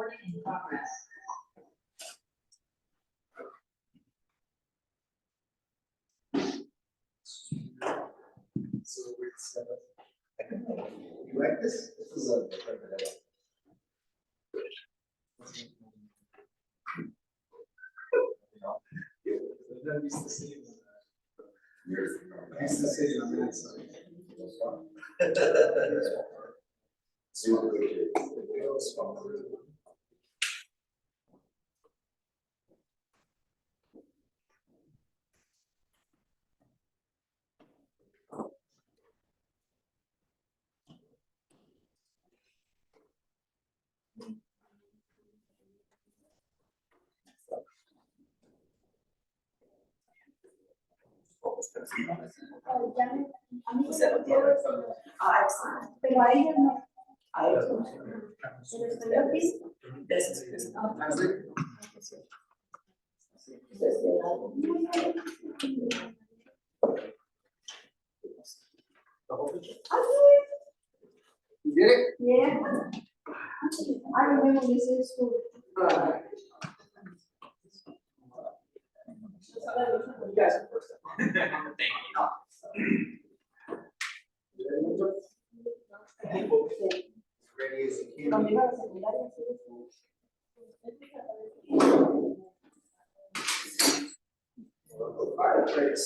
recording in progress. So it's, you like this? This is a different than I'm used to sitting on that. I'm used to sitting on that side. Super good. Pero ahí no. You did it? Yeah. I remember this in school. You guys are first. Ready as you can. All right, please.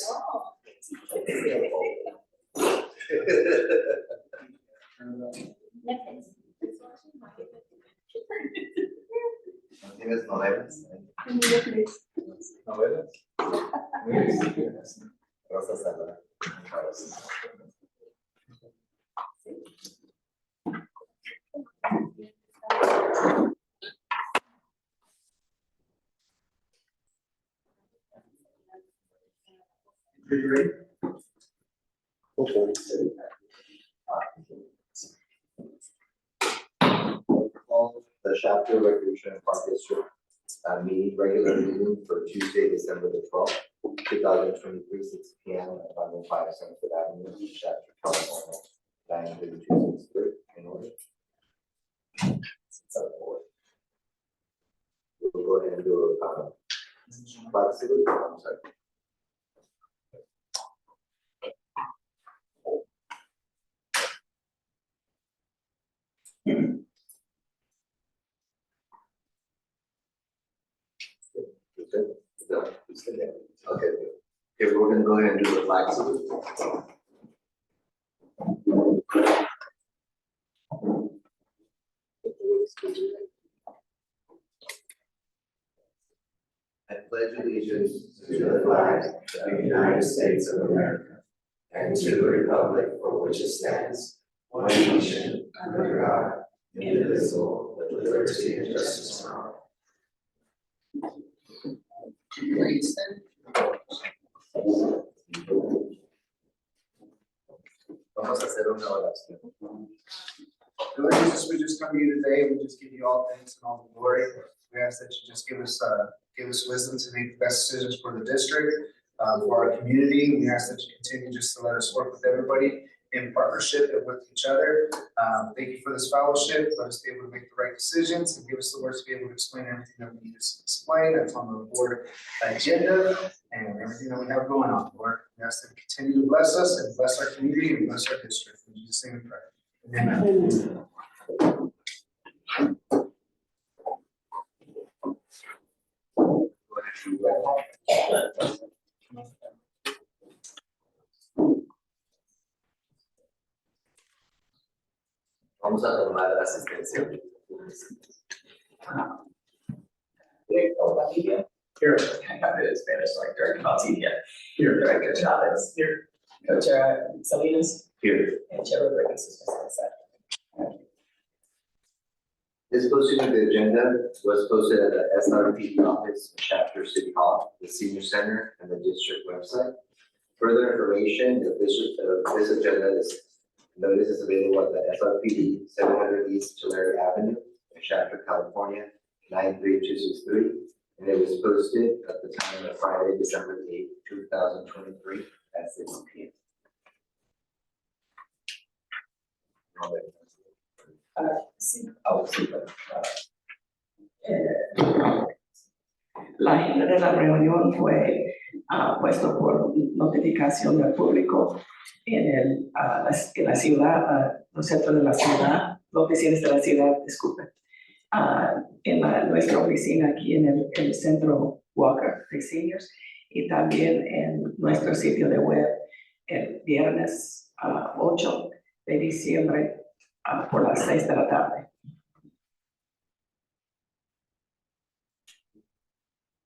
¿Tienes novelas? ¿Novelas? Rosas a la Are you ready? The Shafter Recreation and Park District meeting, regular meeting for Tuesday, December the 12th, 2023, 6 p.m. at 505 Sunset Avenue, Shafter, California, 93263, in order. We'll go ahead and do a flag salute. I'm sorry. Okay, we're gonna go ahead and do the flag salute. I pledge allegiance to the flag of the United States of America and to the republic for which it stands, one nation, under God, indivisible, with liberty and justice for all. Vamos a hacer una oración. Lord Jesus, we just come to you today. We just give you all thanks and all the glory. We ask that you just give us wisdom to make the best decisions for the district, for our community. We ask that you continue just to let us work with everybody in partnership and with each other. Thank you for this fellowship. Let us be able to make the right decisions and give us the words to be able to explain everything that we need to explain. That's on the board agenda and everything that we have going on. Lord, we ask that you continue to bless us and bless our community and bless our district. In Jesus' name we pray. Amen. Vamos a tomar la asistencia. Here, I got it in Spanish, like Director Valdivia. Here, Director Chavez. Here. Co-Chair Salinas. Here. And Chair Rodriguez. This posting of the agenda was posted at the SRPD office, Shafter City Hall, the Senior Center, and the district website. Further information of this agenda is notice is available at the SRPD 700 East Tulare Avenue in Shafter, California 93263, and it was posted at the time of Friday, December 8, 2023 at 6 p.m. La agenda de la reunión fue puesto por notificación del público en la ciudad, los centros de la ciudad, las oficinas de la ciudad, disculpen. En nuestra oficina aquí en el centro Walker de Seniors y también en nuestro sitio de web el viernes 8 de diciembre por las 6 de la tarde.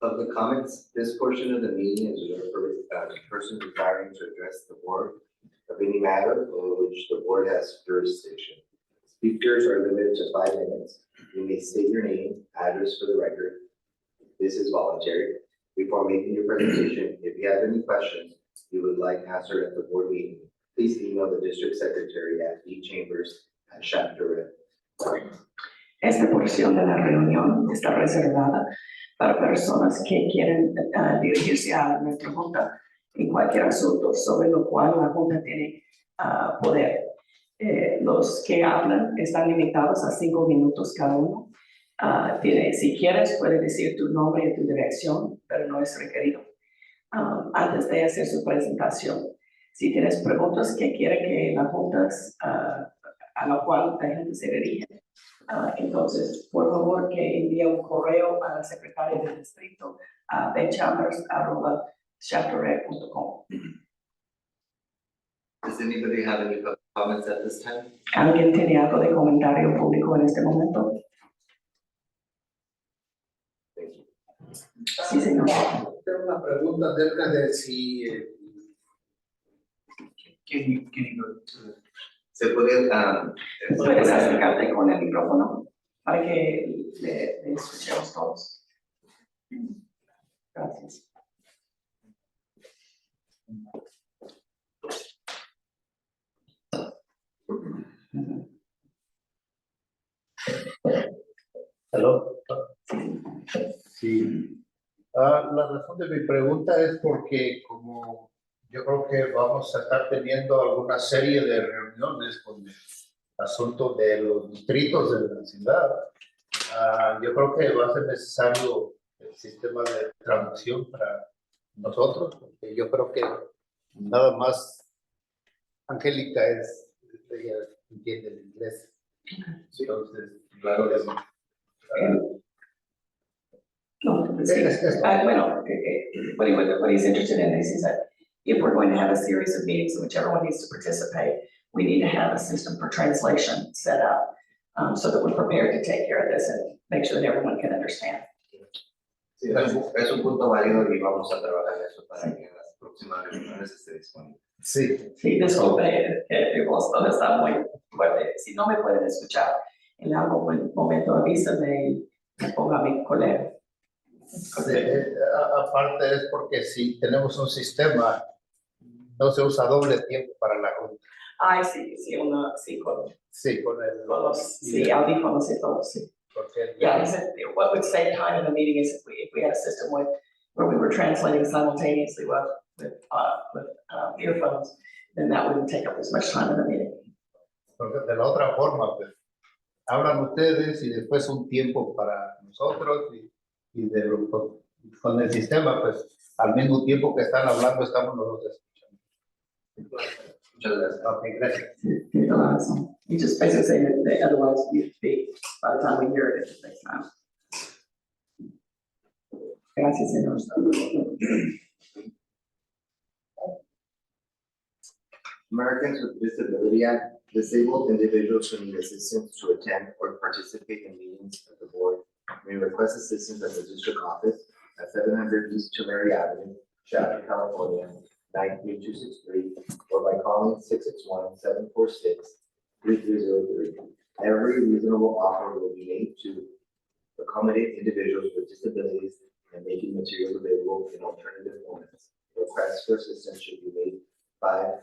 Of the comments, this portion of the meeting is reserved for persons desiring to address the board of any matter over which the board has jurisdiction. Speakers are limited to 5 minutes. You may state your name, address for the record. This is voluntary. Before making your presentation, if you have any questions you would like answered at the board meeting, please email the district secretary at bchambers@chapter.org. Esta porción de la reunión está reservada para personas que quieren dirigirse a nuestra junta en cualquier asunto sobre lo cual la junta tiene poder. Los que hablan están limitados a 5 minutos cada uno. Si quieres, puedes decir tu nombre y tu dirección, pero no es requerido. Antes de hacer su presentación, si tienes preguntas que quiere que la junta a la cual la gente se dirige, entonces, por favor, que envíe un correo a la secretaria del distrito a bchambers@chapterrec.com. Does anybody have any comments at this time? ¿Alguien tiene algo de comentario público en este momento? Thank you. Sí, señor. Tengo una pregunta acerca de si Can you go to the? Se puede, ¿Puedes acercarte con el micrófono para que le escuchemos todos? Gracias. ¿Aló? Sí. La razón de mi pregunta es porque como yo creo que vamos a estar teniendo alguna serie de reuniones con el asunto de los distritos de la ciudad, yo creo que va a ser necesario el sistema de traducción para nosotros, porque yo creo que nada más Angélica ella entiende el inglés. Entonces, claro que sí. No, sí. Bueno, what he's interested in is that if we're going to have a series of meetings in which everyone needs to participate, we need to have a system for translation set up so that we're prepared to take care of this and make sure that everyone can understand. Sí, es un punto válido y vamos a trabajar en eso para que en las próximas reuniones esté disponible. sí. Sí, disculpe, mi voz no está muy fuerte. Si no me pueden escuchar en algún momento, avísame y me ponga mi colega. Sí, aparte es porque si tenemos un sistema, no se usa doble tiempo para la junta. Ay, sí, sí, con los audífonos y todo, sí. Porque Yeah, what would save time in the meeting is if we had a system where we were translating simultaneously with earphones, then that wouldn't take up as much time in the meeting. Porque de la otra forma, pues, hablan ustedes y después un tiempo para nosotros y con el sistema, pues, al mismo tiempo que están hablando, estamos nosotros escuchando. Muchas gracias. Ok, gracias. Tiene toda la razón. You just basically say that otherwise you'd be, by the time we hear it, it takes time. Gracias, señor. Americans with Disability Act, disabled individuals who need assistance to attend or participate in meetings of the board may request assistance at the district office at 700 East Tulare Avenue, Chapel, California, 93263, or by calling 661-746-3303. Every reasonable offer will be made to accommodate individuals with disabilities and making materials available in alternative formats. Requests for assistance should be made by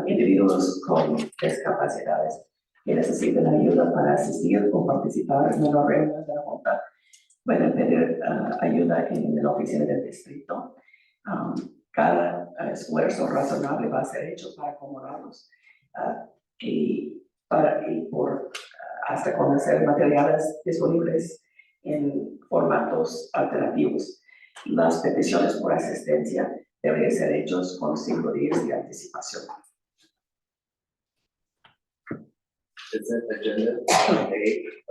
Individuos con discapacidades que necesiten ayuda para asistir o participar en una reunión de la junta pueden pedir ayuda en la oficina del distrito. Cada esfuerzo razonable va a ser hecho para acomodarlos y por hasta conocer materiales disponibles en formatos alternativos. Las peticiones por asistencia deben ser hechas con 5 días de anticipación. Consent agenda. A,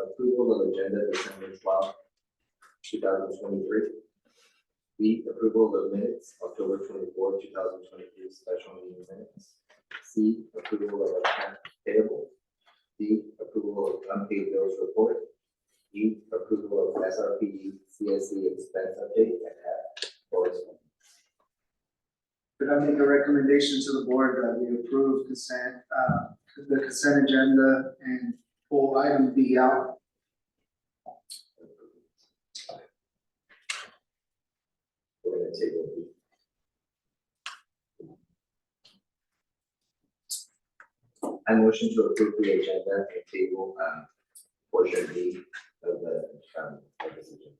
approval of agenda December 12th, 2023. B, approval of minutes, October 24th, 2023, special meeting minutes. C, approval of accounts payable. D, approval of unpaid bills report. E, approval of SRPD CSE expense update, and F, correspondence. Could I make a recommendation to the board that we approve the consent agenda and pull item B out? We're gonna table B. I motion to approve the agenda and table, portion B of the decision.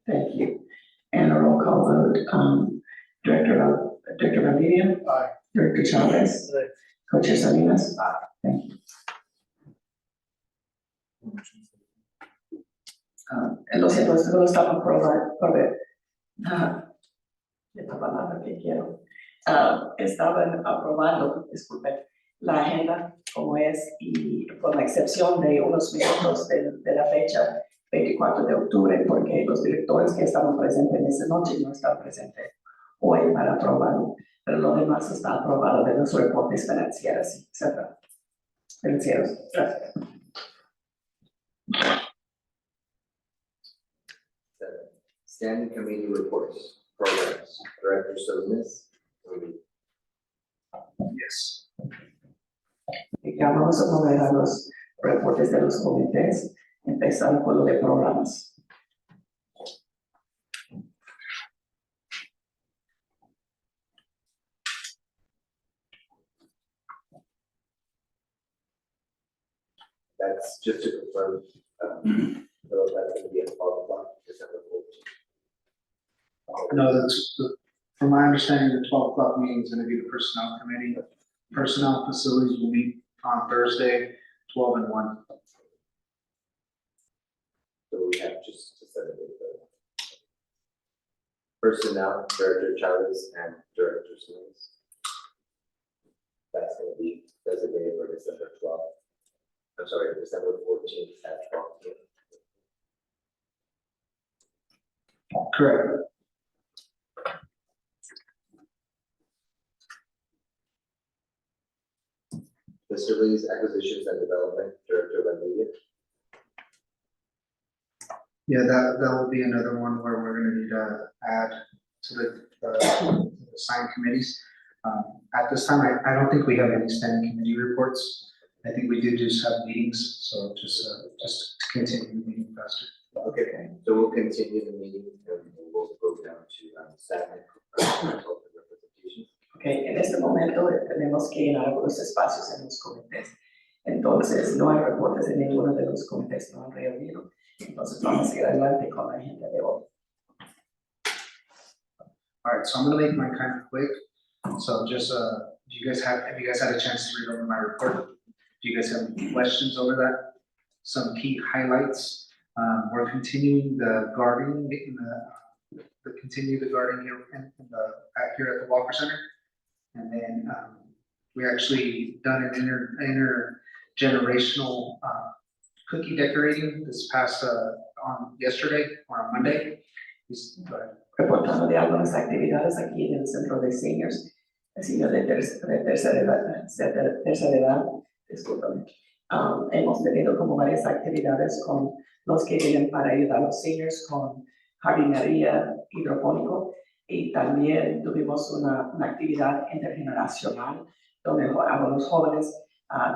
Thank you. And a roll call vote, Director Valdivia. Aye. Director Chavez. Aye. Co-Chair Salinas. Aye. Thank you. Lo siento, esto no está aprobado, porque esta palabra que quiero. Estaban aprobando, disculpen, la agenda como es y con la excepción de unos minutos de la fecha 24 de octubre, porque los directores que estaban presentes en esa noche no están presentes hoy para aprobarlo, pero lo demás está aprobado de los reportes financieros, etc. Financieros. Gracias. 7, standing committee reports, programs, Director Salinas. Yes. Y ya vamos a mover a los reportes de los comités, empezando con lo de programas. That's just to confirm, so that's gonna be at 12 o'clock, December 14th. No, from my understanding, the 12 o'clock meeting is gonna be the personnel committee. Personnel facilities will meet on Thursday, 12 and 1. So we have just to set a date for that. Personnel, Director Chavez and Director Salinas. That's gonna be designated for December 12th. I'm sorry, December 14th at 12 p.m. Correct. Facilities Acquisitions and Development, Director Valdivia. Yeah, that will be another one where we're gonna need to add to the assigned committees. At this time, I don't think we have any standing committee reports. I think we do just have meetings, so just to continue the meeting faster. Okay, so we'll continue the meeting and we'll go down to staff and representation. Okay, en este momento tenemos que llenar algunos espacios en los comités. Entonces, no hay reportes de ninguno de los comités, no han reunido. Entonces, vamos a ir adelante con la agenda de hoy. All right, so I'm gonna make mine kind of quick. So just, have you guys had a chance to read over my report? Do you guys have any questions over that? Some key highlights. We're continuing the gardening, continue the gardening here here at the Walker Center. And then we actually done an intergenerational cookie decorating this past on yesterday or on Monday. Reportando de algunas actividades aquí en el centro de seniors de tercera edad, discúlpame. Hemos tenido como varias actividades con los que vienen para ayudar a los seniors con jardinería hidropónico y también tuvimos una actividad intergeneracional donde algunos jóvenes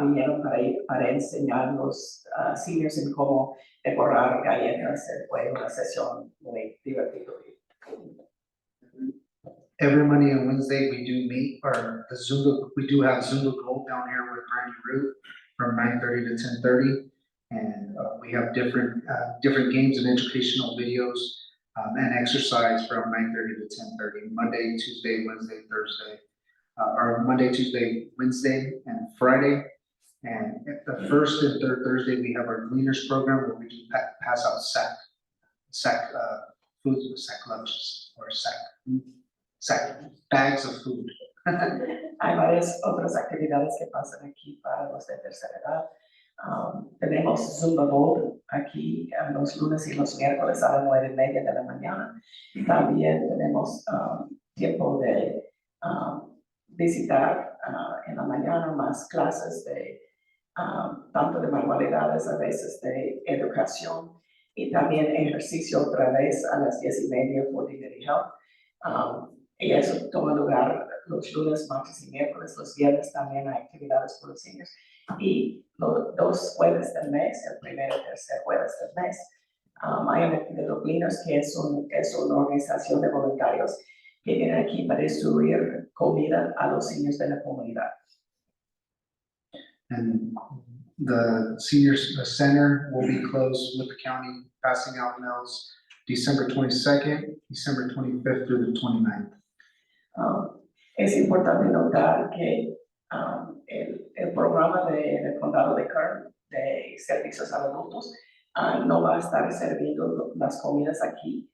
vinieron para enseñar a los seniors en cómo decorar galletas. Fue una sesión muy divertida. Every Monday and Wednesday, we do meet, or the Zumba, we do have Zumba Gold down here with Brandy Root from 9:30 to 10:30. And we have different games and educational videos and exercise from 9:30 to 10:30, Monday, Tuesday, Wednesday, Thursday, or Monday, Tuesday, Wednesday, and Friday. And at the first and third Thursday, we have our Gleaners program where we do pass out sack foods, sack lunches, or sack bags of food. Hay varias otras actividades que pasan aquí para los de tercera edad. Tenemos Zumba Bowl aquí los lunes y los miércoles a las 9:30 de la mañana. También tenemos tiempo de visitar en la mañana más clases de tanto de manualidades, a veces de educación y también ejercicio otra vez a las 10:30 por Dignity Health. Y eso toma lugar los lunes, martes y miércoles. Los viernes también hay actividades por los seniors. Y los 2 jueves del mes, el primero y tercer jueves del mes, hay una actividad de los Gleaners, que es una organización de voluntarios que vienen aquí para distribuir comida a los seniors de la comunidad. And the center will be closed with the county passing out meals December 22nd, December 25th through the 29th. Es importante notar que el programa del condado de Kern de servicios a adultos no va a estar sirviendo las comidas aquí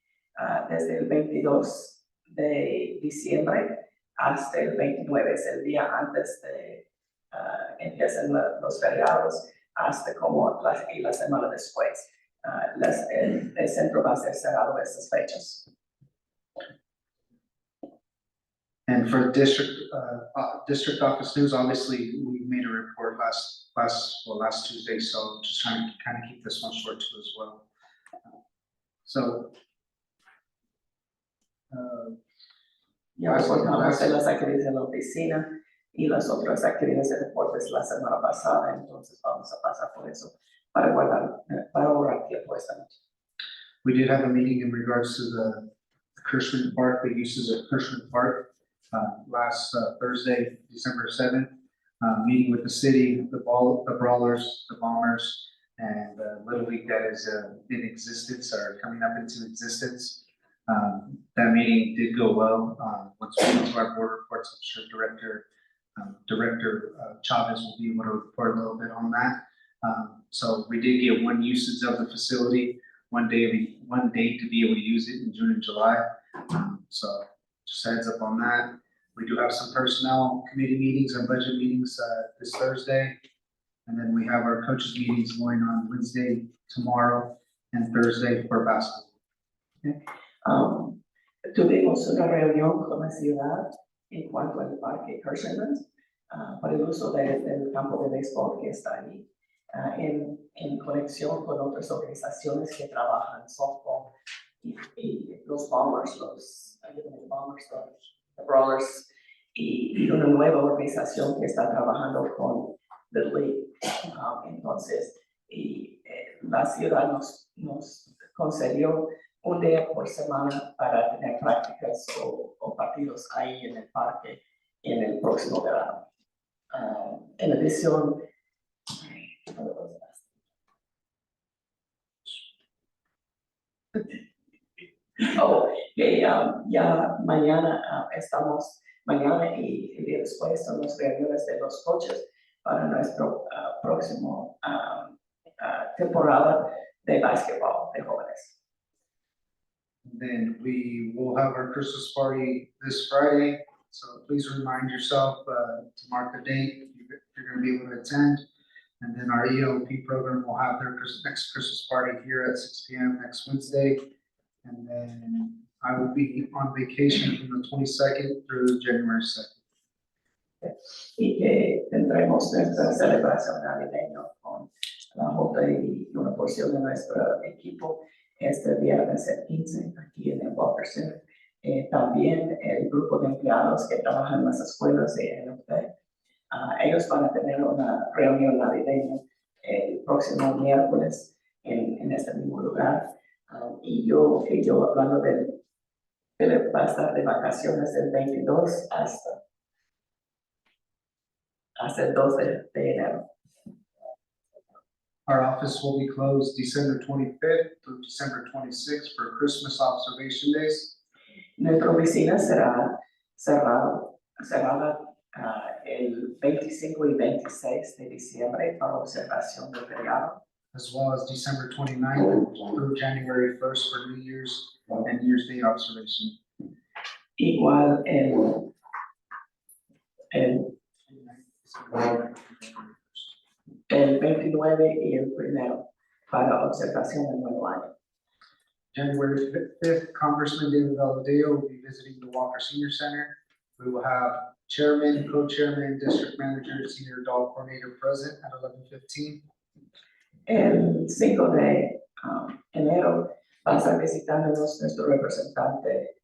desde el 22 de diciembre hasta el 29, es el día antes de empiezan los feriados hasta como la semana después. El centro va a ser cerrado estas fechas. And for district office news, obviously, we made a report last Tuesday, so just trying to kind of keep this one short too as well. So. Ya reportamos de las actividades de la oficina y las otras actividades de deportes la semana pasada, entonces vamos a pasar por eso para ahorrar tiempo esta noche. We did have a meeting in regards to the Kirschman Park, the uses of Kirschman Park. Last Thursday, December 7th, meeting with the city, the Brawlers, the Bombers, and Little League that is in existence or coming up into existence. That meeting did go well. Once we get to our board reports, I'm sure Director Chavez will be able to report a little bit on that. So we did get one usage of the facility, one day to be able to use it in June and July. So just heads up on that. We do have some personnel committee meetings and budget meetings this Thursday. And then we have our coaches meetings going on Wednesday, tomorrow, and Thursday for basketball. Tuvimos una reunión con la ciudad en cuanto al parque Kirschman para el uso del campo de béisbol que está ahí, en conexión con otras organizaciones que trabajan softball y los Bombers, los Brawlers y una nueva organización que está trabajando con Little League. Entonces, la ciudad nos concedió un día por semana para tener prácticas o partidos ahí en el parque en el próximo verano. En adición, ya mañana y el día después son las reuniones de los coaches para nuestro próximo temporada de básquetbol de jóvenes. Then we will have our Christmas party this Friday, so please remind yourself to mark the date you're going to be able to attend. And then our EOP program will have their next Christmas party here at 6 p.m. next Wednesday. And then I will be on vacation from the 22nd through January 2nd. Y que tendremos nuestra celebración navideña con la Jota y una porción de nuestro equipo este viernes el 15 aquí en el Walker Center. También el grupo de empleados que trabajan en las escuelas de NFP, ellos van a tener una reunión navideña el próximo miércoles en este mismo lugar. Y yo hablando de Philip va a estar de vacaciones del 22 hasta el 2 de enero. Our office will be closed December 25th through December 26th for Christmas observation days. Nuestra oficina será cerrada el 25 y 26 de diciembre para observación del feriado. as well as December 29th through January 1st for New Year's and New Year's Day observation. Igual el 29 y el 1 para observación del nuevo año. January 5th, Congressman David Valadeo will be visiting the Walker Senior Center. We will have chairman, co-chairman, district manager, senior adult coordinator present at 11:15. El 5 de enero va a estar visitándonos nuestro representante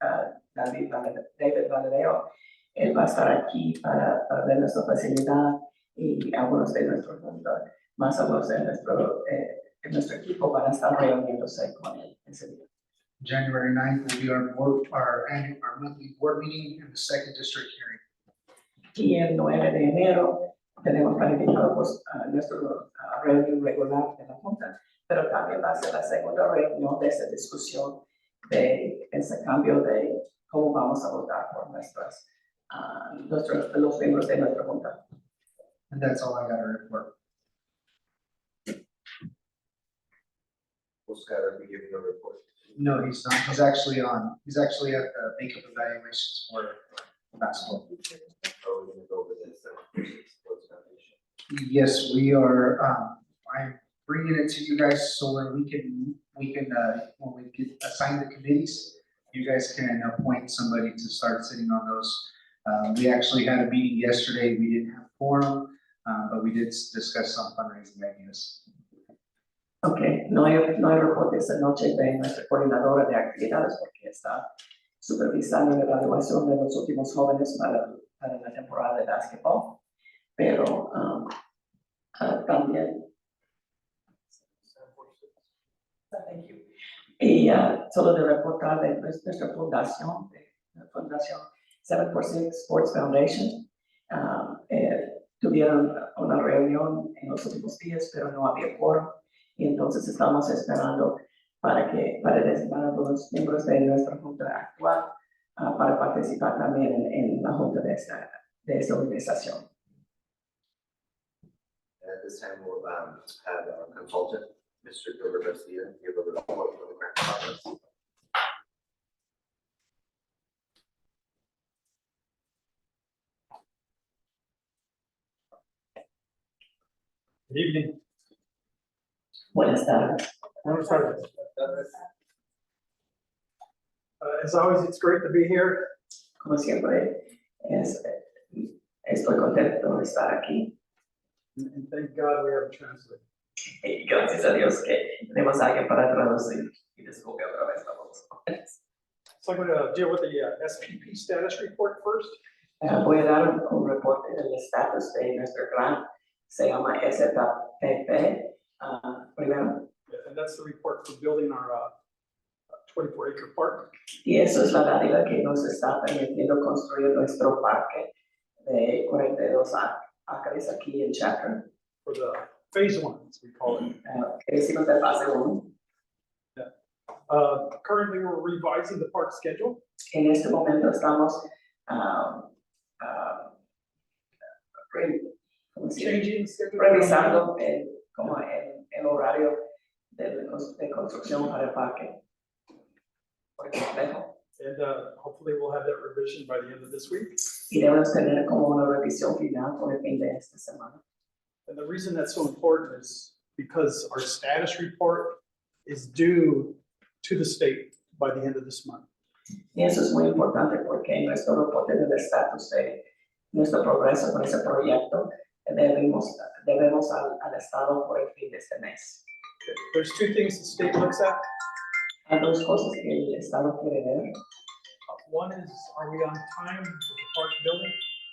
David Valadeo. Él va a estar aquí para ver nuestra facilidad y algunos de nuestros puntos, más algunos de nuestro equipo van a estar reuniéndose con él ese día. January 9th will be our monthly board meeting and the second district hearing. Y el 9 de enero tenemos planificado pues, nuestra reunión regular de la Junta, pero también va a ser la segunda reunión de esa discusión de ese cambio de cómo vamos a votar por los miembros de nuestra Junta. And that's all I got to report. Oscar will be giving a report. No, he's not. He's actually at the makeup evaluations for basketball. Are we gonna go over this sports foundation? Yes, we are, I'm bringing it to you guys so when we can, when we get assigned the committees, you guys can appoint somebody to start sitting on those. We actually had a meeting yesterday, we didn't have quorum, but we did discuss some fundraising ideas. Ok, no hay reporte esta noche de nuestra coordinadora de actividades porque está supervisando la evaluación de los últimos jóvenes para la temporada de básquetbol, pero también thank you. Y solo de reportar de nuestra fundación, Fundación 746 Sports Foundation, tuvieron una reunión en los últimos días, pero no había quórum. Y entonces estamos esperando para designar a los miembros de nuestra junta actual para participar también en la junta de esta organización. At this time, we'll have our consultant, Mr. Gilbert Garcia, give a report on the grant process. Good evening. Buenas tardes. Buenas tardes. As always, it's great to be here. Como siempre, estoy contento de estar aquí. And thank God we have a translator. Y gracias a Dios que tenemos a alguien para traducir. Y disculpe otra vez a todos. So I'm going to deal with the SPP status report first. Voy a dar un reporte del estatus de nuestro grant. Se llama SRPD. Primero. And that's the report for building our 24-acre park. Y eso es la dádiva que nos está permitiendo construir nuestro parque de 42 acres aquí en Chapter. For the phase 1, as we call it. Que decimos de fase 1. Currently, we're revising the park schedule. En este momento estamos Changing schedule. revisando el horario de construcción para el parque. Por complejo. And hopefully we'll have that revision by the end of this week. Y debemos tener como una revisión final por el fin de esta semana. And the reason that's so important is because our status report is due to the state by the end of this month. Y eso es muy importante porque nuestro reporte del estatus de nuestro progreso con ese proyecto debemos al Estado por el fin de este mes. There's two things the state looks at. Hay dos cosas que el Estado quiere ver. One is, are we on time with the park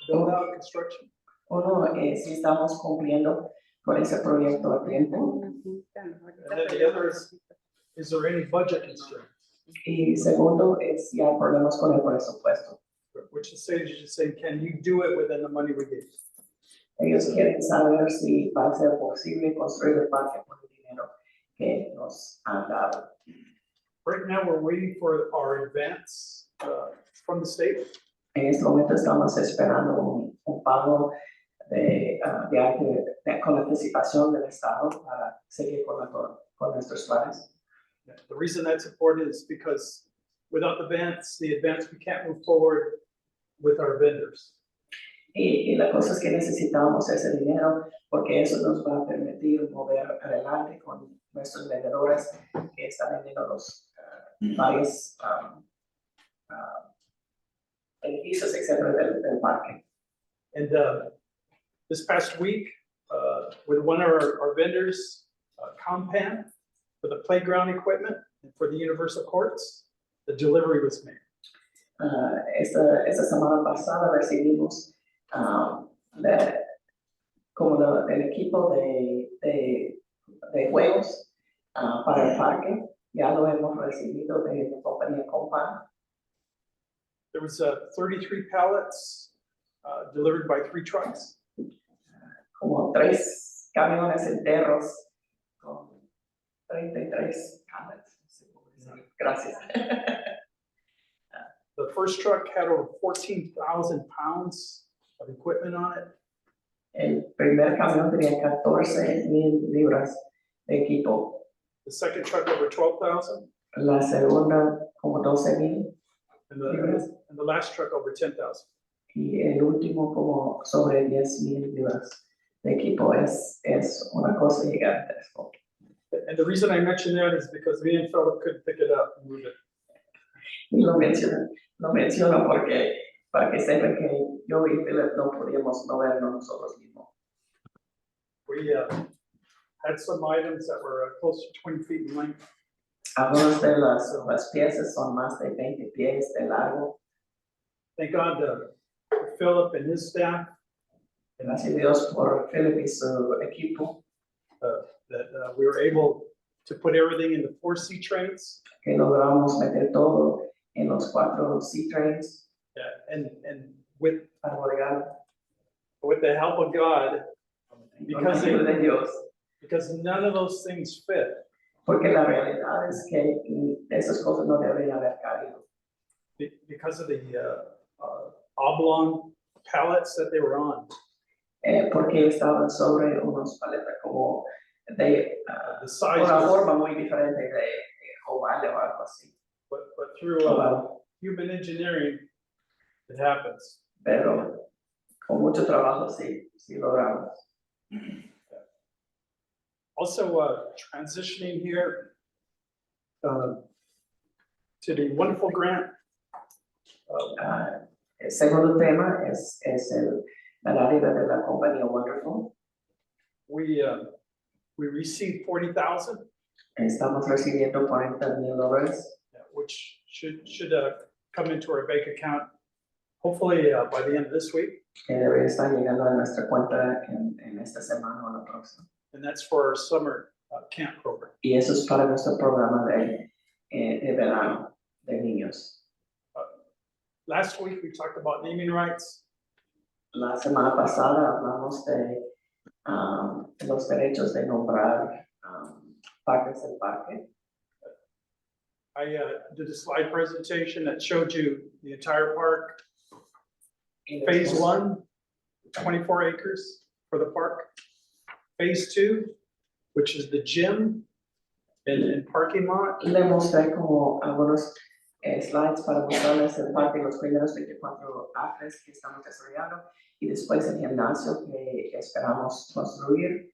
build out construction? Uno, si estamos cumpliendo con ese proyecto a tiempo. And then the other is there any budget constraints? Y segundo, es si hay problemas con el presupuesto. Which the state is just saying, can you do it within the money we gave? Ellos quieren saber si va a ser posible construir el parque con el dinero que nos han dado. Right now, we're waiting for our advance from the state. En este momento estamos esperando un pago con anticipación del Estado para seguir con nuestros planes. The reason that's important is because without the advance, we can't move forward with our vendors. Y la cosa es que necesitamos ese dinero porque eso nos va a permitir mover adelante con nuestros vendedores que están vendiendo los varios edificios, etcétera, del parque. And this past week, with one of our vendors, Compan, for the playground equipment and for the universal courts, the delivery was made. Esta semana pasada recibimos del equipo de juegos para el parque. Ya lo hemos recibido de la compañía Compan. There was 33 pallets delivered by 3 trucks. Como 3 camiones enteros con 33 pallets. Gracias. The first truck had over 14,000 pounds of equipment on it. El primer camión tenía 14,000 libras de equipo. The second truck over 12,000, La segunda como 12,000 and libras. the last truck over 10,000. Y el último como sobre 10,000 libras de equipo. Es una cosa gigantesca. And the reason I mention that is because me and Philip couldn't pick it up and move it. Y lo menciono porque para que sepan que yo y Philip no podíamos movernos nosotros mismos. We had some items that were close to 20 feet in length. Algunas de las piezas son más de 20 pies de largo. Thank God for Philip and his staff Gracias a Dios por Philip y su equipo. that we were able to put everything in the 4 sea trains. Que logramos meter todo en los 4 sea trains And with para bodegar. the help of God, because Con la ayuda de Dios. because none of those things fit. Porque la realidad es que esas cosas no deberían haber caído. Because of the oblong pallets that they were on. Porque estaban sobre unos paletas como de The size una was, forma muy diferente de oval o algo así. but through Oval. human engineering, it happens. Pero con mucho trabajo sí logramos. Also, transitioning here to the wonderful grant. El segundo tema es la dádiva de la compañía Wonderful. We received 40,000, Estamos recibiendo $40,000 which should come into our bank account, hopefully by the end of this week. que debe estar llegando a nuestra cuenta en esta semana o la próxima. And that's for our summer camp program. Y eso es para nuestro programa de verano de niños. Last week, we talked about naming rights. La semana pasada hablamos de los derechos de nombrar partes del parque. I did a slide presentation that showed you the entire park. Y Phase después- 1, 24 acres for the park. Phase 2, which is the gym and parking lot. Le mostré como algunos slides para mostrarles el parque, los primeros 24 acres que estamos desarrollando y después el gimnasio que esperamos construir.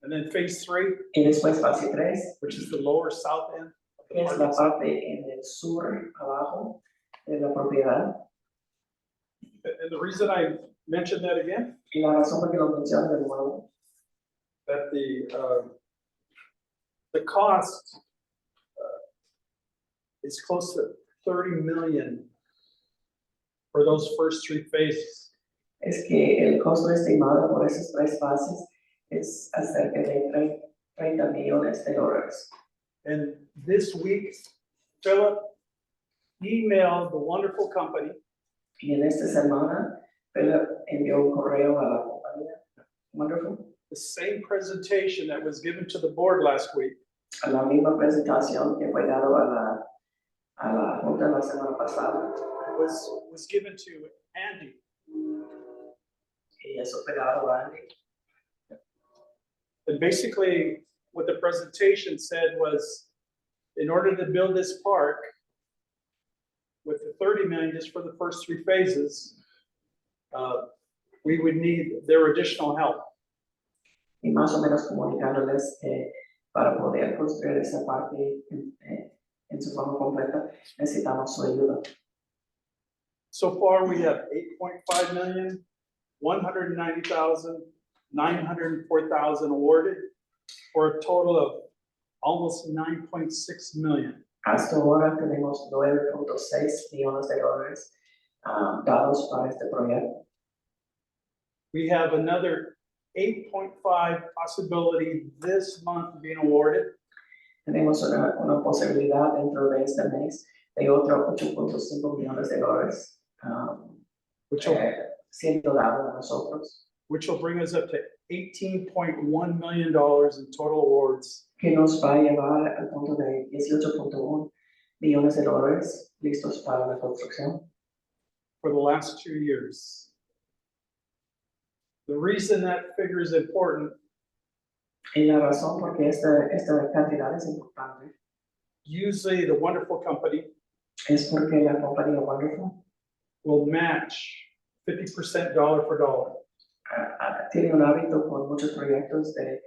And then phase 3, Y después fase 3, which is the lower south end of the que es la park. parte en el sur abajo de la propiedad. And the reason I mentioned that again, Y la razón por que lo menciono de nuevo, that the cost is close to 30 million for those first 3 phases. es que el costo estimado por esas 3 fases es acerca de $30 millones. And this week, Philip emailed the wonderful company Y en esta semana, Philip envió un correo a la compañía Wonderful, the same presentation that was given to the board last week, a la misma presentación que fue dado a la junta la semana pasada. was given to Andy. Y eso fue dado a Andy. And basically, what the presentation said was, in order to build this park, with the 30 million just for the first 3 phases, we would need their additional help. Y más o menos comunicándoles que para poder construir esa parte en su forma completa, necesitamos su ayuda. So far, we have 8.5 million, 190,000, 904,000 awarded, for a total of almost 9.6 million. Hasta ahora tenemos 9.6 millones de dólares dados para este proyecto. We have another 8.5 possibility this month being awarded. Tenemos una posibilidad dentro de este mes de otro 8.5 millones de dólares Which will, siendo dado a nosotros, which will bring us up to $18.1 million in total awards. que nos va a llevar al punto de 18.1 millones de dólares listos para la construcción For the last 2 years. The reason that figure is important, y la razón por qué esta cantidad es importante usually the wonderful company es porque la compañía Wonderful will match 50% dollar for dollar. tiene un hábito con muchos proyectos de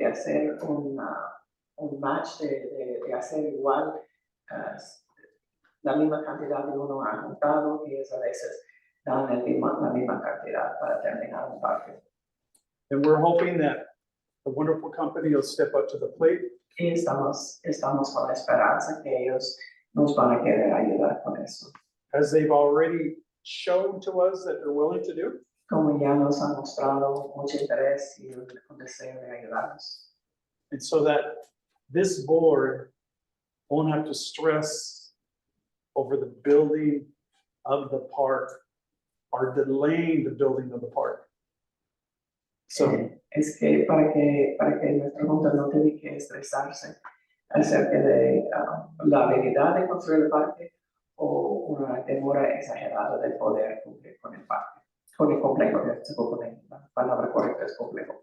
hacer un match, de hacer igual la misma cantidad de uno ha juntado, y es a veces dan la misma cantidad para terminar un parque. And we're hoping that the wonderful company will step up to the plate. Y estamos con la esperanza que ellos nos van a querer ayudar con eso. As they've already shown to us that they're willing to do. Como ya nos han mostrado mucho interés y un deseo de ayudarnos. And so that this board won't have to stress over the building of the park or delaying the building of the park. So Es que para que nuestra junta no tiene que estresarse acerca de la habilidad de construir el parque o una demora exagerada de poder cumplir con el parque, con el complejo, la palabra correcta es complejo.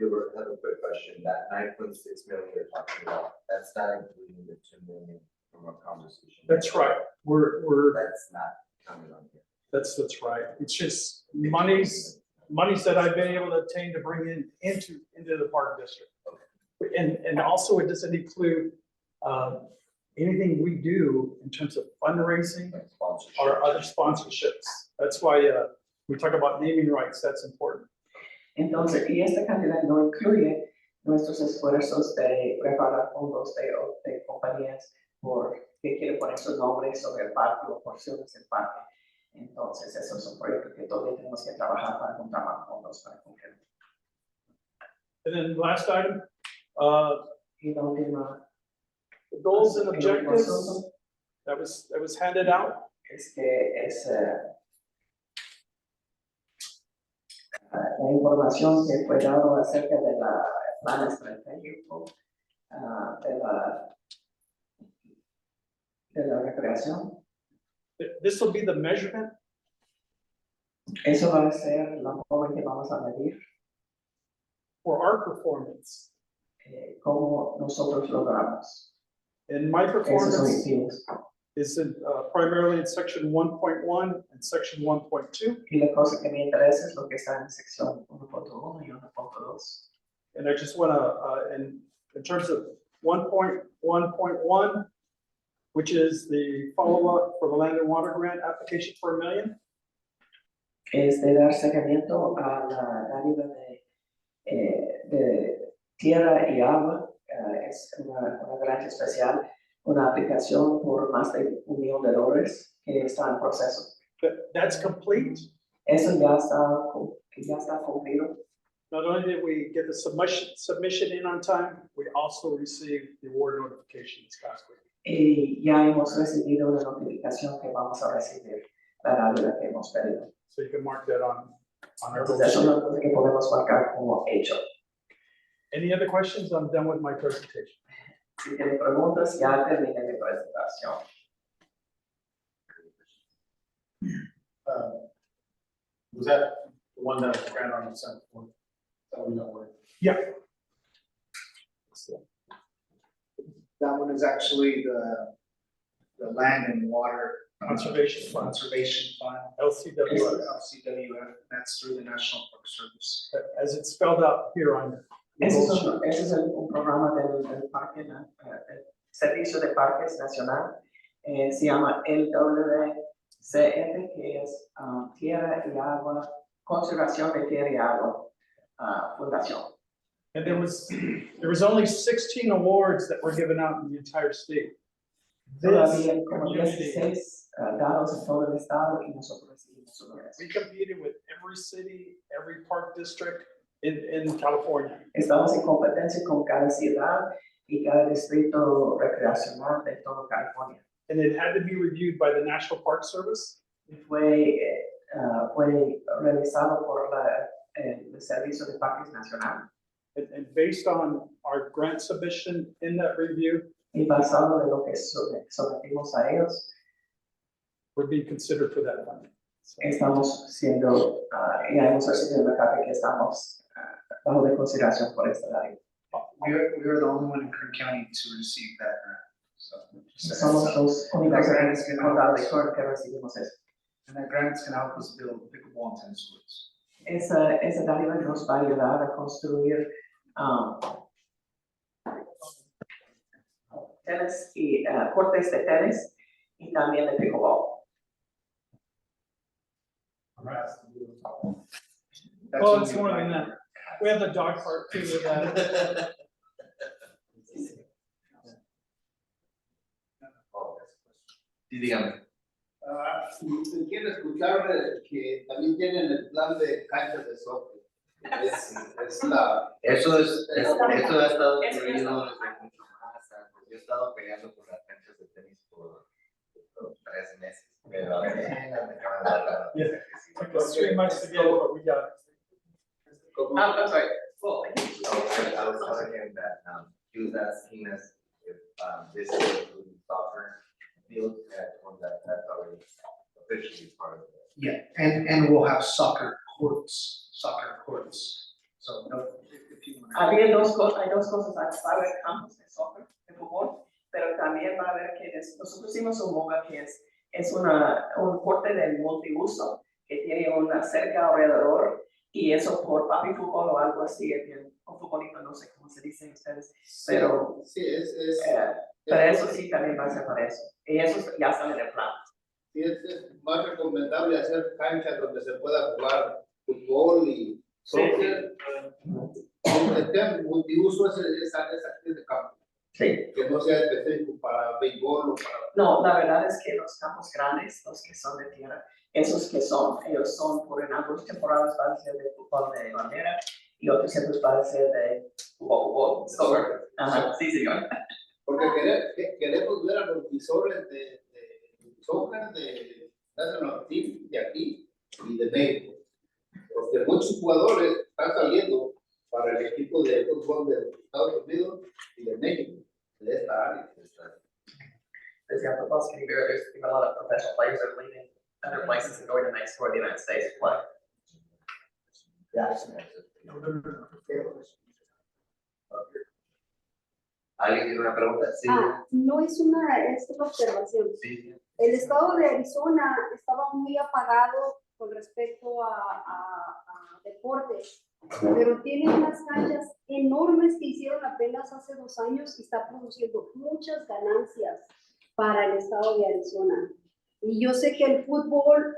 I have a quick question. That 9.6 million you're talking about, that's not including the 2 million from our conversation. that's right. We're That's not coming on here. that's right. It's just monies that I've been able to obtain to bring into the park district. And also it doesn't include anything we do in terms of fundraising Like sponsorship. or other sponsorships. That's why we talk about naming rights. That's important. Entonces, y esta cantidad no incluye nuestros esfuerzos de preparar fondos de compañías que quieren poner su nombre sobre el parque o porciones del parque. Entonces, eso es un proyecto que todavía tenemos que trabajar para encontrar más fondos para cumplir. And then last item, Y la última the goals and el último objectives asunto that was handed out. es que es la información que fue dada acerca de la plan estratégico de la recreación. This will be the measurement Eso va a ser la forma en que vamos a medir for our performance. cómo nosotros logramos And my esos performance objetivos. is primarily in section 1.1 and section 1.2. Y la cosa que me interesa es lo que está en sección 1.1 y 1.2. And I just want to, in terms of 1.1.1, which is the follow-up for the land and water grant application for $1 million. Es de dar seguimiento a la dádiva de tierra y agua. Es una granja especial, una aplicación por más de $1 millón que está en proceso. That's complete. Eso ya está cumplido. Not only did we get the submission in on time, we also received the award notification this past week. Y ya hemos recibido una notificación que vamos a recibir la dádiva que hemos pedido. So you can mark that on our Entonces, eso es sheet. una cosa que podemos marcar como hecho. Any other questions? I'm done with my presentation. Si tienen preguntas, ya terminé mi presentación. Was that the one that was granted on the Senate floor? That we know where? Yeah. That one is actually the land and water. Conservation Fund, Conservation Fund. LCWF, LCWF, that's through the National Park Service. as it's spelled out here on it. Ese es un programa del parque, el Servicio de Parques Nacional, se llama LWCF, que es Tierra y Agua, Conservación de Tierra y Agua, Fundación. And there was only 16 awards that were given out in the entire state. This Todavía como community, 16 dados en todo el estado y nosotros recibimos uno de esos. we competed with every city, every park district in California. Estamos en competencia con cada ciudad y cada distrito recreacional de todo California. And it had to be reviewed by the National Park Service. Y fue realizado por el Servicio de Parques Nacional. And based on our grant submission in that review, Y basado de lo que sometimos a ellos, we're being considered for that funding. So, estamos siendo, ya hemos recibido una carta que estamos bajo de consideración por esta área. We are the only one in Kern County to receive that grant, so. Somos los únicos en el condado de Kern que recibimos eso. And that grant is gonna help us build pickleball and tennis courts. Esa dádiva nos va a ayudar a construir tenis y cortes de tenis y también de pickleball. That's Oh, what it's we more than applied that. We have the dog park too with that. Sí, dígame. Quiero escuchar que también tienen el plan de canchas de soccer. Es la. Eso ha estado Eso ya incluido está. desde mucho más antes. Yo he estado peleando por las canchas de tenis por 3 meses, pero a ver, me acaban de dar la Yeah. noticia que sí. Took us 3 months to get it, but we got it. I'm sorry. Well, I was telling him that he was asking us if this is including soccer field, that's already officially part of it. Yeah, and we'll have soccer courts. So no, if you want. hay dos cosas, va a haber campos de soccer, de fútbol, pero también va a haber que nosotros hicimos un MOGA que es un corte de multiuso que tiene una cerca alrededor y eso por papi fútbol o algo así, o futbolito, no sé cómo se dice ustedes, pero, Sí, es. pero eso sí también va a ser para eso, y eso ya sale del plan. Sí, es más recomendable hacer canchas donde se pueda jugar fútbol y soccer. El multiuso es actividad de campo, Sí. que no sea específico para béisbol o para. No, la verdad es que los campos grandes, los que son de tierra, ellos son por en algunas temporadas van a ser de fútbol de bandera y otros tiempos van a ser de fútbol, soccer. Ajá, sí, señor. Porque queremos ver a los visores de soccer de National Team de aquí y de México. Porque muchos jugadores están saliendo para el equipo de fútbol de Estados Unidos y de México, de esta área. There's the football's getting bigger. There's even a lot of professional players that are leaving other places and going to Mexico or the United States to play. ¿Alguien tiene una pregunta? Sí. No es una observación. Sí. El estado de Arizona estaba muy apagado con respecto a deportes, pero tiene unas canchas enormes que hicieron apenas hace 2 años y está produciendo muchas ganancias para el estado de Arizona. Y yo sé que el fútbol,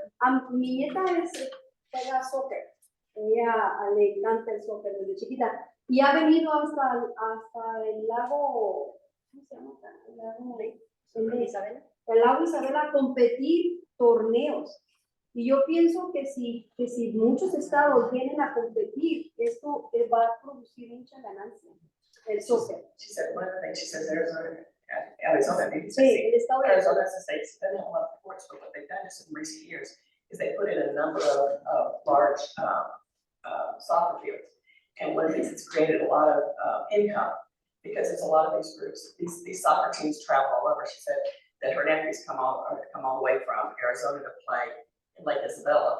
mi nieta juega soccer, ella le encanta el soccer desde chiquita y ha venido hasta el lago, ¿cómo se llama? El lago Isabela. El lago Isabela a competir torneos. Y yo pienso que si muchos estados vienen a competir, esto va a producir mucha ganancia, el soccer. She said one of the things she says Arizona, maybe Sí, el estado de Arizona is a state that doesn't have a lot of sports, but what they've done is in recent years is they put in a number of large soccer fields. And one of these, it's created a lot of income because there's a lot of these groups, these soccer teams travel all over. She said that her nephews come all the way from Arizona to play in Lake Isabella.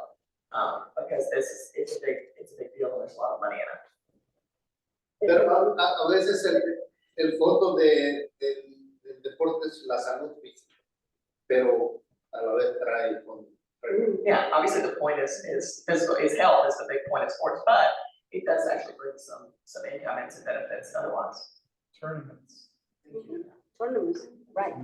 Because it's a big deal, and there's a lot of money in it. Pero a veces el fondo del deporte es la salud física, pero a la vez trae fondo. Yeah, obviously the point is physical, is health is the big point of sports, but it does actually bring some income and some benefits otherwise. Tournaments. Tournaments, right.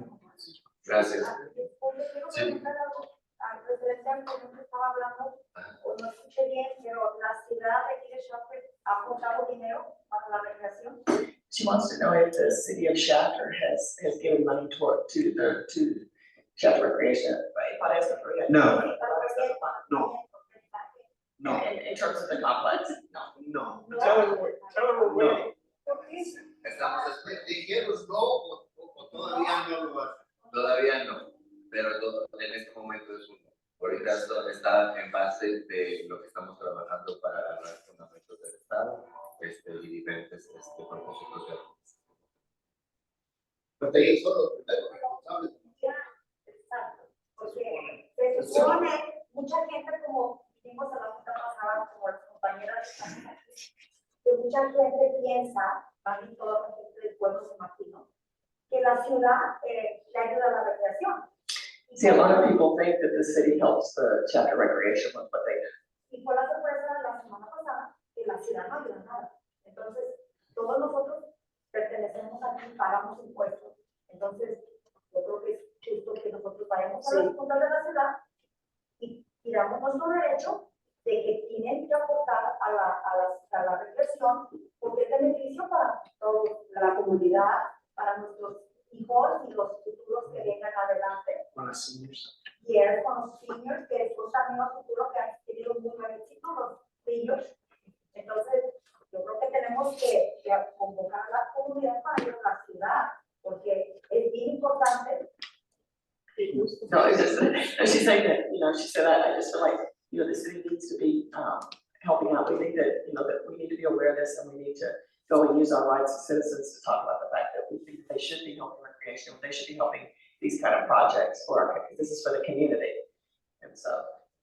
Gracias. Quiero Sí. preguntar algo al referente al que nos estaba hablando, o no escuché bien, pero la ciudad de aquí de Shafter ha aportado dinero para la recreación. She wants to know if the city of Shafter has given money to Shafter Recreation, right? Para esta proyecto. No. No. No. In terms of the complex, no. No. Tell her we're waiting. ¿Por qué? Estamos dijeron no o todavía no lo hacen. Todavía no, pero en este momento es uno. Ahorita está en base de lo que estamos trabajando para agarrar fundamentos del Estado y diferentes propósitos de Pero te hizo lo primero, ¿sabes? Exacto, porque se supone, mucha gente, como vimos en la junta pasada, como las compañeras, que mucha gente piensa, también toda la gente del pueblo se imagina, que la ciudad le ayuda a la recreación. See, a lot of people think that the city helps the Chapter Recreation with what they do. Y fue la sorpresa de la semana pasada que la ciudad no ayuda nada. Entonces, todos nosotros pertenecemos aquí, pagamos impuestos. Entonces, yo creo que es justo que nosotros vayamos a las juntas de la ciudad y damos nuestro derecho de que tienen que aportar a la recreación, porque es beneficio para toda la comunidad, para nuestros hijos y los futuros que vengan adelante. Con las seniors. Y es con los seniors, que es también un futuro que han tenido muy buen éxito, los seniors. Entonces, yo creo que tenemos que convocar a la comunidad para ir a la ciudad, porque es bien importante. No, it's just, and she's saying that, she said, I just feel like, the city needs to be, helping out. We think that, that we need to be aware of this, and we need to go and use our rights as citizens to talk about the fact that we think they should be helping recreation, they should be helping these kind of projects for our, this is for the community. And so.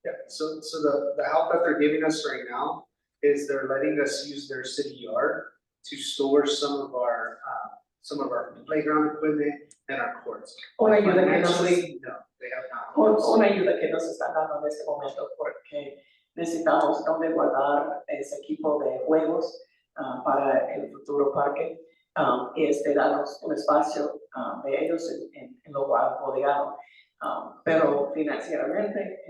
Yeah, so the help that they're giving us right now is they're letting us use their city yard to store some of our playground equipment and our courts. Una ayuda que nos, Financially, no, they have not. una ayuda que nos están dando en este momento porque necesitamos donde guardar ese equipo de juegos para el futuro parque, es de darnos un espacio de ellos en lo bodegados, pero financieramente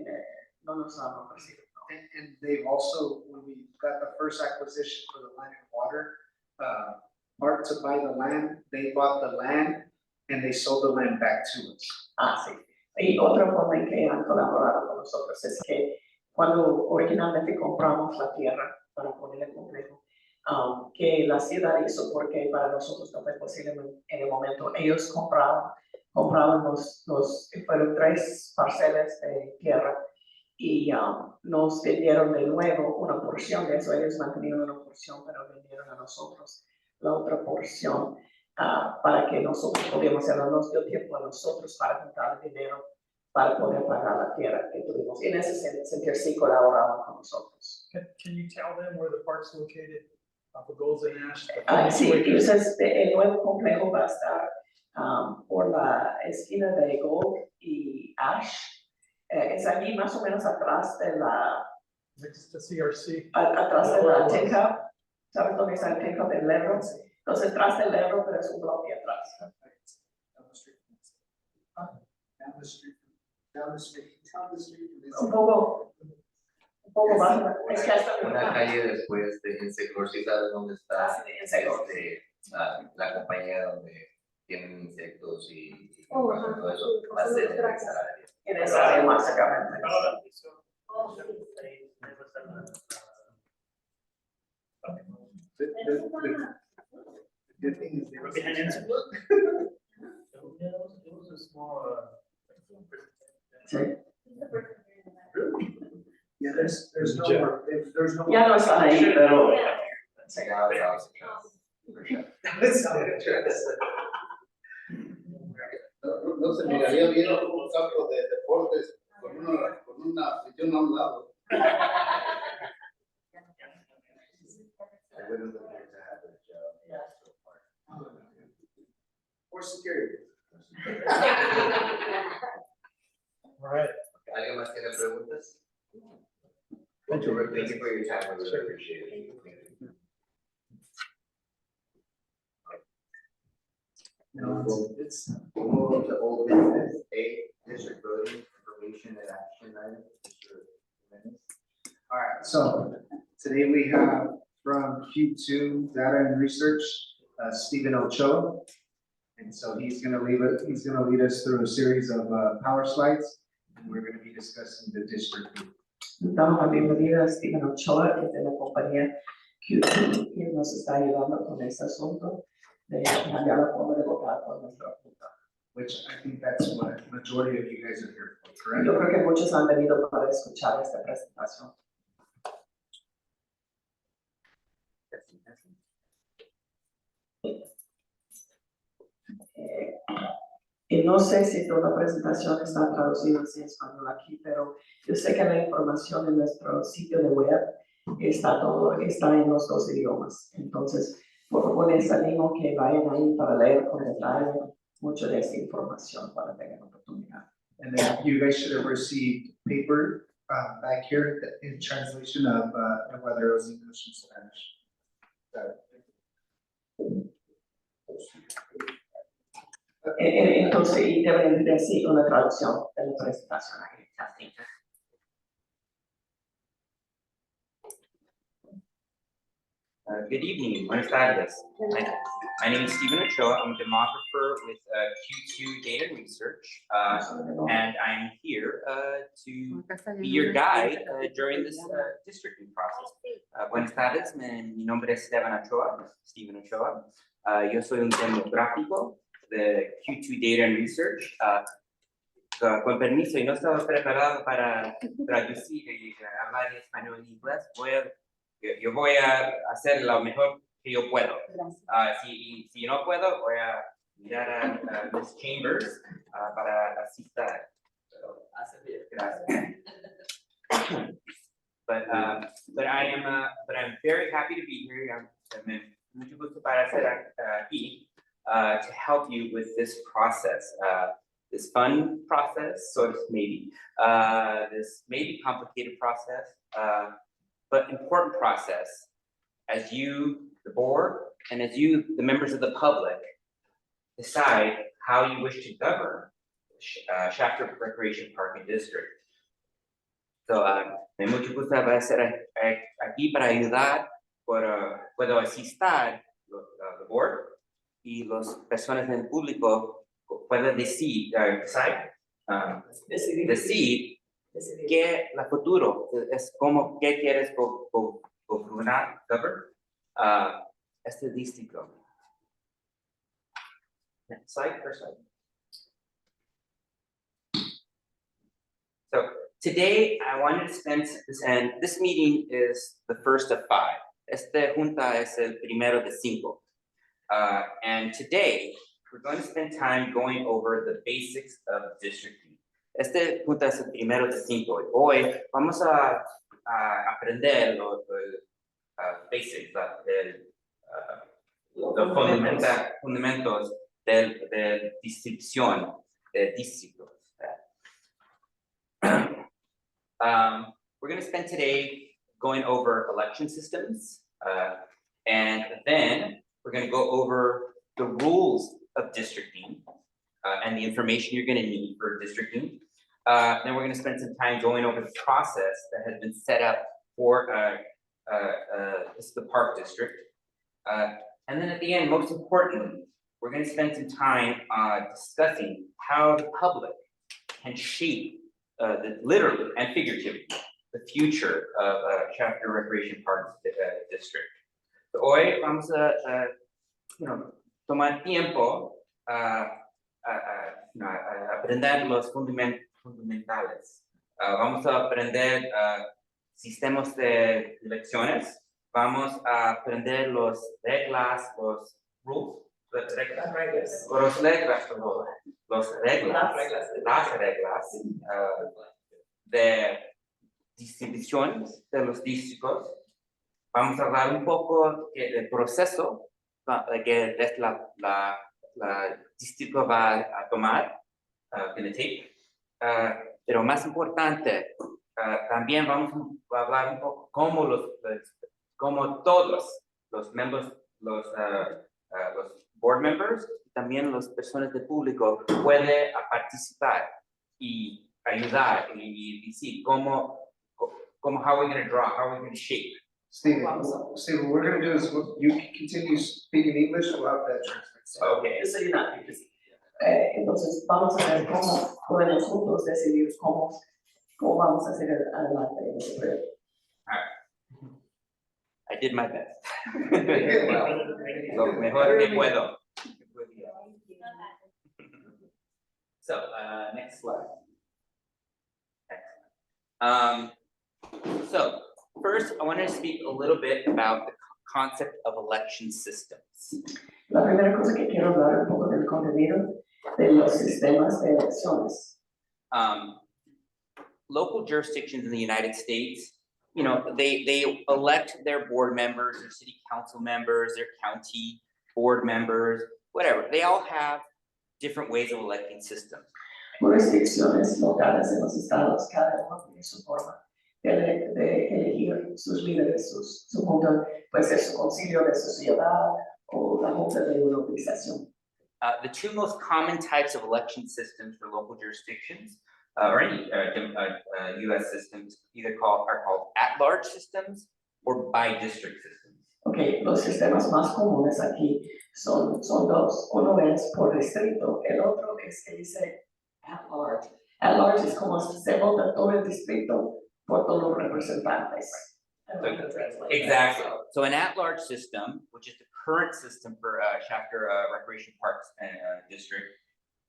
no nos han ofrecido. And they've also, when we got the first acquisition for the land and water, part to buy the land, they bought the land and they sold the land back to us. Sí. Y otra forma en que han colaborado con nosotros es que cuando originalmente compramos la tierra para poner el complejo, que la ciudad hizo porque para nosotros no fue posible en el momento, ellos compraban fueron 3 parcelas de tierra y nos vendieron de nuevo una porción de eso. Ellos mantenieron una porción, pero vendieron a nosotros la otra porción para que nosotros podíamos hacerlo. Nos dio tiempo a nosotros para juntar dinero para poder pagar la tierra que tuvimos. Y en ese sentido sí colaboraban con nosotros. Can you tell them where the park's located? For Golds and Ash? Sí, entonces el nuevo complejo va a estar por la esquina de Gold y Ash. Es allí más o menos atrás de la Next to CRC. atrás de la Tincup. ¿Sabes dónde está el Tincup del Lebro? Entonces atrás del Lebro, pero es un bloque atrás. Down the street. Down the street. Down the street. Down the street. Un poco más. Es que hasta una calle después de Insecure, ¿sí sabes dónde está? Insecure. La compañía donde tienen insectos y Ajá. todo eso, va a ser en esa área. en esa área básicamente. Oh, sí. The good thing is they were Behind behind it. it. It was a small, Sí. Yeah, there's no more, there's no. Ya no están ahí, pero Se acaba de dar. No se miraría bien un campo de deportes con yo no hablaba. I wouldn't live here to have a job. Or security. All right. ¿Alguien más tiene preguntas? Thank you for your time, I really appreciate it. We'll move on to old business, district voting information and action items. All right, so today we have from Q2 Data and Research, Stephen Ochoa. And so he's gonna lead us through a series of power slides, and we're gonna be discussing the district. Damos la bienvenida a Stephen Ochoa, que es de la compañía Q2, y nos está ayudando con este asunto de cambiar la forma de votar por nuestra junta. Which I think that's what majority of you guys are here for, correct? Yo creo que muchos han venido para escuchar esta presentación. Y no sé si toda la presentación está traducida en español aquí, pero yo sé que la información en nuestro sitio de web está en los dos idiomas. Entonces, por favor, les animo que vayan ahí para leer con detalle mucha de esta información para tener oportunidad. And then you guys should have received paper back here in translation of whether it was English and Spanish. Entonces, y deben decir una traducción de la presentación aquí. Good evening, buenas tardes. My name is Stephen Ochoa. I'm a demographer with Q2 Data and Research, and I'm here to be your guide during this districting process. Buenas tardes, mi nombre es Stephen Ochoa. Yo soy un demográfico de Q2 Data and Research. Con permiso, y no estaba preparado para traducir y hablar español y inglés. Yo voy a hacer lo mejor que yo puedo. Si no puedo, voy a mirar a Ms. Chambers para asistir. Gracias. But I'm very happy to be here. Mucho gusto para estar aquí to help you with this process. This fun process, sort of maybe. This maybe complicated process. But important process as you, the board, and as you, the members of the public, decide how you wish to govern Shafter Recreation Park and District. So, me mucho gusto estar aquí para ayudar, puedo asistir the board y las personas en el público pueden decir que el futuro es como que quieres gobernar este distrito. Next slide, first slide. So today I wanted to spend this, and this meeting is the first of 5. Esta junta es el primero de 5. And today we're going to spend time going over the basics of districting. Este junta es el primero de 5. Hoy vamos a aprender los basics, los fundamentos de distribución de distritos. We're going to spend today going over election systems, and then we're going to go over the rules of districting and the information you're going to need for districting. Then we're going to spend some time going over the process that has been set up for this is the Park District. And then at the end, most importantly, we're going to spend some time discussing how the public can shape, literally and figuratively, the future of Shafter Recreation Park District. So hoy vamos a tomar tiempo aprender los fundamentales. Vamos a aprender sistemas de elecciones. Vamos a aprender los reglas, los rules, las reglas. de distribución de los distritos. Vamos a hablar un poco del proceso que es la distrito va a tomar, gonna take. Pero más importante, también vamos a hablar un poco cómo todos los miembros, los board members, y también las personas del público pueden participar y ayudar y decir cómo how we're going to draw, how we're going to shape. Stephen, what we're gonna do is, you can continue speaking English, we'll have that translate. Okay. Eso ayuda. Entonces, vamos a ver cómo podemos juntos decidir cómo vamos a hacer adelante en este proyecto. I did my best. Lo mejor que puedo. So, next slide. So, first, I want to speak a little bit about the concept of election systems. La primera cosa que quiero hablar un poco del contenido de los sistemas de elecciones. Local jurisdictions in the United States, you know, they elect their board members, their city council members, their county board members, whatever. They all have different ways of electing systems. Jurisdicciones locales en los estados, cada uno tiene su forma de elegir sus líderes, su junta, puede ser su concilio de sociedad o la junta de una organización. The two most common types of election systems for local jurisdictions or any U.S. systems are called at-large systems or by-district systems. Okay, los sistemas más comunes aquí son dos. Uno es por distrito, el otro es que dice at-large. At-large es como se vota todo el distrito por todos los representantes. Exactly. So an at-large system, which is the current system for Shafter Recreation Parks District,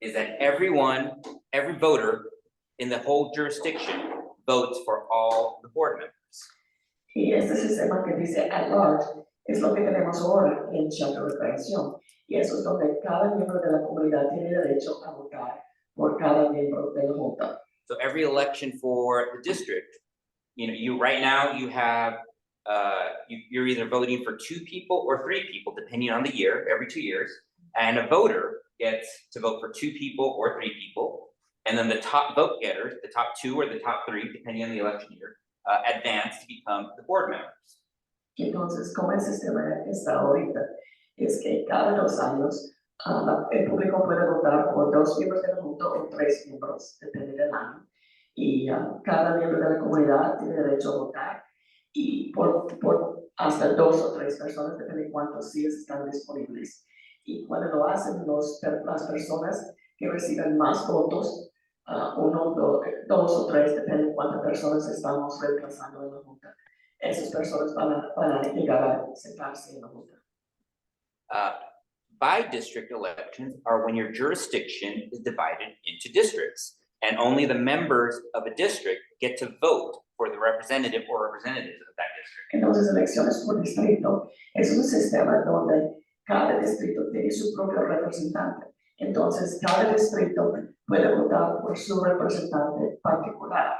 is that every voter in the whole jurisdiction votes for all the board members. Y este sistema que dice at-large es lo que tenemos ahora en Shafter Recreación. Y eso es donde cada miembro de la comunidad tiene derecho a votar por cada miembro de la junta. So every election for the district, right now you have, you're either voting for 2 people or 3 people, depending on the year, every 2 years. And a voter gets to vote for 2 people or 3 people. And then the top vote getters, the top 2 or the top 3, depending on the election year, advance to become the board members. Entonces, como el sistema está ahorita, es que cada 2 años el público puede votar por 2 miembros de la junta o 3 miembros, depende del año. Y cada miembro de la comunidad tiene derecho a votar y por hasta 2 o 3 personas, depende de cuántos sillas están disponibles. Y cuando lo hacen las personas que reciben más votos, 1, 2 o 3, depende de cuántas personas estamos reemplazando en la junta. Esas personas van a llegar a sentarse en la junta. By-district elections are when your jurisdiction is divided into districts, and only the members of a district get to vote for the representative or representatives of that district. Entonces, elecciones por distrito es un sistema donde cada distrito tiene su propio representante. Entonces, cada distrito puede votar por su representante particular.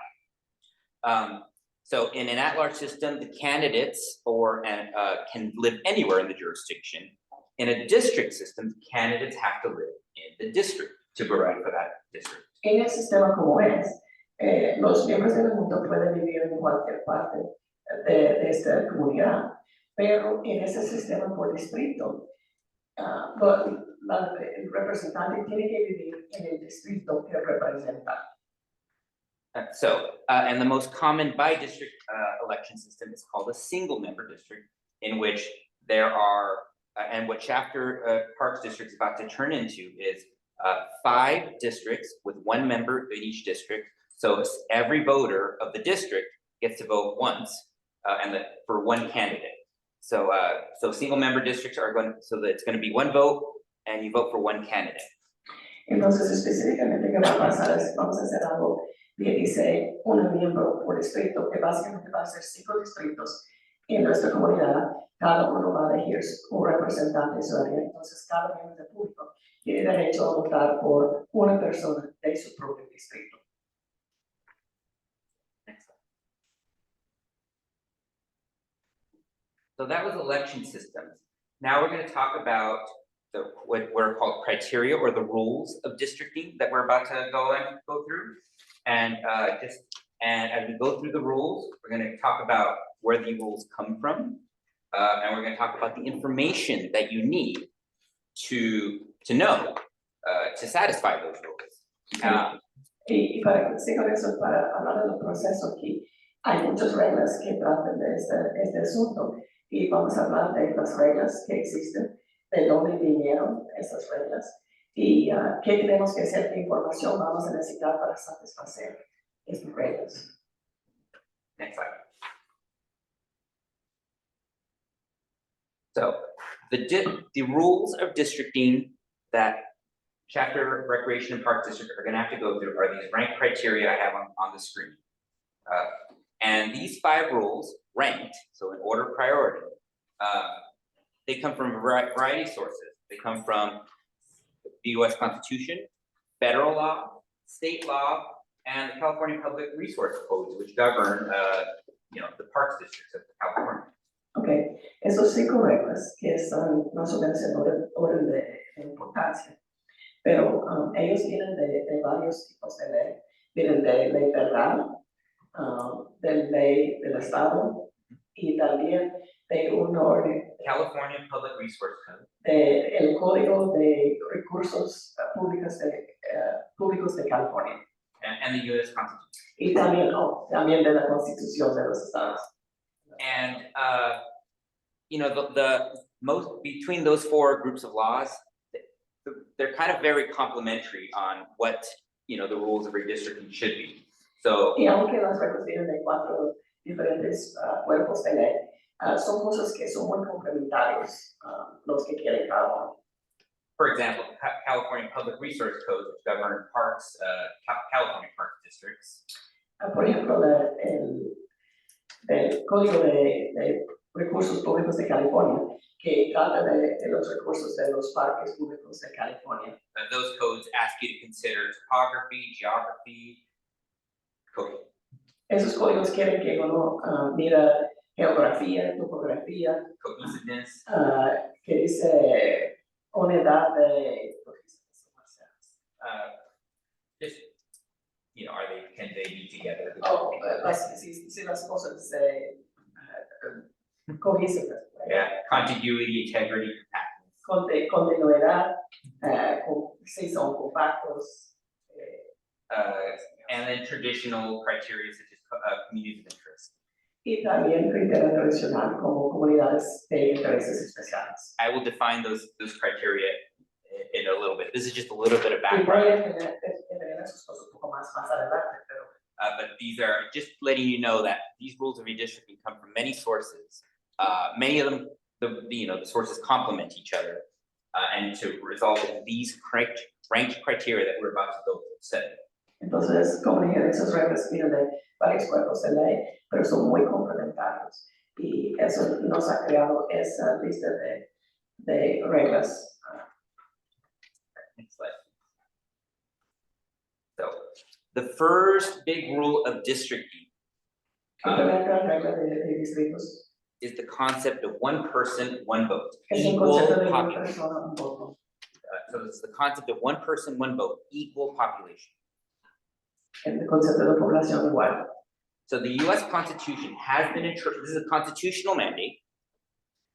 So in an at-large system, the candidates can live anywhere in the jurisdiction. In a district system, candidates have to live in the district to provide for that district. En el sistema como los miembros de la junta pueden vivir en cualquier parte de esta comunidad, pero en ese sistema por distrito, el representante tiene que vivir en el distrito que representa. And the most common by-district election system is called a single-member district, in which there are, and what Shafter Parks District is about to turn into is 5 districts with 1 member in each district. So every voter of the district gets to vote once, for 1 candidate. So single-member districts so that it's going to be 1 vote, and you vote for 1 candidate. Entonces, específicamente, ¿qué va a pasar? Vamos a hacer algo que dice 1 miembro por distrito, que básicamente va a ser 5 distritos en nuestra comunidad. Cada uno va a elegir un representante ciudadano. Entonces, cada miembro del público tiene derecho a votar por una persona de su propio distrito. So that was election systems. Now we're gonna talk about what are called criteria or the rules of districting that we're about to go through. And as we go through the rules, we're gonna talk about where the rules come from. And we're gonna talk about the information that you need to know, to satisfy those rules. Y para que siga eso, para hablar del proceso aquí, hay muchas reglas que tratan de este asunto y vamos a hablar de las reglas que existen, de dónde vinieron esas reglas y qué tenemos que hacer, qué información vamos a necesitar para satisfacer estas reglas. Next slide. So the rules of districting that Chapter Recreation and Park District are gonna have to go through are these ranked criteria I have on the screen. And these 5 rules, ranked, so in order of priority, they come from a variety of sources. They come from the US Constitution, federal law, state law, and the California Public Resource Codes, which govern, the parks districts of California. Okay, esos 5 reglas que están más o menos en orden de importancia. Pero ellos vienen de varios tipos de ley. Vienen de ley federal, de ley del estado y también de un orden. California Public Resource Code. El Código de Recursos Públicos de California. And the US Constitution. Y también de la Constitución de los Estados. And the most between those 4 groups of laws, they're kind of very complementary on what the rules of redistricting should be. So, y aunque las reglas vienen de 4 diferentes cuerpos de ley, son cosas que son muy complementarios los que quieren cada uno. For example, California Public Resource Codes, which govern parks, California park districts. Por ejemplo, el Código de Recursos Públicos de California, que trata de los recursos de los parques públicos de California. Those codes ask you to consider topography, geography, code. Esos códigos quieren que uno mira geografía, topografía, Cohesiveness. Que dice unidad de Just, can they be together? si las cosas cohesivas. Yeah, continuity, integrity, compactness. Continuidad, si son compactos. And then traditional criteria such as communities of interest. Y también criterio tradicional como comunidades de intereses especiales. I will define those criteria in a little bit. This is just a little bit of background. But these are just letting you know that these rules of redistricting come from many sources. Many of them, the sources complement each other, and to result in these ranked criteria that we're about to go set. Entonces, como dije, esas reglas vienen de varios cuerpos de ley, pero son muy complementarios. Y eso nos ha creado esa lista de reglas. Next slide. So, the first big rule of districting is the concept of one person, one vote. Equal population. So it's the concept of one person, one vote, equal population. El concepto de población igual. So the US Constitution has been interpreted, this is a constitutional mandate,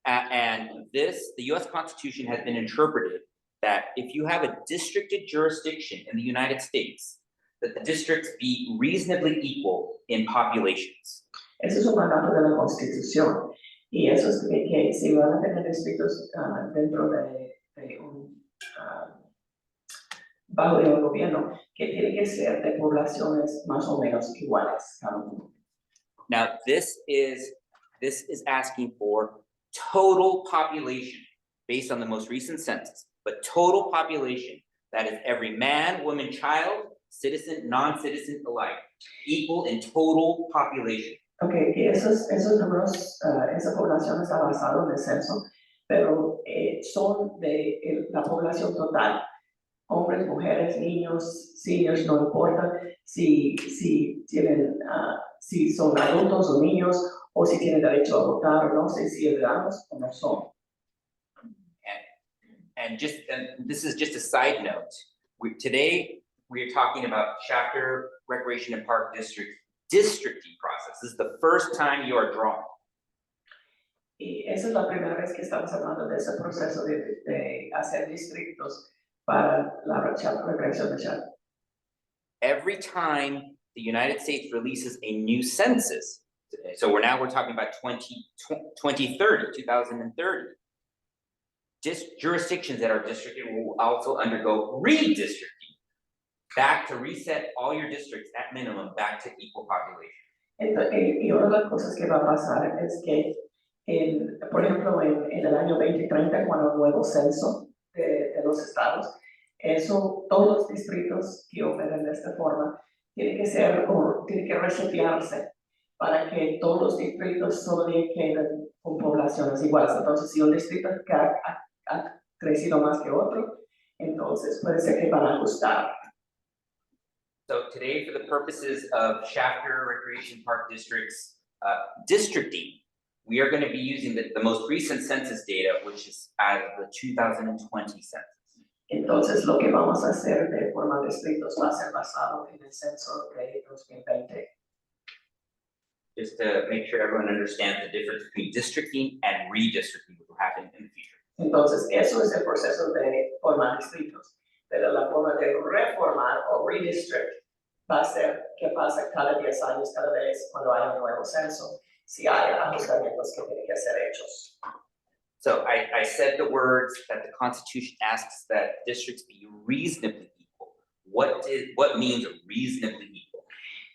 and the US Constitution has been interpreted that if you have a districted jurisdiction in the United States, that the districts be reasonably equal in populations. Eso es un mandato de la Constitución, y eso es que si van a tener distritos dentro de un bajo el gobierno, que tiene que ser de poblaciones más o menos iguales cada uno. Now, this is asking for total population based on the most recent census, but total population, that is every man, woman, child, citizen, non-citizen alike, equal in total population. Okay, y esos números, esa población está basada en el censo, pero son de la población total. Hombres, mujeres, niños, seniors, no importa si tienen, si son adultos o niños o si tienen derecho a votar o no, si ciudadanos o no son. And this is just a side note. Today we are talking about Shafter Recreation and Park District districting process. This is the first time you are drawing. Y esa es la primera vez que estamos hablando de ese proceso de hacer distritos para la recreación de Shafter. Every time the United States releases a new census, so we're talking about 2030, jurisdictions that are districted will also undergo redistricting, back to reset all your districts at minimum back to equal population. Y una de las cosas que va a pasar es que, por ejemplo, en el año 2030, cuando el nuevo censo de los estados, todos los distritos que operan de esta forma tienen que resetearse para que todos los distritos todavía queden con poblaciones iguales. Entonces, si un distrito ha crecido más que otro, entonces puede ser que van a ajustar. So today, for the purposes of Shafter Recreation Park District's districting, we are going to be using the most recent census data, which is as of the 2020 census. Entonces, lo que vamos a hacer de forma de distritos va a ser basado en el censo de 2020. Just to make sure everyone understands the difference between districting and redistricting, which will happen in the future. Entonces, eso es el proceso de formar distritos. Pero la forma de reformar o redistrict va a ser que pasa cada 10 años, cada vez cuando hay un nuevo censo, si hay ajustamientos que tienen que ser hechos. So I said the words that the Constitution asks that districts be reasonably equal. What means reasonably equal?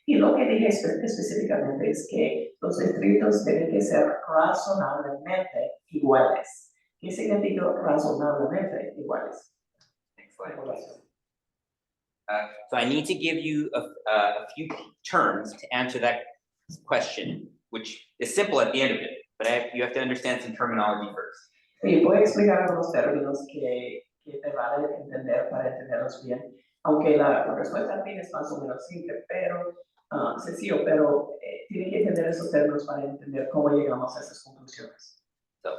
Y lo que dije específicamente es que los distritos deben que ser razonablemente iguales. ¿Qué significa razonablemente iguales? Next slide, please. So I need to give you a few terms to answer that question, which is simple at the end of it, but you have to understand some terminology first. Y voy a explicar algunos términos que te vale entender para entenderlos bien, aunque la respuesta al fin es más o menos simple, pero sencillo, pero tiene que entender esos términos para entender cómo llegamos a esas conclusiones. So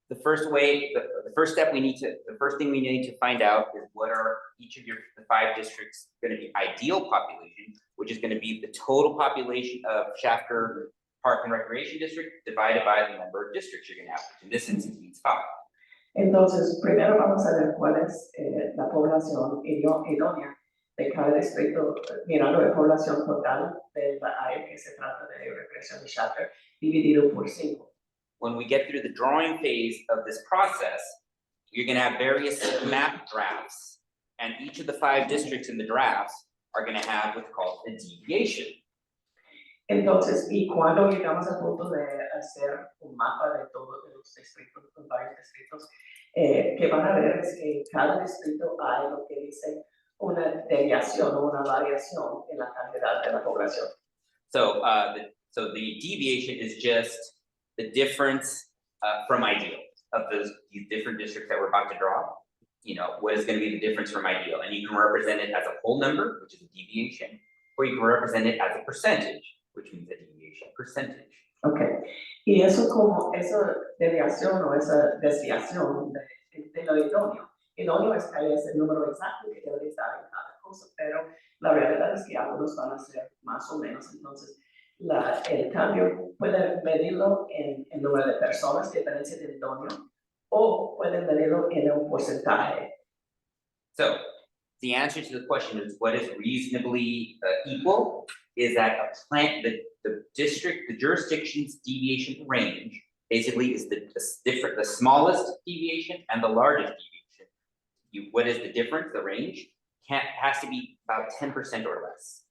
the first thing we need to find out is what are each of the 5 districts going to be ideal population, which is going to be the total population of Shafter Park and Recreation District divided by the number of districts you're going to have, which in this instance means 5. Entonces, primero vamos a ver cuál es la población idónea de cada distrito, mirando la población total de la área que se trata de recreación de Shafter, dividido por 5. When we get through the drawing phase of this process, you're going to have various map drafts, and each of the 5 districts in the drafts are going to have what's called a deviation. Entonces, y cuando llegamos al punto de hacer un mapa de todos los distritos, los varios distritos, que van a ver es que cada distrito hay lo que dice una deviación o una variación en la cantidad de la población. So, the deviation is just the difference from ideal of these different districts that we're about to draw. You know, what is going to be the difference from ideal? And you can represent it as a whole number, which is a deviation, or you can represent it as a percentage, which means a deviation percentage. Okay. Y eso como esa deviación o esa desviación de lo idóneo. Idóneo es el número exacto que debe estar en cada cosa, pero la realidad es que algunos van a ser más o menos. Entonces, el cambio puede medirlo en el número de personas, diferencia del idóneo, o pueden medirlo en un porcentaje. So, the answer to the question is what is reasonably equal is that the jurisdiction's deviation range basically is the smallest deviation and the largest deviation. What is the difference, the range? Has to be about 10% or less.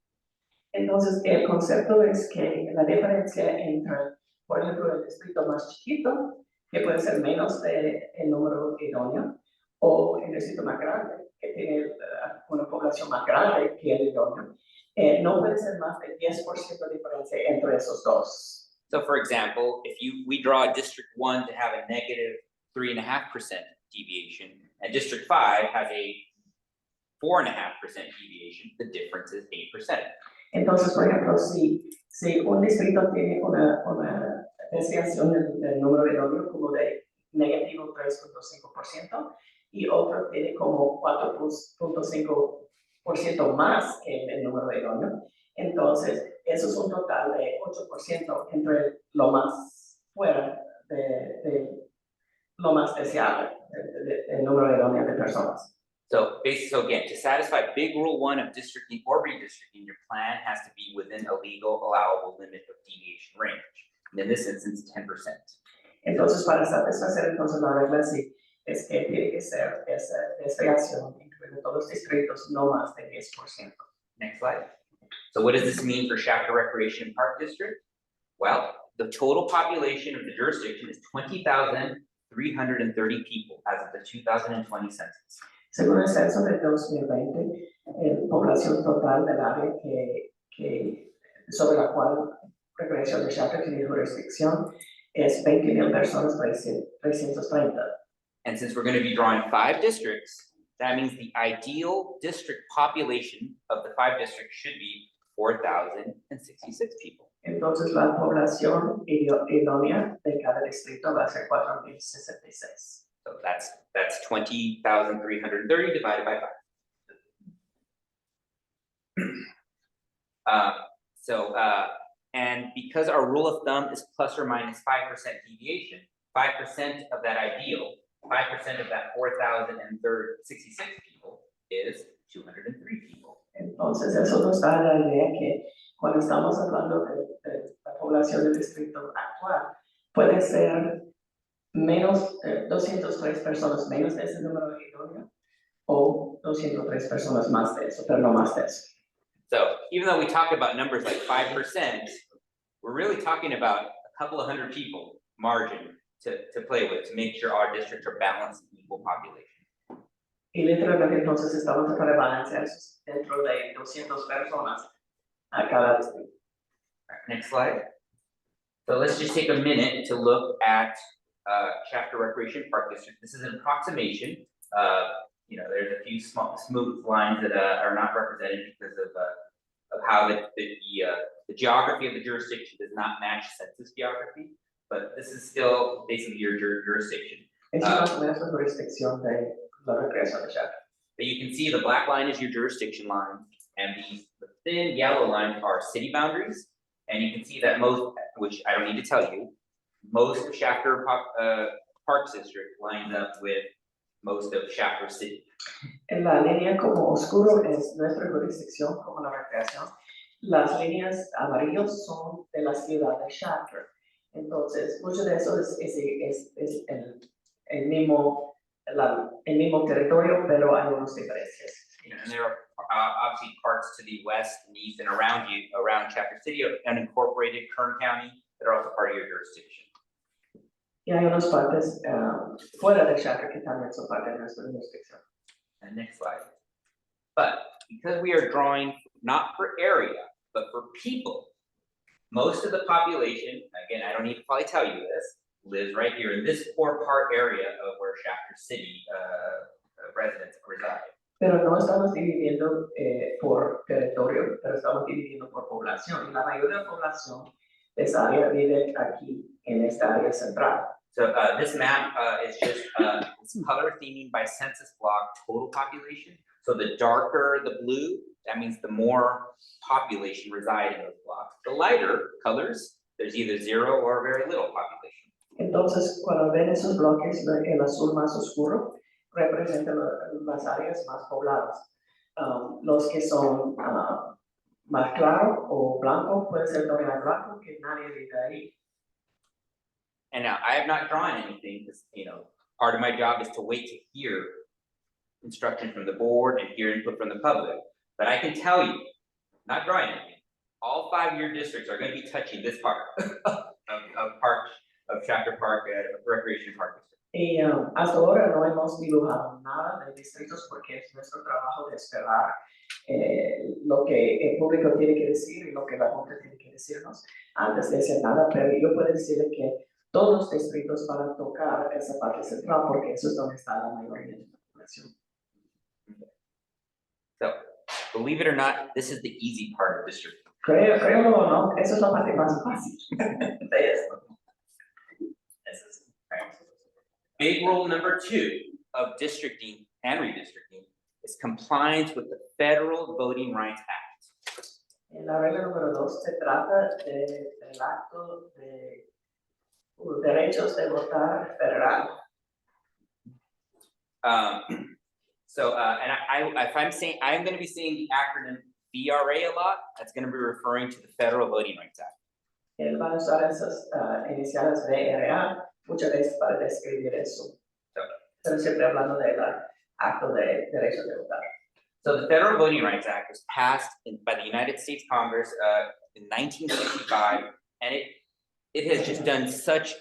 Entonces, el concepto es que la diferencia entre, por ejemplo, el distrito más chiquito, que puede ser menos del número idóneo, o el distrito más grande, que tiene una población más grande que el idóneo, no puede ser más de 10% de diferencia entre esos dos. So, for example, if we draw District 1 to have a negative 3.5% deviation, and District 5 has a 4.5% deviation, the difference is 8%. Entonces, por ejemplo, si un distrito tiene una desviación del número idóneo como de negativo 3.5% y otro tiene como 4.5% más que el número idóneo. Entonces, eso es un total de 8% entre lo más fuera de lo más deseable, el número idóneo de personas. So basically, so again, to satisfy big rule 1 of districting or redistricting, your plan has to be within a legal allowable limit of deviation range. And in this instance, 10%. Entonces, para satisfacer entonces la regla sí, es que tiene que ser esa desviación entre todos los distritos no más de 10%. Next slide. So what does this mean for Shafter Recreation Park District? Well, the total population of the jurisdiction is 20,330 people as of the 2020 census. Según el censo de 2020, la población total del área sobre la cual Recreación de Shafter tiene jurisdicción es 20,000 personas 330. And since we're going to be drawing 5 districts, that means the ideal district population of the 5 districts should be 4,066 people. Entonces la población idónea de cada distrito va a ser 4,066. So that's 20,330 divided by 5. And because our rule of thumb is plus or minus 5% deviation, 5% of that ideal, 5% of that 4,066 people is 203 people. Entonces eso nos da la idea que cuando estamos hablando de la población del distrito actual, puede ser menos 203 personas menos de ese número idóneo o 203 personas más de eso, pero no más de eso. So even though we talk about numbers like 5%, we're really talking about a couple of hundred people margin to play with to make sure our districts are balanced and equal population. Y literalmente entonces estamos tratando de balancear dentro de 200 personas a cada distrito. Next slide. So let's just take a minute to look at Shafter Recreation Park District. This is an approximation. There's a few smooth lines that are not represented because of how the geography of the jurisdiction does not match census geography. But this is still basically your jurisdiction. Es más o menos la jurisdicción de la recreación de Shafter. But you can see the black line is your jurisdiction line, and the thin yellow lines are city boundaries. And you can see that most, which I don't need to tell you, most of Shafter Park District lines up with most of Shafter City. En la línea como oscuro es nuestra jurisdicción como la recreación. Las líneas amarillos son de la ciudad de Shafter. Entonces, mucho de eso es el mismo territorio, pero hay unas diferencias. And there are obviously parts to the west and east and around Shafter City, unincorporated Kern County, that are also part of your jurisdiction. Y hay unas partes fuera de Shafter que también son parte de nuestra jurisdicción. And next slide. But because we are drawing not for area, but for people, most of the population, again, I don't need to probably tell you this, lives right here in this 4-part area of where Shafter City residents reside. Pero no estamos dividiendo por territorio, pero estamos dividiendo por población. La mayoría de la población de esa área vive aquí, en esta área central. So this map is just it's color theming by census block total population. So the darker the blue, that means the more population reside in those blocks. The lighter colors, there's either 0 or very little population. Entonces, cuando ven esos bloques, el azul más oscuro representa las áreas más pobladas. Los que son más claros o blancos, puede ser todavía blanco, que nadie vive ahí. And now I have not drawn anything because, part of my job is to wait to hear instruction from the board and hear input from the public. But I can tell you, not drawing anything, all 5 of your districts are going to be touching this part of Shafter Park, Recreation Park District. Y hasta ahora no hemos dibujado nada de distritos porque es nuestro trabajo de esperar lo que el público tiene que decir y lo que la Junta tiene que decirnos antes de hacer nada, pero yo puedo decirle que todos los distritos van a tocar esa parte central porque eso es donde está la mayoría de la población. So, believe it or not, this is the easy part of district. Créelo o no, eso es la parte más fácil de esto. big rule number 2 of districting and redistricting is compliance with the Federal Voting Rights Act. En la regla número 2 se trata del acto de derechos de votar federal. If I'm saying, I'm going to be saying the acronym VRA a lot, that's going to be referring to the Federal Voting Rights Act. Él va a usar esas iniciales VRA muchas veces para describir eso. Pero siempre hablando del acto de derechos de votar. So the Federal Voting Rights Act was passed by the United States Congress in 1965, and it has just done such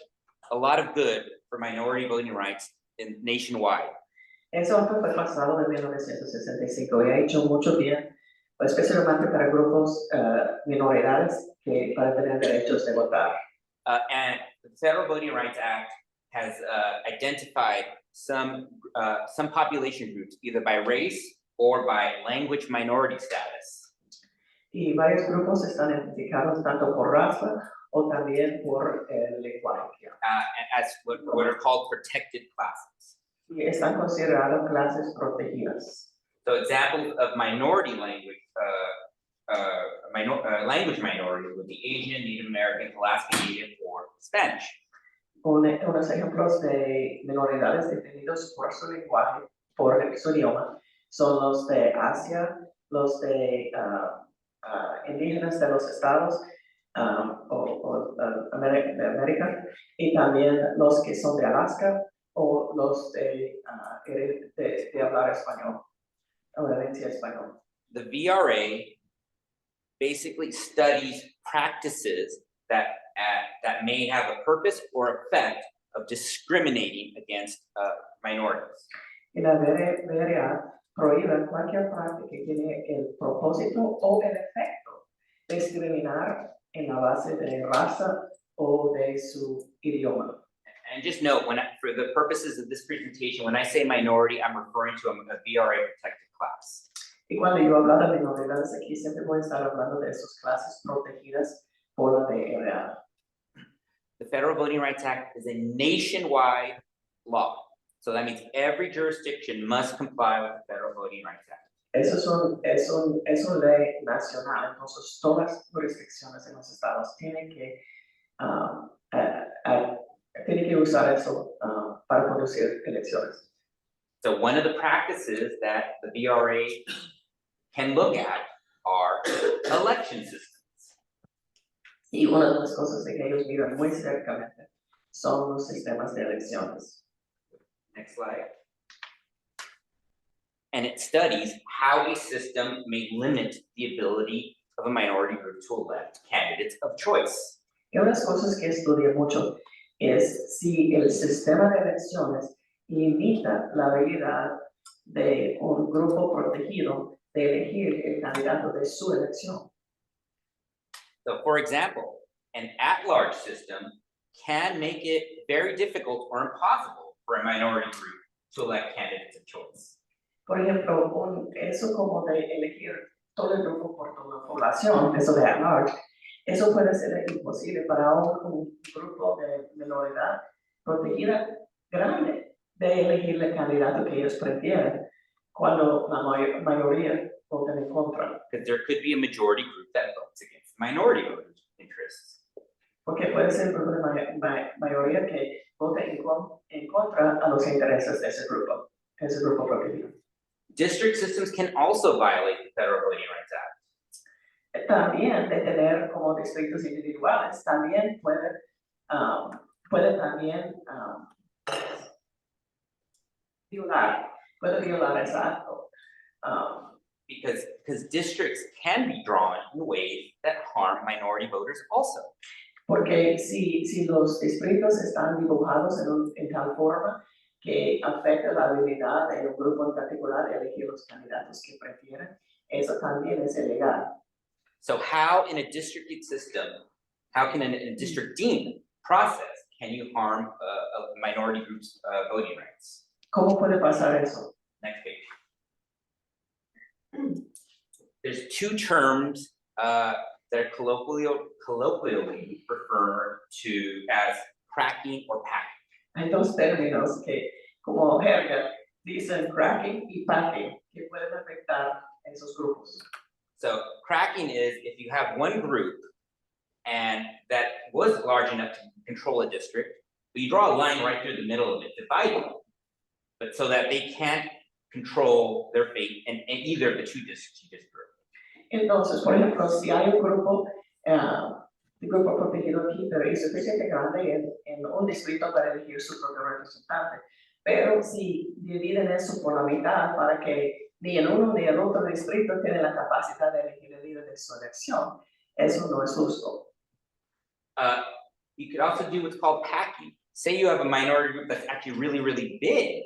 a lot of good for minority voting rights nationwide. Eso fue pasado en 1965 y ha hecho mucho bien, especialmente para grupos minoritarios que para tener derechos de votar. And the Federal Voting Rights Act has identified some population groups, either by race or by language minority status. Y varios grupos están identificados tanto por raza o también por el lenguaje. As what are called protected classes. Y están considerados clases protegidas. So examples of minority language, language minority would be Asian, Native American, Alaskan Native, or Spanish. Unos ejemplos de minoridades definidos por su lenguaje, por su idioma, son los de Asia, los de indígenas de los estados de América, y también los que son de Alaska o los de hablar español, o de herencia español. The VRA basically studies practices that may have a purpose or effect of discriminating against minorities. Y la VRA prohíbe cualquier práctica que tiene el propósito o el efecto de discriminar en la base de raza o de su idioma. And just note, for the purposes of this presentation, when I say minority, I'm referring to a VRA protected class. Y cuando yo hablo de minoridades aquí, siempre voy a estar hablando de esas clases protegidas por la VRA. The Federal Voting Rights Act is a nationwide law. So that means every jurisdiction must comply with the Federal Voting Rights Act. Eso es una ley nacional, entonces todas las jurisdicciones en los estados tienen que usar eso para conducir elecciones. So one of the practices that the VRA can look at are election systems. Y una de las cosas que ellos miran muy cercamente son los sistemas de elecciones. Next slide. And it studies how a system may limit the ability of a minority group to elect candidates of choice. Y una de las cosas que estudia mucho es si el sistema de elecciones limita la habilidad de un grupo protegido de elegir el candidato de su elección. So for example, an at-large system can make it very difficult or impossible for a minority group to elect candidates of choice. Por ejemplo, eso como de elegir todo el grupo por toda la población, eso de at-large, eso puede ser imposible para un grupo de minoridad protegida grande de elegir el candidato que ellos prefieren cuando la mayoría votan en contra. Because there could be a majority group that votes against minority voters' interests. Porque puede ser un grupo de mayoría que vote en contra a los intereses de ese grupo protegido. District systems can also violate the Federal Voting Rights Act. También de tener como distritos individuales, también puede también violar ese acto. Because districts can be drawn in ways that harm minority voters also. Porque si los distritos están dibujados en tal forma que afecta la habilidad de un grupo en particular de elegir los candidatos que prefieren, eso también es ilegal. So how in a districted system, how can in a districting process, can you harm a minority group's voting rights? ¿Cómo puede pasar eso? Next page. There's two terms that are colloquially referred to as cracking or packing. hay dos términos que, como jerga, dicen cracking y packing, que pueden afectar esos grupos. So cracking is if you have one group and that was large enough to control a district, but you draw a line right through the middle of it, dividing, but so that they can't control their fate in either of the two districts you just drew. Entonces, por ejemplo, si hay un grupo, de grupo protegido aquí, pero es suficiente grande en un distrito para elegir su propio representante, pero si dividen eso por la mitad para que ni en uno ni en otro distrito tienen la capacidad de elegir el líder de su elección, eso no es justo. You could also do what's called packing. Say you have a minority group that's actually really, really big,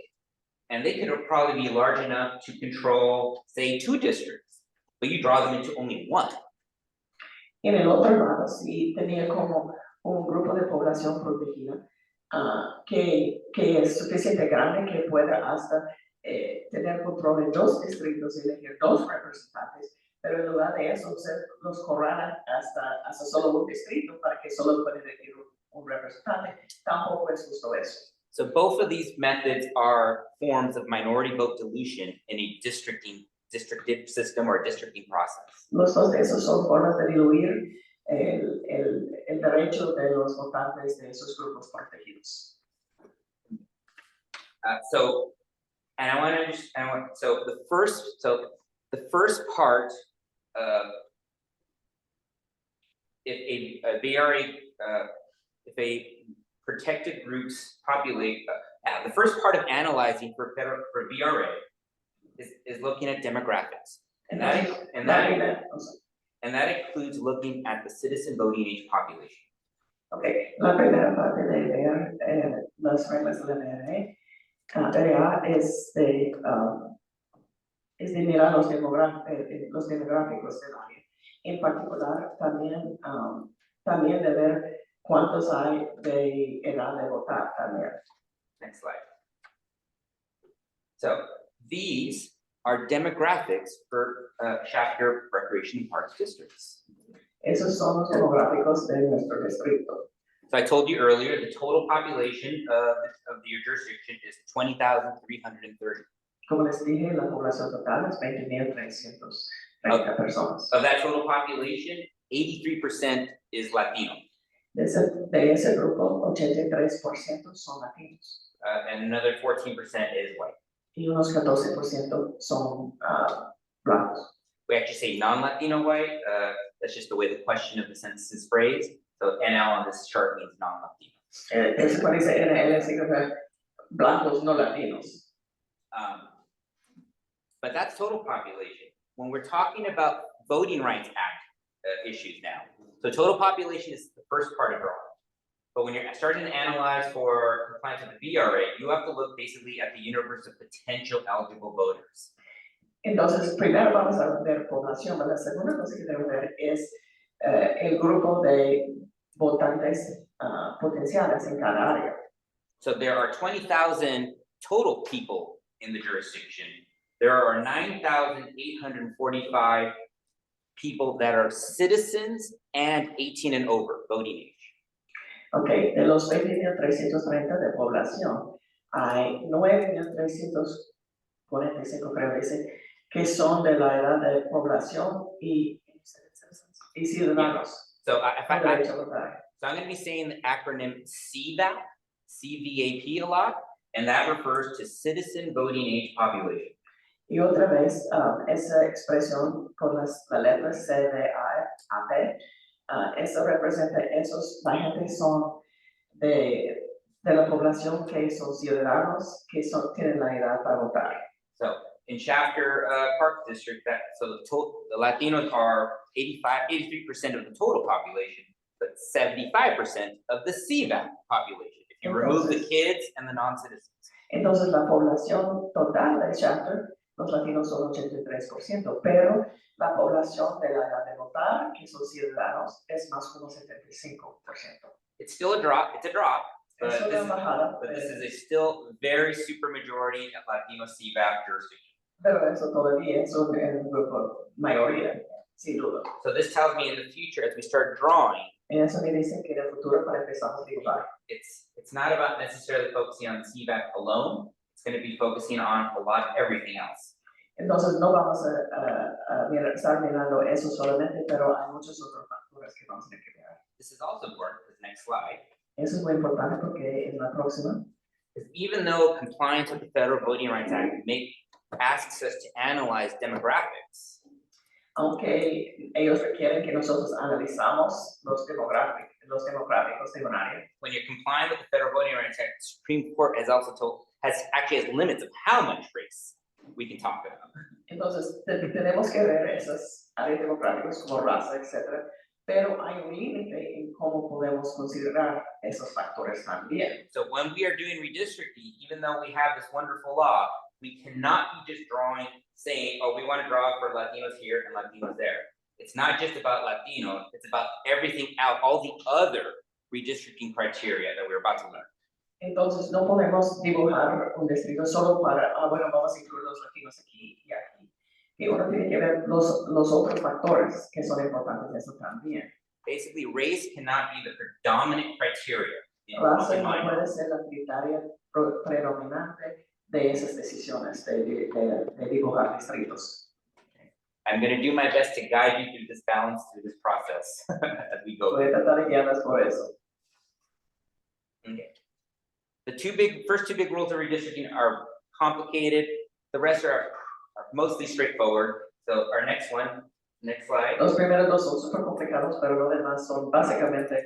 and they could probably be large enough to control, say, 2 districts, but you draw them into only 1. En el otro lado, si tenía como un grupo de población protegida que es suficiente grande que pueda hasta tener control en 2 distritos y elegir 2 representantes, pero en lugar de eso se los corralan hasta solo un distrito para que solo puedan elegir un representante, tampoco es justo eso. So both of these methods are forms of minority vote dilution in a districted system or districting process. Los dos de esos son formas de diluir el derecho de los votantes de esos grupos protegidos. So the first part of if a protected groups populate, the first part of analyzing for VRA is looking at demographics, and that includes looking at the citizen voting age population. Okay, la primera parte de ver las reglas de la VRA es de mirar los demográficos del área. En particular, también de ver cuántos hay de edad de votar también. Next slide. So these are demographics for Shafter Recreation and Parks districts. Esos son los demográficos de nuestro distrito. So I told you earlier, the total population of your jurisdiction is 20,330. Como les dije, la población total es 20,330 personas. Of that total population, 83% is Latino. De ese grupo, 83% son latinos. And another 14% is white. Y unos 14% son blancos. We actually say non-Latino white. That's just the way the question of the census is phrased. So NL on this chart means non-Latino. Eso cuando dice NL significa blancos no latinos. But that's total population. When we're talking about Voting Rights Act issues now, so total population is the first part of drawing. But when you're starting to analyze for compliance with the VRA, you have to look basically at the universe of potential eligible voters. Entonces, primero vamos a ver población, pero la segunda cosa que debemos ver es el grupo de votantes potenciales en cada área. So there are 20,000 total people in the jurisdiction. There are 9,845 people that are citizens and 18 and over, voting age. Okay, de los 20,330 de población, hay 9,345, creo que dice, que son de la edad de población y ciudadanos. So I'm going to be saying the acronym CVAP, CVAP a lot, and that refers to Citizen Voting Age Population. Y otra vez, esa expresión con la letra CVAP, eso representa la gente son de la población que son ciudadanos que tienen la edad para votar. So in Shafter Park District, the Latinos are 83% of the total population, but 75% of the CVAP population, if you remove the kids and the non-citizens. Entonces la población total de Shafter, los latinos son 83%, pero la población de la edad de votar, que son ciudadanos, es más como 75%. It's still a drop, but this is a still very super majority of Latino CVAP jurisdiction. Pero eso todavía es un grupo mayoría, sin duda. So this tells me in the future, as we start drawing, Eso me dice que en el futuro para empezar a dibujar. it's it's not about necessarily focusing on CVAC alone. It's going to be focusing on a lot of everything else. Entonces no vamos a estar mirando eso solamente, pero hay muchos otros factores que vamos a tener que mirar. This is also important for the next slide. Eso es muy importante porque en la próxima, Because even though compliance with the Federal Voting Rights Act asks us to analyze demographics, aunque ellos requieren que nosotros analizamos los demográficos de un área, when you're complying with the Federal Voting Rights Act, the Supreme Court has limits of how much race we can talk about. entonces tenemos que ver esas áreas demográficas como raza, etcétera, pero hay un límite en cómo podemos considerar esos factores también. So when we are doing redistricting, even though we have this wonderful law, we cannot be just saying, oh, we want to draw for Latinos here and Latinos there. It's not just about Latino, it's about everything out, all the other redistricting criteria that we're about to learn. Entonces no podemos dibujar un distrito solo para, bueno, vamos a incluir los latinos aquí y aquí. Que uno tiene que ver los otros factores que son importantes de eso también. Basically, race cannot be the predominant criteria. Raza no puede ser la criteria predominante de esas decisiones de dibujar distritos. I'm going to do my best to guide you through this balance, through this process as we go. Voy a tratar de guiarlas por eso. Okay. The first two big rules of redistricting are complicated. The rest are mostly straightforward. So our next slide. Los primeros dos son súper complicados, pero los demás son básicamente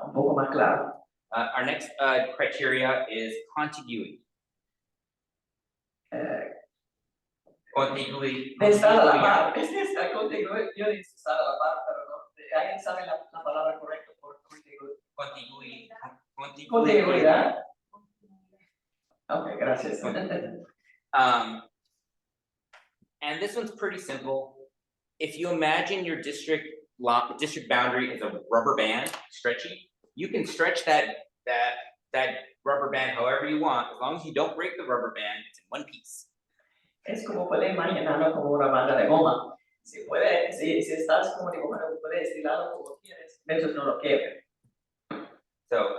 un poco más claros. Our next criteria is contiguity. Contiguity. De estar a la par. Es de estar contigo. Yo digo estar a la par, pero no. ¿Alguien sabe la palabra correcta por contiguidad? Contiguidad. Ok, gracias. And this one's pretty simple. If you imagine your district boundary is a rubber band, stretchy, you can stretch that rubber band however you want, as long as you don't break the rubber band, it's in one piece. Es como puede imaginarlo como una banda de goma. Si estás como dibujando, puedes estirarlo como quieres, mientras no lo quieres. So,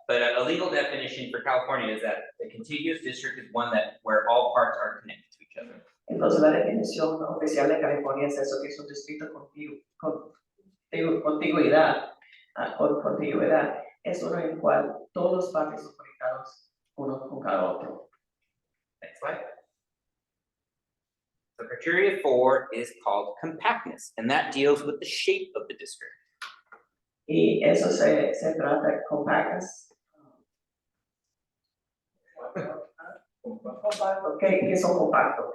but a legal definition for California is that the contiguous district is one where all parts are connected to each other. Entonces la definición oficial de California es eso, que es un distrito contiguidad, es uno en el cual todos los partes son conectados uno con cada otro. Next slide. So criteria 4 is called compactness, and that deals with the shape of the district. Y eso se trata de compactness. ¿Qué son compactos?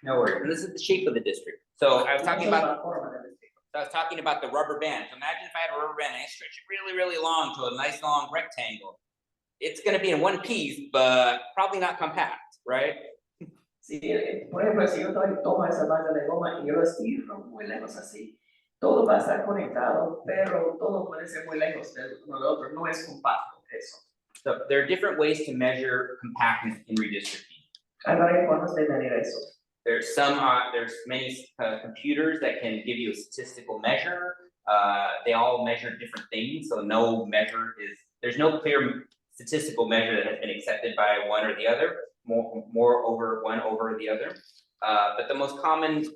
No worries. And this is the shape of the district. So I was talking about the rubber band. So imagine if I had a rubber band and I stretch it really, really long to a nice long rectangle. It's going to be in one piece, but probably not compact, right? Sí, por ejemplo, si yo tomo esa banda de goma y yo lo estiro muy lejos así, todo va a estar conectado, pero todo puede ser muy lejos del uno del otro. No es compacto eso. So there are different ways to measure compactness in redistricting. Hay varias formas de medir eso. There's many computers that can give you a statistical measure. They all measure different things, so there's no clear statistical measure that has been accepted by one or the other, more over one over the other. But the most common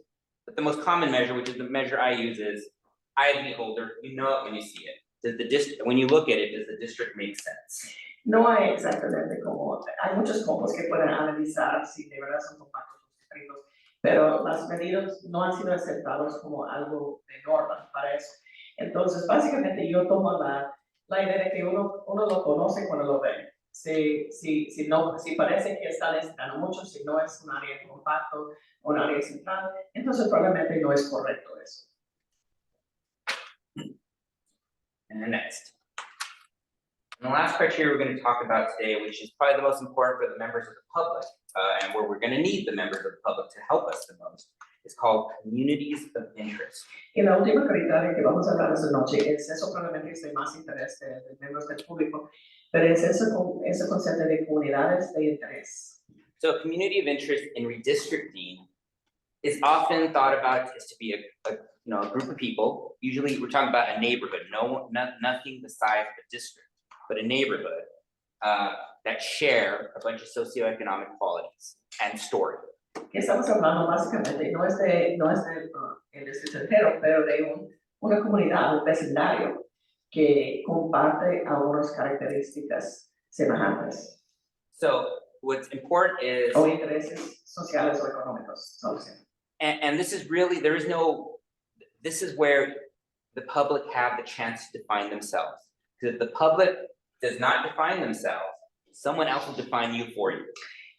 measure, which is the measure I use, is eye of the beholder. You know it when you see it. When you look at it, does the district make sense? No hay exactamente como, hay muchos campos que pueden analizar si de verdad son compactos los distritos, pero las medidas no han sido aceptados como algo de norma para eso. Entonces, básicamente yo tomo la idea de que uno lo conoce cuando lo ve. Si parece que está necesitando mucho, si no es un área compacto, un área central, entonces probablemente no es correcto eso. And next. And the last criteria we're going to talk about today, which is probably the most important for the members of the public, and where we're going to need the members of the public to help us the most, is called communities of interest. Y la última criteria que vamos a hablar esta noche es eso, probablemente es de más interés de miembros del público, pero es ese concepto de comunidades de interés. So a community of interest in redistricting is often thought about as to be a group of people, usually we're talking about a neighborhood, nothing the size of a district, but a neighborhood that share a bunch of socioeconomic qualities and story. Que estamos hablando básicamente, el distrito entero, pero de una comunidad, un vecindario que comparte algunas características semejantes So what's important is, o intereses sociales o económicos. and this is really, this is where the public have the chance to define themselves. Because if the public does not define themselves, someone else will define you for you.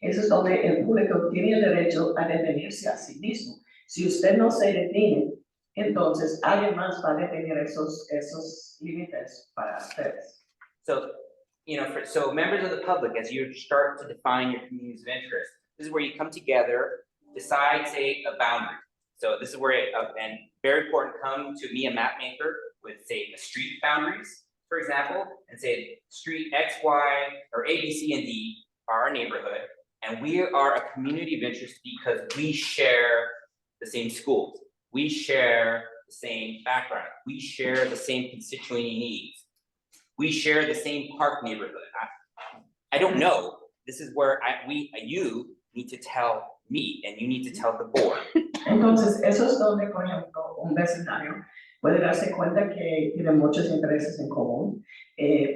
Eso es donde el público tiene el derecho a definirse a sí mismo. Si usted no se define, entonces alguien más va a definir esos límites para ustedes. So, so members of the public, as you start to define your communities of interest, this is where you come together, decide, say, a boundary. So this is where, and very important, come to me, a map maker, with, say, a street boundaries, for example, and say, street X, Y, or A, B, C, and D are our neighborhood, and we are a community of interest because we share the same schools, we share the same background, we share the same constituency needs, we share the same park neighborhood. I don't know. This is where you need to tell me, and you need to tell the board. Entonces, eso es donde, por ejemplo, un vecindario puede darse cuenta que tiene muchos intereses en común.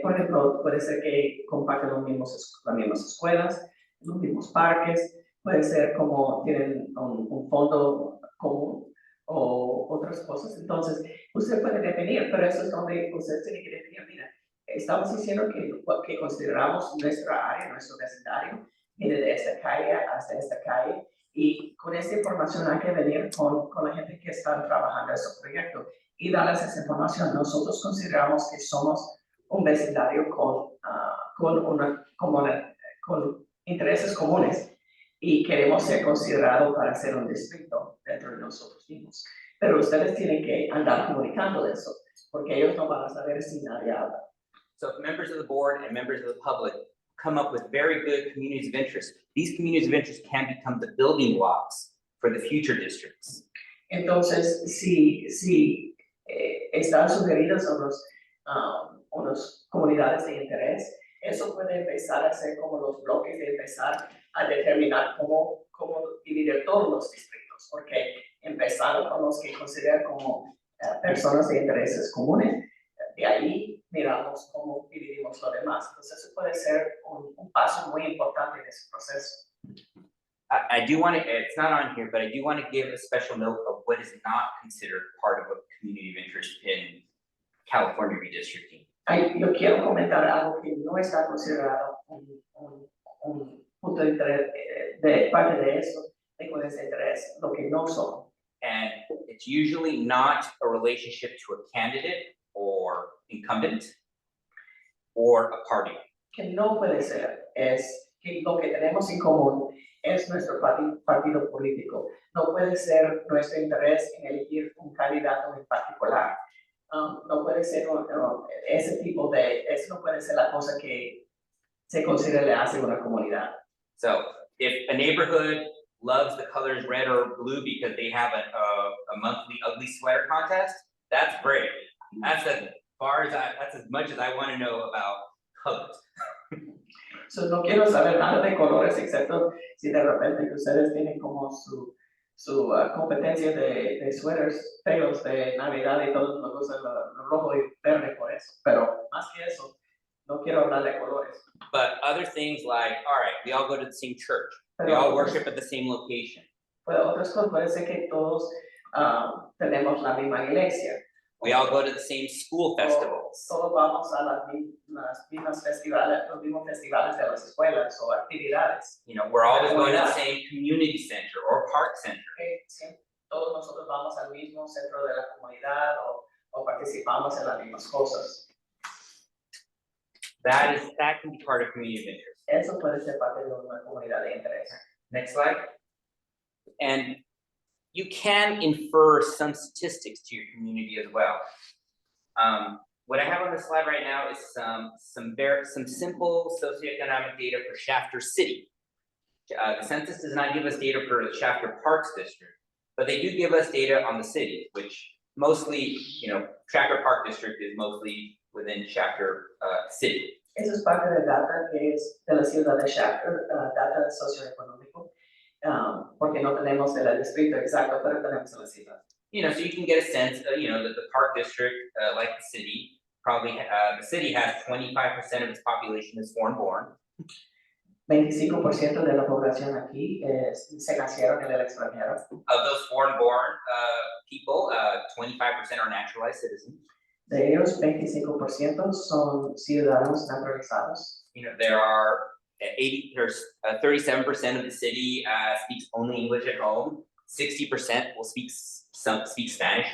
Por ejemplo, puede ser que comparten las mismas escuelas, los mismos parques, puede ser como tienen un fondo común o otras cosas. Entonces, usted puede definir, pero eso es donde usted tiene que definir, mira, estamos diciendo que consideramos nuestra área, nuestro vecindario, viene de esta calle hasta esta calle, y con esta información hay que venir con la gente que está trabajando en ese proyecto y darles esa información. Nosotros consideramos que somos un vecindario con intereses comunes y queremos ser considerados para ser un distrito dentro de nosotros mismos. Pero ustedes tienen que andar comunicando eso, porque ellos no van a saber si nadie habla. So if members of the board and members of the public come up with very good communities of interest, these communities of interest can become the building blocks for the future districts. Entonces, si están sugeridas unas comunidades de interés, eso puede empezar a ser como los bloques de empezar a determinar cómo dividir todos los distritos, porque empezando con los que consideran como personas de intereses comunes, de ahí miramos cómo dividimos lo demás. Entonces, eso puede ser un paso muy importante en ese proceso. I do want to, it's not on here, but I do want to give a special note of what is not considered part of a community of interest in California redistricting. Yo quiero comentar algo que no está considerado un punto de interés de parte de eso, de cuál es el interés, lo que no son. And it's usually not a relationship to a candidate or incumbent or a party. Que no puede ser, es que lo que tenemos en común es nuestro partido político. No puede ser nuestro interés en elegir un candidato en particular. No puede ser ese tipo eso no puede ser la cosa que se considera le hace una comunidad. So if a neighborhood loves the colors red or blue because they have a monthly ugly sweater contest, that's great. That's as much as I want to know about colors. So, no quiero saber nada de colores, excepto si de repente ustedes tienen como su competencia de suéteres feos de Navidad y todos nos gustan lo rojo y verde por eso. Pero más que eso, no quiero hablar de colores. But other things like, all right, we all go to the same church. We all worship at the same location. Pero otras cosas puede ser que todos tenemos la misma iglesia. We all go to the same school festivals. Todos vamos a los mismos festivales de las escuelas o actividades. We're always going to the same community center or park center. Todos nosotros vamos al mismo centro de la comunidad o participamos en las mismas cosas. That can be part of community of interest. Eso puede ser parte de una comunidad de interés. Next slide. And you can infer some statistics to your community as well. What I have on the slide right now is some simple socioeconomic data for Shafter City. The census does not give us data for the Shafter Parks District, but they do give us data on the city, which mostly, Chapter Park District is mostly within Chapter City. Eso es parte del data que es de la ciudad de Shaker, data socioeconómico, porque no tenemos el distrito exacto, pero tenemos la ciudad. So you can get a sense, that the Park District, like the city, probably, the city has 25% of its population is foreign born. 25% de la población aquí se nacieron en el extranjero. Of those foreign born people, 25% are naturalized citizens. De ellos, 25% son ciudadanos naturalizados. There are 37% of the city speaks only English at home. 60% will speak Spanish.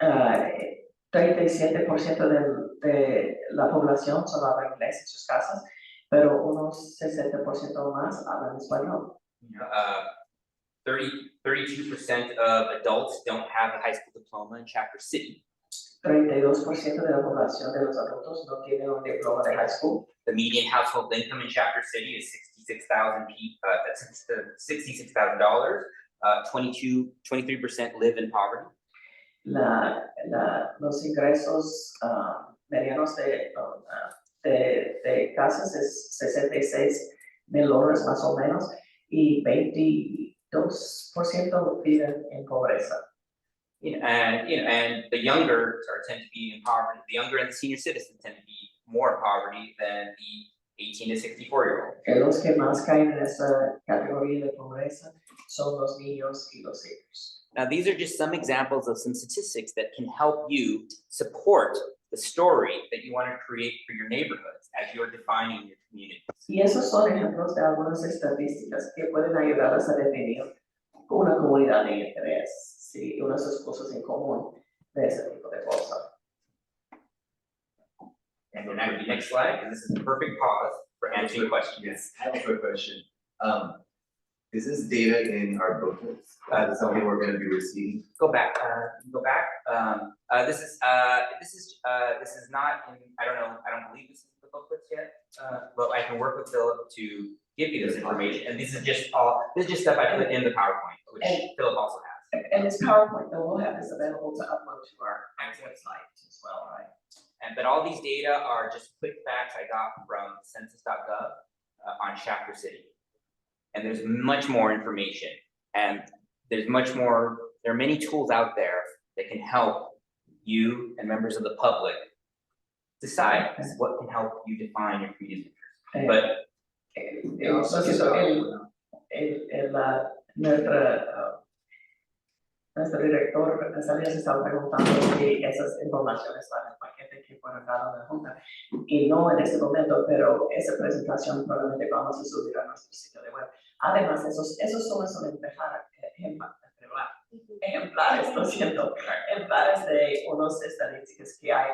37% de la población solo habla inglés en sus casas, pero unos 60% más hablan español. 32% of adults don't have a high school diploma in Chapter City. 32% de la población de los adultos no tienen un diploma de high school. The median household income in Chapter City is $66,000. 23% live in poverty. Los ingresos medianos de casas es $66,000 más o menos, y 22% viven en pobreza. And the younger tend to be in poverty. The younger and the senior citizens tend to be more in poverty than the 18 to 64-year-old. Los que más caen en esa categoría de pobreza son los niños y los seniors. Now, these are just some examples of some statistics that can help you support the story that you want to create for your neighborhoods as you're defining your community. Y esos son ejemplos de algunas estadísticas que pueden ayudarlas a definir una comunidad de interés, sí, unas cosas en común de ese tipo de cosas. And then the next slide, because this is the perfect pause for answering questions. Yes, I have a quick question. Is this data in our booklets? Something we're going to be receiving? Go back. This is not in. I don't believe this is the booklets yet. But I can work with Philip to give you this information. And this is just stuff I put in the PowerPoint, which Philip also has. And it's PowerPoint, and we'll have this available to upload to our website as well, right? But all these data are just quick facts I got from census.gov on Chapter City. And there's much more information, and there are many tools out there that can help you and members of the public decide what can help you define your community interest. But nuestro director Natalia se estaba preguntando si esas informaciones van en el paquete que fueron dados a la Junta, y no en este momento, pero esa presentación probablemente vamos a subir a nuestro sitio de web. Además, esos solo son ejemplares de unas estadísticas que hay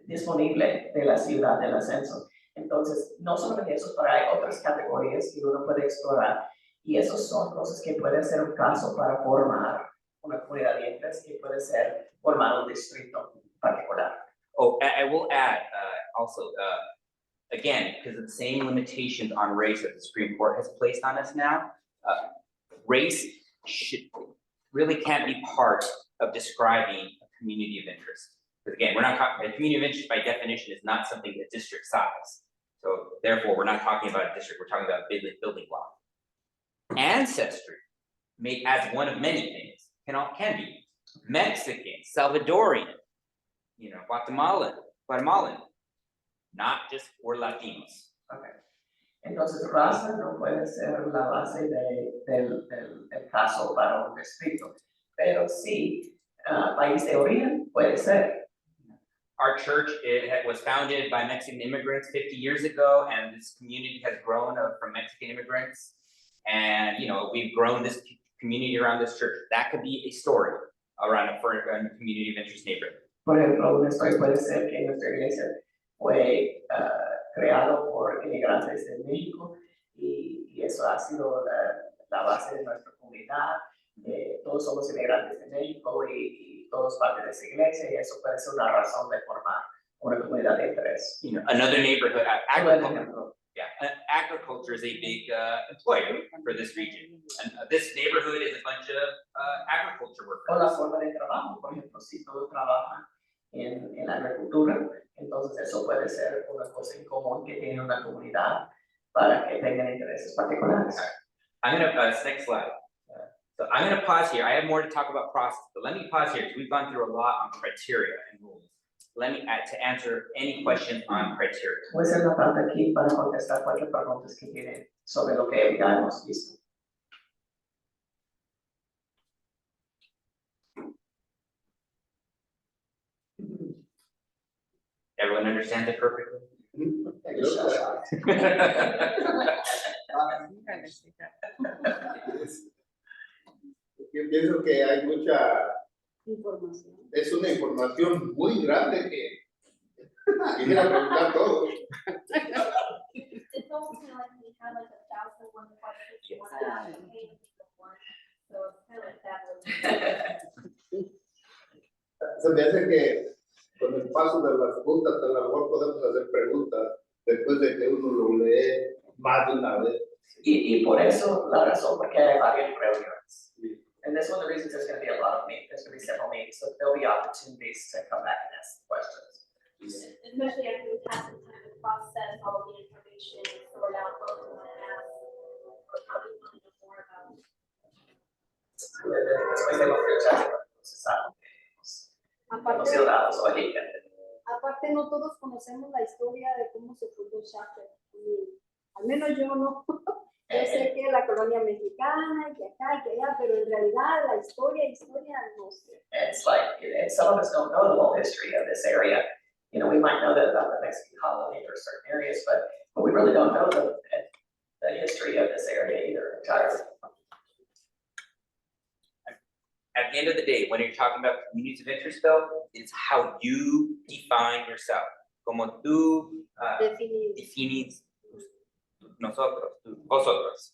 disponibles de la ciudad del ascenso. Entonces, no solamente eso, pero hay otras categorías que uno puede explorar, y esos son cosas que puede ser un caso para formar una comunidad de interés, que puede ser formar un distrito particular. Oh, I will add also, again, because of the same limitations on race that the Supreme Court has placed on us now, race really can't be part of describing a community of interest. Because again, we're not talking, a community of interest by definition is not something that district size. So therefore, we're not talking about a district, we're talking about a building block. Ancestry, made as one of many things, can be Mexican, Salvadorian, Guatemalan, not just for Latinos. Okay. Entonces, raza no puede ser la base del caso para un distrito, pero sí, país de origen puede ser. Our church was founded by Mexican immigrants 50 years ago, and this community has grown from Mexican immigrants. And we've grown this community around this church. That could be a story around a community of interest neighborhood. Por ejemplo, una historia puede ser que nuestra iglesia fue creado por inmigrantes de México, y eso ha sido la base de nuestra comunidad. Todos somos inmigrantes de México y todos parte de esa iglesia, y eso puede ser una razón de formar una comunidad de interés. Another neighborhood, agriculture is a big employer for this region. And this neighborhood is a bunch of agriculture O la workers. forma de trabajo, por ejemplo, si todos trabajan en la agricultura, entonces eso puede ser una cosa en común que tiene una comunidad para que tengan intereses particulares. I'm gonna, next slide. So I'm gonna pause here. I have more to talk about process, but let me pause here because we've gone through a lot on criteria and rules. Let me add to answer any questions on criteria. Voy a hacer una pausa aquí para contestar cualquier pregunta que tienen sobre lo que ya hemos visto. Everyone understands it perfectly? Yo pienso que hay mucha, Información. es una información muy grande que quisiera preguntar todo. It's almost like we have like 1,001 questions you want to ask, okay, one, so it's kind of like that. Se me hace que con el paso de las preguntas, a lo mejor podemos hacer preguntas después de que uno lo lee más de una vez. Y por eso la razón porque hay varias reuniones. And that's one of the reasons there's going to be a lot of meetings, there's going to be several meetings, so there'll be opportunities to come back and ask questions. Especially after we've had some time to process all of the information, sort out what we want to ask, or probably want to know more about. Después de los fechas, procesamos, hemos sido dados hoy. Aparte, no todos conocemos la historia de cómo se fundó Chapter. Al menos yo no. Yo sé que la colonia mexicana, y que acá, y que allá, pero en realidad la historia no sé. It's like, and some of us don't know the whole history of this area. You know, we might know that about the Mexican colony or certain areas, but we really don't know the history of this area either entirely. At the end of the day, when you're talking about communities of interest, though, it's how you define yourself. Como tú Definido. defines nosotros, vosotros.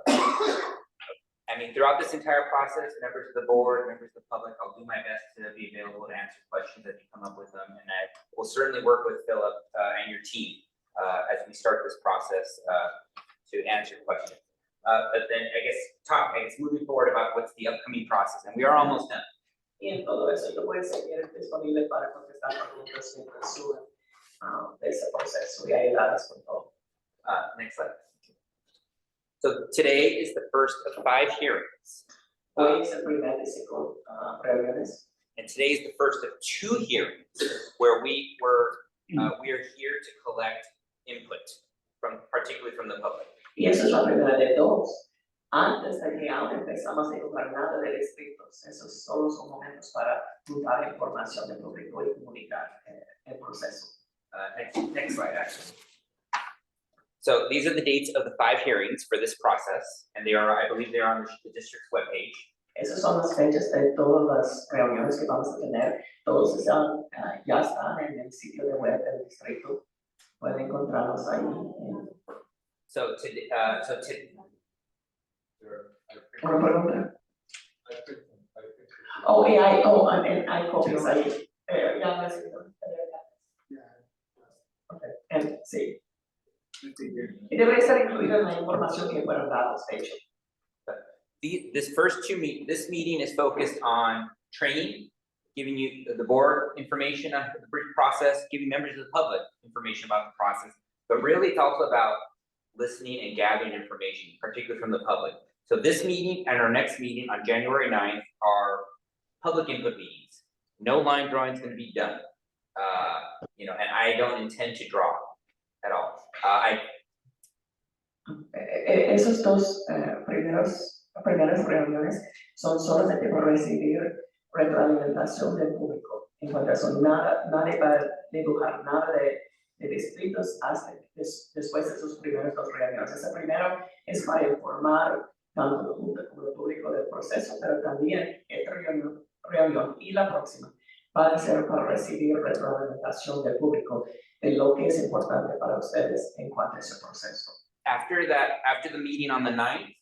I mean, throughout this entire process, members of the board, members of the public, I'll do my best to be available to answer questions as you come up with them. And I will certainly work with Philip and your team as we start this process to answer questions. But then I guess moving forward about what's the upcoming process, and we are almost done. Y en todo eso yo voy a seguir disponible para contestar preguntas mientras suben de ese proceso y ayudarles con todo. Next slide. So today is the first of 5 hearings. Hoy es el primer de 5 reuniones. And today is the first of 2 hearings where we are here to collect input particularly from the public. Y eso es la primera de 2. Antes de que aún empezamos a jugar nada de distritos, esos solo son momentos para juntar información del público y comunicar el proceso. Next slide, actually. So these are the dates of the 5 hearings for this process, and they are, I believe, they are on the district's webpage. Esas son las fechas de todas las reuniones que vamos a tener. Todos están, ya están en el sitio de web del distrito. Pueden encontrarlos ahí. So today, ¿Una pregunta? Oh, y hay copias ahí. Ya no es. Okay, sí. Y debería estar incluida en la información que fueron dados, de hecho. this meeting is focused on training, giving you the board information on the brief process, giving members of the public information about the process, but really it's also about listening and gathering information, particularly from the public. So this meeting and our next meeting on January 9th are public input meetings. No line drawing is going to be done. And I don't intend to draw at all. Esos dos primeras reuniones son solamente por recibir retroalimentación del público. En cuanto a eso, nadie va a dibujar nada de distritos hasta después de sus primeras 2 reuniones. Ese primero es para informar tanto la Junta como el público del proceso, pero también esta reunión y la próxima va a ser para recibir retroalimentación del público de lo que es importante para ustedes en cuanto a ese proceso. After the meeting on the 9th,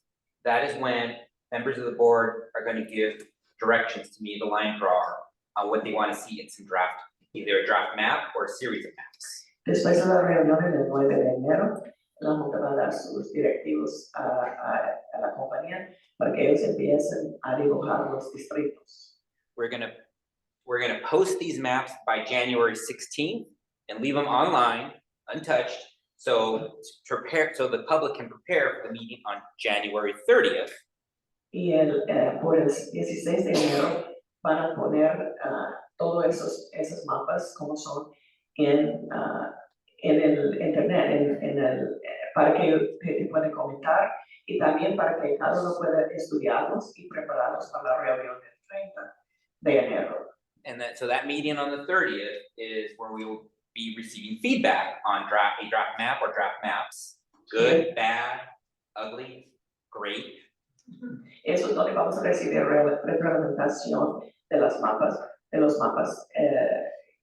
that is when members of the board are going to give directions to me, the line drawer, on what they want to see in some draft, either a draft map or a series of maps. Después de la reunión en el 9 de enero, la Junta va a dar sus directivos a la compañía para que ellos empiecen a dibujar los distritos. We're gonna post these maps by January 16th and leave them online, untouched, so the public can prepare for the meeting on January 30th. Y por el 16 de enero van a poner todos esos mapas como son en el internet, para que gente pueda comentar y también para que cada uno pueda estudiarlos y prepararlos para la reunión del 30 de enero. And so that meeting on the 30th is where we will be receiving feedback on a draft map or draft maps. Good, bad, ugly, great. Eso es donde vamos a recibir retroalimentación de los mapas,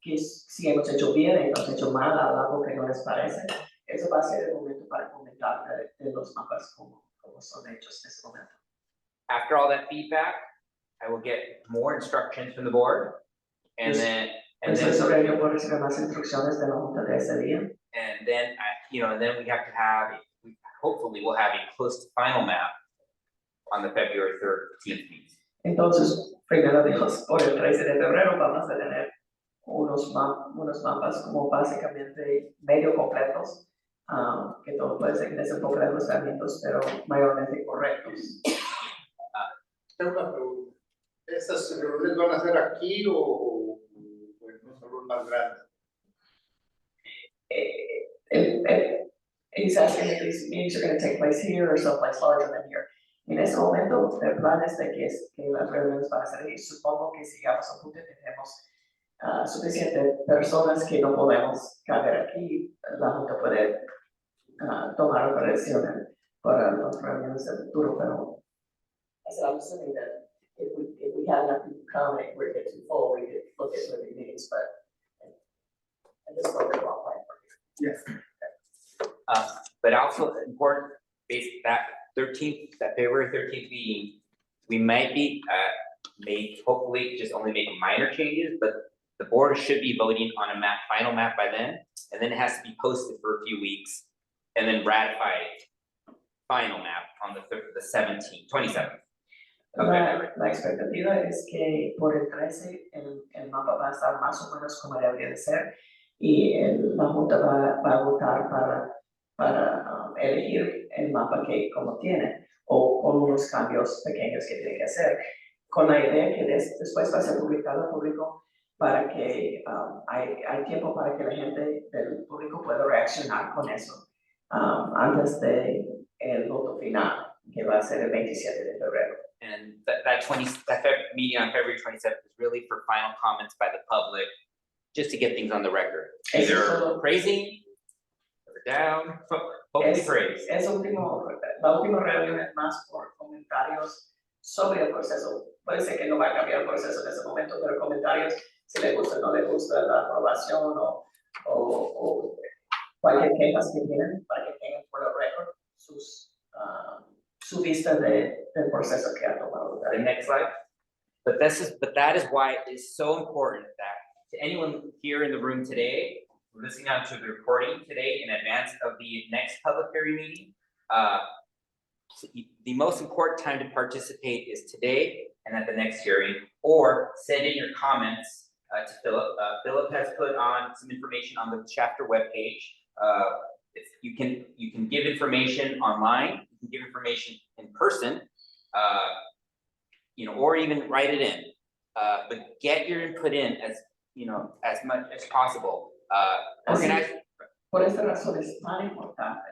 que si hemos hecho bien, hemos hecho mal, algo que no les parece. Eso va a ser el momento para comentar de los mapas como son hechos en este momento. After all that feedback, I will get more instructions from the board, and then Yo puedo recibir más instrucciones de la Junta de ese día. and then we have to have, hopefully we'll have a close to final map on the February 13th meeting. Entonces, primero Dios, por el 13 de febrero vamos a tener unos mapas como básicamente medio completos, que todo puede ser que les un poco de ajustamientos, pero mayormente correctos. Tengo una pregunta. ¿Estas reuniones van a ser aquí o en un salón más grande? He's asking if these meetings are going to take place here or someplace larger than here. En ese momento, el plan es de que las reuniones van a ser ahí. Supongo que si llegamos a un punto que tenemos suficientes personas que no podemos caber aquí, la Junta puede tomar operaciones para las reuniones del futuro, pero I'm assuming that if we had enough people come and we're getting too full, we could look at living meetings, but at this point, we're all fine. Yes. But also important, that February 13th meeting, we might be hopefully just only make minor changes, but the board should be voting on a final map by then, and then it has to be posted for a few weeks, and then ratified final map on the 27th. La expectativa es que por el 13 el mapa va a estar más o menos como debería de ser y la Junta va a votar para elegir el mapa que como tiene o con unos cambios pequeños que tiene que hacer, con la idea que después va a ser publicado al público para que hay tiempo para que la gente del público pueda reaccionar con eso antes de el voto final, que va a ser el 27 de febrero. And that meeting on February 27th is really for final comments by the public, just to get things on the record. Either praising or down, hopefully praise. La última reunión es más por comentarios sobre el proceso. Puede ser que no va a cambiar el proceso en ese momento, pero comentarios si le gusta o no le gusta la aprobación o cualquier queja que tienen para que tengan por el récord su vista del proceso que ha tomado. The next slide. But that is why it is so important that to anyone here in the room today, listening out to the recording today in advance of the next public hearing meeting, the most important time to participate is today and at the next hearing, or send in your comments to Philip. Philip has put on some information on the chapter webpage. You can give information online, you can give information in person, or even write it in. But get your input in as much as possible. Por esta razón es tan importante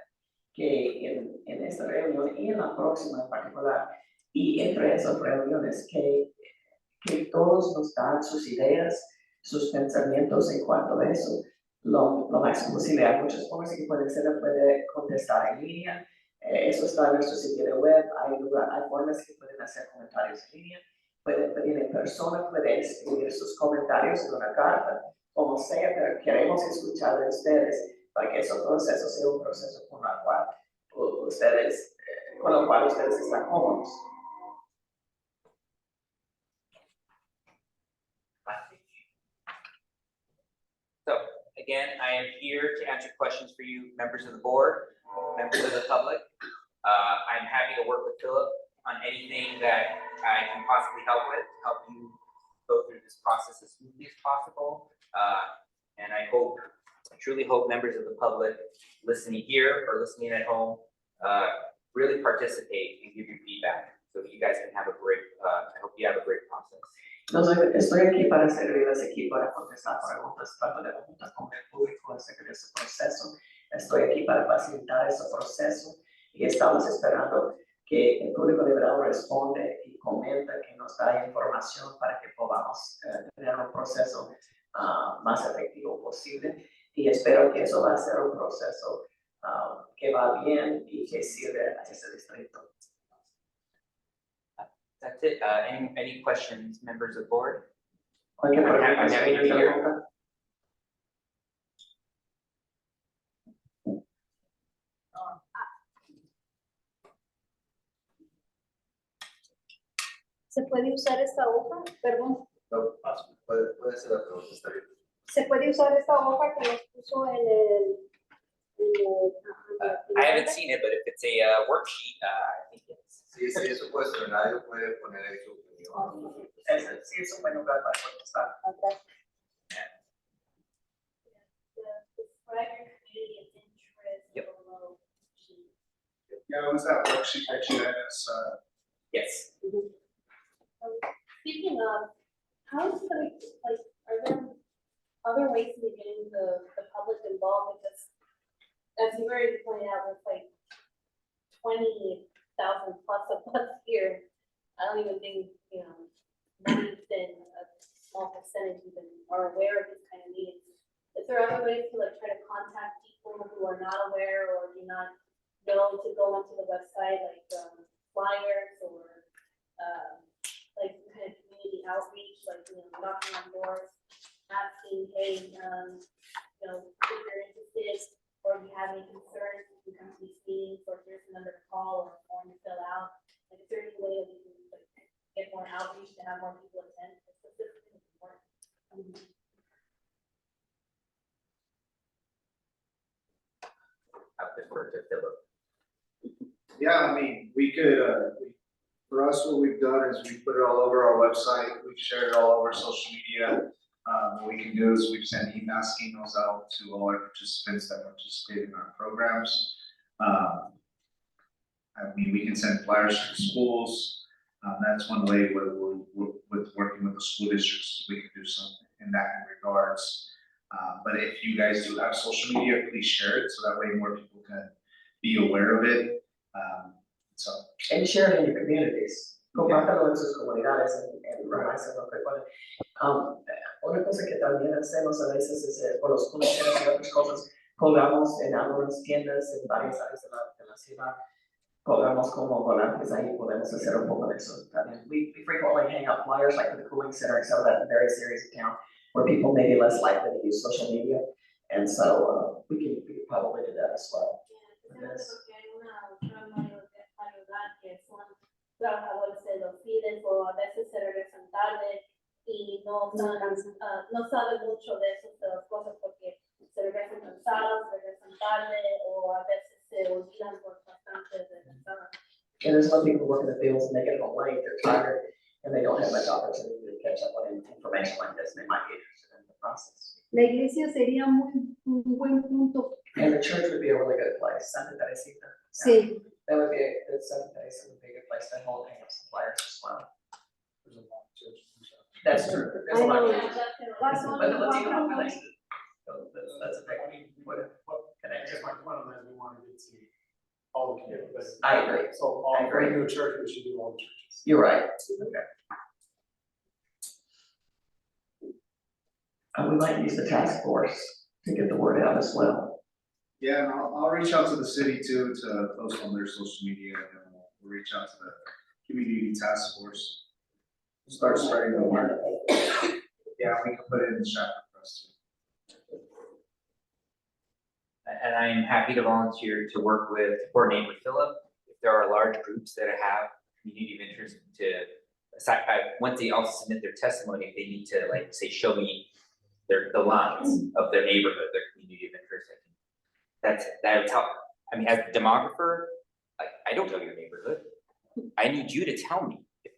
que en esta reunión y en la próxima en particular, y entre esas reuniones, que todos nos dan sus ideas, sus pensamientos en cuanto a eso, lo máximo posible. Hay muchas formas que puede contestar en línea, eso está en nuestro sitio de web, hay formas que pueden hacer comentarios en línea, pueden pedir en persona, pueden escribir sus comentarios en una carta, como sea, pero queremos escuchar de ustedes para que ese proceso sea un proceso con lo cual ustedes están cómodos. So again, I am here to answer questions for you, members of the board, members of the public. I'm happy to work with Philip on anything that I can possibly help with, to help you go through this process as smoothly as possible. And I truly hope members of the public listening here or listening at home really participate and give your feedback. So you guys can have a great, I hope you have a great process. Estoy aquí para servirles aquí, para contestar preguntas, para poder juntar con el público acerca de ese proceso. Estoy aquí para facilitar ese proceso y estamos esperando que el público liberal responde y comenta, que nos da información para que podamos tener un proceso más efectivo posible. Y espero que eso va a ser un proceso que va bien y que sirve a ese distrito. That's it. Any questions, members of the board? Cualquier I'm pregunta, happy to be señor here. pregunta. ¿Se puede usar esta hoja? Perdón. No, puede hacer la pregunta, está bien. ¿Se puede usar esta hoja que nos puso en el... I haven't seen it, but if it's a worksheet, I think it's. Sí, sí, eso puede ser, nadie puede poner ahí su opinión. Sí, es un buen lugar para contestar. Okay. Describe your community of interest Yep. below. Yeah, was that worksheet that you had us, Yes. Speaking of, how is the, like, are there other ways to getting the public involved? Because as you already pointed out, with like 20,000 plus of us here, I don't even think, not even a small percentage even are aware of this kind of meetings. Is there other ways to like try to contact people who are not aware or do not know to go onto the website, like flyers or like kind of community outreach, like knocking on doors, asking, hey, if you're interested or if you have any concerns, you can come to these meetings, or here's a number to call or a form to fill out. Like, is there any way that you can like, get more outreach to have more people attend? This is important. I'll defer to Philip. yeah, I mean, we could, for us, what we've done is we put it all over our website, we've shared it all over social media. What we can do is we've sent mass emails out to all our participants that participate in our programs. I mean, we can send flyers to schools. That's one way where we're with working with the school districts, we can do something in that regards. But if you guys do have social media, please share it so that way more people can be aware of it. So. And share it in your communities. Compártalo en sus comunidades, en más en lo que pueden. Una cosa que también hacemos a veces es por los comercios y otras cosas, colgamos en algunas tiendas en varias áreas de la ciudad, colgamos como volantes ahí, podemos hacer un poco de eso también. We frequently hang out flyers like for the cooling center and some of that in various areas of town where people may be less likely to use social media. And so we can probably do that as well. Que son trabajadores de los fides o a veces se regresan tarde y no saben mucho de esas cosas porque se regresan cansados, se regresan tarde o a veces se olvidan por bastante de cansados. And there's some people working the fields and they get home late, they're tired, and they don't have much opportunity to catch up on information like this, and they might be interested in the process. La iglesia sería un buen punto. And the church would be a really good place, Santa Teresita. Sí. That would be a good Santa Teresa would be a good place to hold hang up some flyers as well. There's a lot of churches and stuff. That's true. There's a I lot know. of That's but the Latino one. population. So that's a big What connection. one of them is we want to get to all the communities. I agree. So I agree. for a new church, we should do all the churches. You're right. Okay. And we might use the task force to get the word out as well. Yeah, and I'll reach out to the city too, to post on their social media, and we'll reach out to the community task force. Start spreading the word. Yeah, we can put it in the chat for us too. And I am happy to volunteer to coordinate with Philip. If there are large groups that have community of interest once they also submit their testimony, if they need to like say, show me the lines of their neighborhood, their community of interest. That's how, I mean, as a demographer, like, I don't know your neighborhood. I need you to tell me. If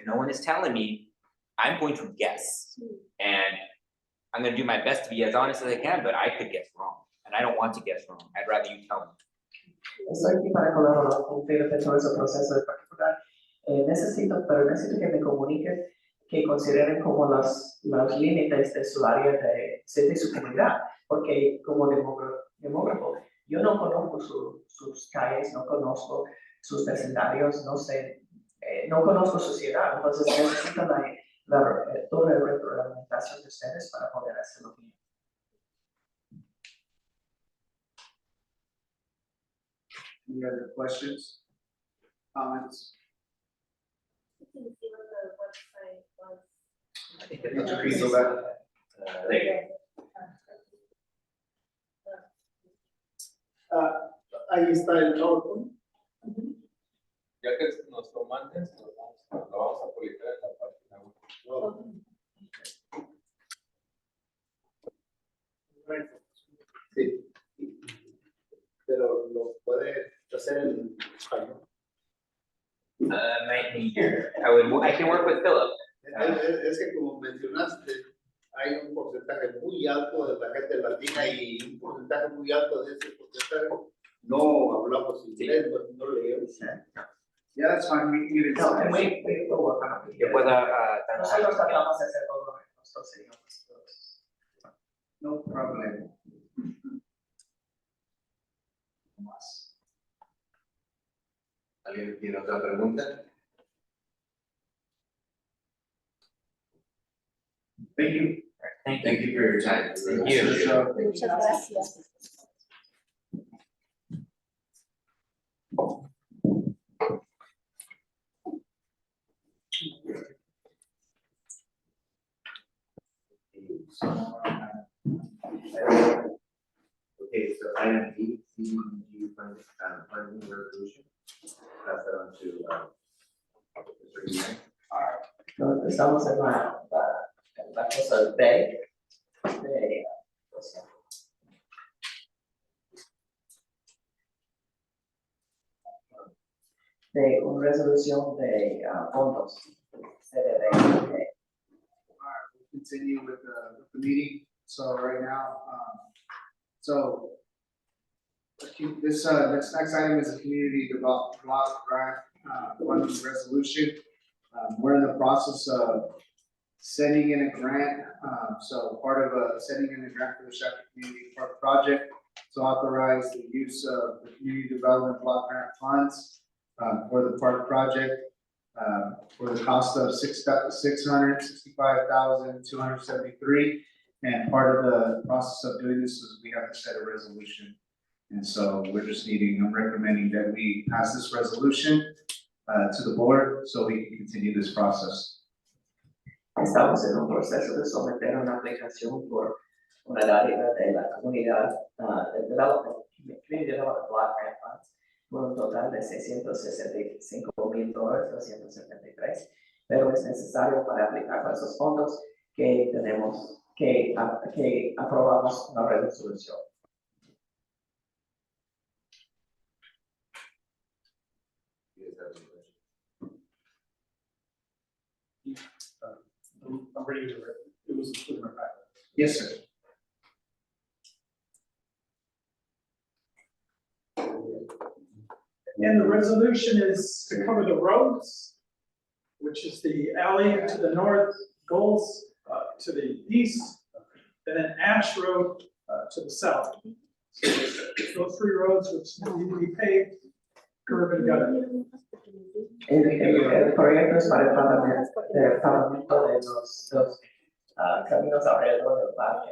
no one is telling me, I'm going to guess. And I'm gonna do my best to be as honest as I can, but I could guess wrong. And I don't want to guess wrong. I'd rather you tell me. Estoy aquí para colaborar con ustedes sobre ese proceso en particular. Necesito que me comuniquen, que consideren como los límites de su área de su comunidad, porque como demógrafo, yo no conozco sus calles, no conozco sus vecindarios, no sé, no conozco su ciudad, entonces necesito toda la retroalimentación de ustedes para poder hacerlo bien. Any other questions, comments? I didn't see what the website was. I think It's a it's piece of that. there you go. Ahí está el PowerPoint. Ya que nos lo mandes, lo vamos a publicar en la página web. Sí. Pero lo puede hacer en español. Might need I can work with Philip. Es que como mencionaste, hay un porcentaje muy alto de la gente latina y un porcentaje muy alto de ese porcentaje no hablamos inglés, no leemos. Yeah, that's fine, we can get it. No, we will work on it. Yo puedo, Nosotros tratamos de hacer todo en nuestros idiomas. No problem. Más. ¿Alguien tiene otra pregunta? Thank you. Thank you for your time. Thank you. Muchas gracias. Okay, so item D, CDBG funding resolution. Pass that on to, Mr. Guillen. Entonces, estamos en la cosa de una resolución de fondos. CDB. We'll continue with the meeting. So right now, this next item is a community development block grant funding resolution. We're in the process of sending in a grant. So part of sending in a grant for the Shepherd Community Park project to authorize the use of the community development block grant funds for the park project. For the cost of $665,273, and part of the process of doing this is we have to set a resolution. And so I'm recommending that we pass this resolution to the board so we can continue this process. Estamos en un proceso de someter una aplicación por una área de la comunidad de development, community development block grant funds, por un total de $665,273, pero es necesario para aplicar para esos fondos que tenemos que aprobamos la resolución. You guys have any questions? I'm ready to read. It was included in my packet. Yes, sir. And the resolution is to cover the roads, which is the alley to the north, Goals to the east, and then Ash Road to the south. So those three roads which need to be paved, curb and gutter. El proyecto es para el pavimento de los caminos alrededor del parque,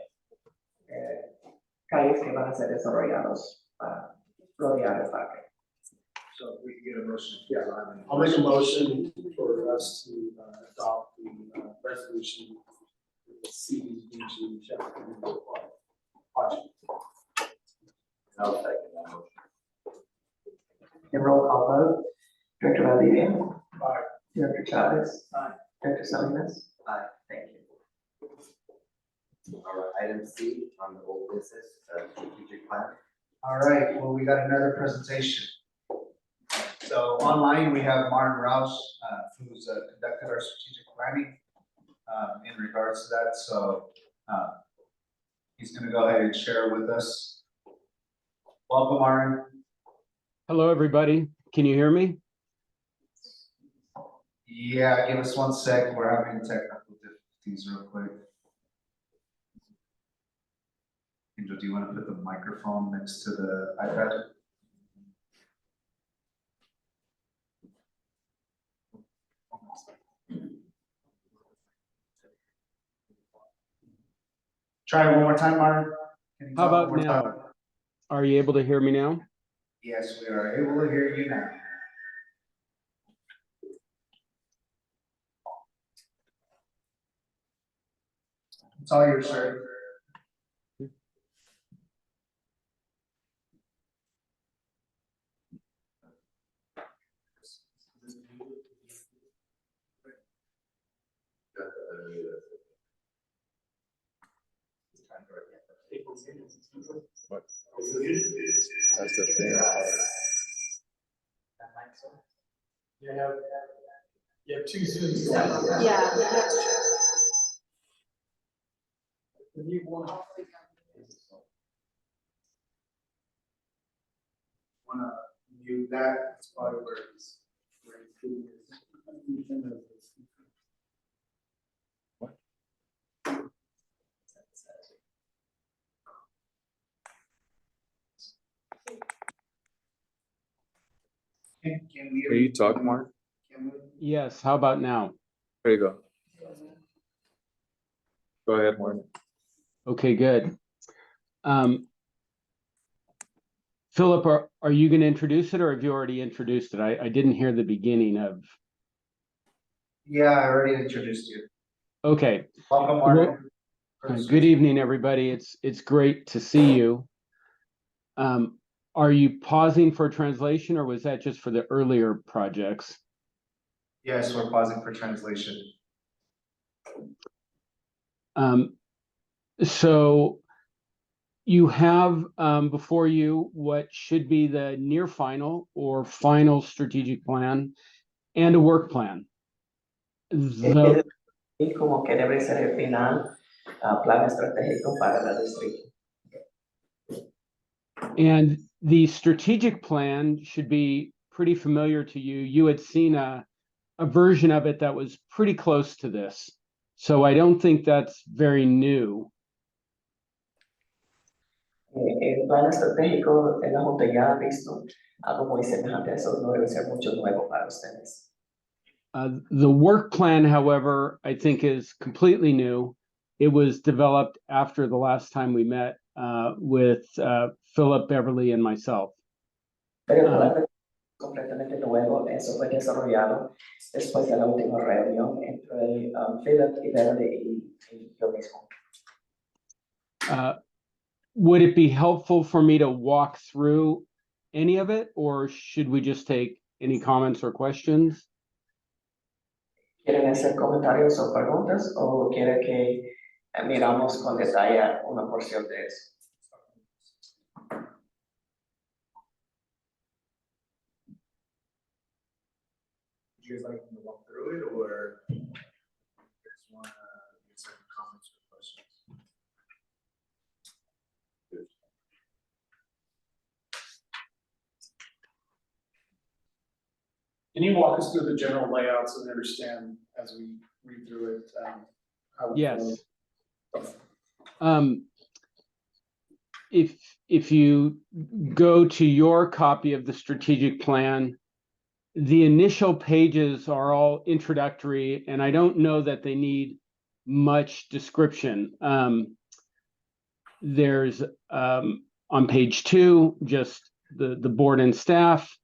calles que van a ser desarrollados para rodear el parque. So we can get a motion. Yeah, I'll make a motion for us to adopt the resolution with the CDBG Shepherd Community Park project. I'll second that motion. In roll call vote, Director Valdivia. Aye. Director Chavez. Aye. Director Salinas. Aye. Thank you. All Services strategic plan. All right, well, we got another presentation. So online, we have Martin Roush, who's conducted our strategic planning in regards to that. So he's going to go ahead and share with us. Welcome, Martin. Hello, everybody. Can you hear me? Yeah, give us 1 sec. We're having technical difficulties real quick. Angel, do you want to put the microphone next to the iPad? Try it one more time, Martin. Can you How talk about one more now? time? Are you able to hear me now? Yes, we are able to hear you now. It's all yours, sir. What? That's the thing. You have 2 Zooms. Yeah. You need one. Wanna mute that? That's probably where it's. Can we? Can you talk, Mark? Can we? Yes. How about now? There you go. Go ahead, Mark. Okay, good. Philip, are you going to introduce it, or have you already introduced it? I didn't hear the beginning of. Yeah, I already introduced you. Okay. Welcome, Well, Martin. good evening, everybody. It's great to see you. Are you pausing for translation, or was that just for the earlier projects? Yes, we're pausing for translation. So you have before you what should be the near final or final strategic plan and a work plan. Y como que debe ser el final, plan estratégico para el distrito. And the strategic plan should be pretty familiar to you. You had seen a version of it that was pretty close to this. So I don't think that's very new. El plan estratégico de la Junta ya ha visto algo muy semejante a eso, no debe ser mucho nuevo para ustedes. The work plan, however, I think is completely new. It was developed after the last time we met with Philip, Beverly, and myself. Pero el plan es completamente nuevo, eso fue desarrollado después de la última reunión entre Philip y Beverly y yo mismo. Would it be helpful for me to walk through any of it, or should we just take any comments or questions? ¿Quieren hacer comentarios o preguntas o quieren que miramos con detalle una porción de eso? Would you guys like me to walk through it, or you just want to get some comments or questions? Can you walk us through the general layout so we understand as we read through it? How it Yes. flows? If you go to your copy of the strategic plan, the initial pages are all introductory, and I don't know that they need much description. There's on page 2, just the board and staff.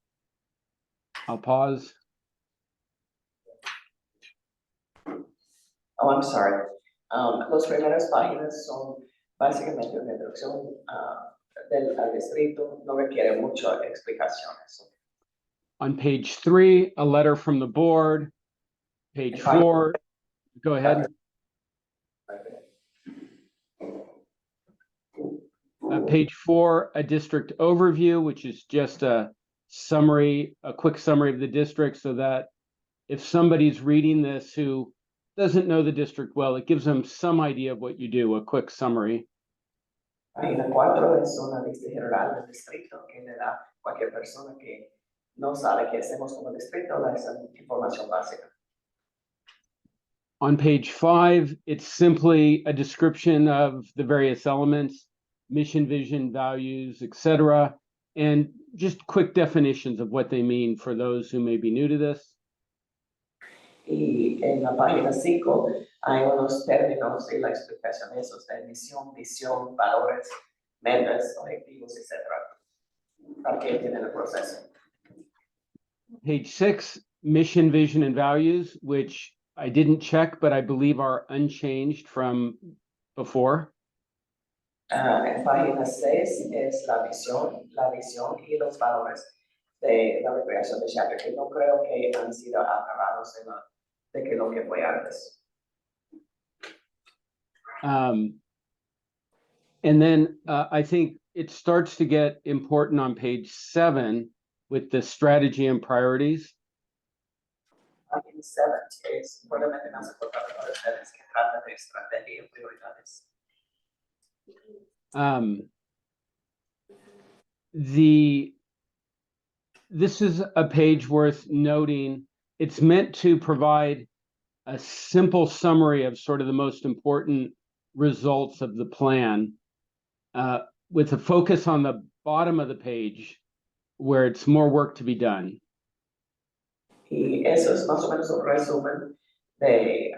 I'll pause. Oh, I'm sorry. Las primeras páginas son básicamente una introducción al distrito, no requiere muchas explicaciones. On page 3, a letter from the board. Page 4, go ahead. Page 4, a district overview, which is just a summary, a quick summary of the district, so that if somebody's reading this who doesn't know the district well, it gives them some idea of what you do, a quick summary. Página 4 es una lista general del distrito que le da a cualquier persona que no sabe qué hacemos como distrito, la esa información básica. On page 5, it's simply a description of the various elements, mission, vision, values, etc., and just quick definitions of what they mean for those who may be new to this. Y en la página 5 hay unos términos y la explicación de esos de misión, visión, valores, metas, objetivos, etc. Para que entiendan el proceso. Page 6, mission, vision, and values, which I didn't check, but I believe are unchanged from before. En página 6 es la visión y los valores de la recreación de Chapter, que no creo que han sido agarrados de que lo que fue antes. And then I think it starts to get important on page 7 with the strategy and priorities. Página 7 es probablemente más importante para ustedes que trata de estrategia y prioridades. This is a page worth noting. It's meant to provide a simple summary of sort of the most important results of the plan, with a focus on the bottom of the page where it's more work to be done. Y eso es más o menos un resumen de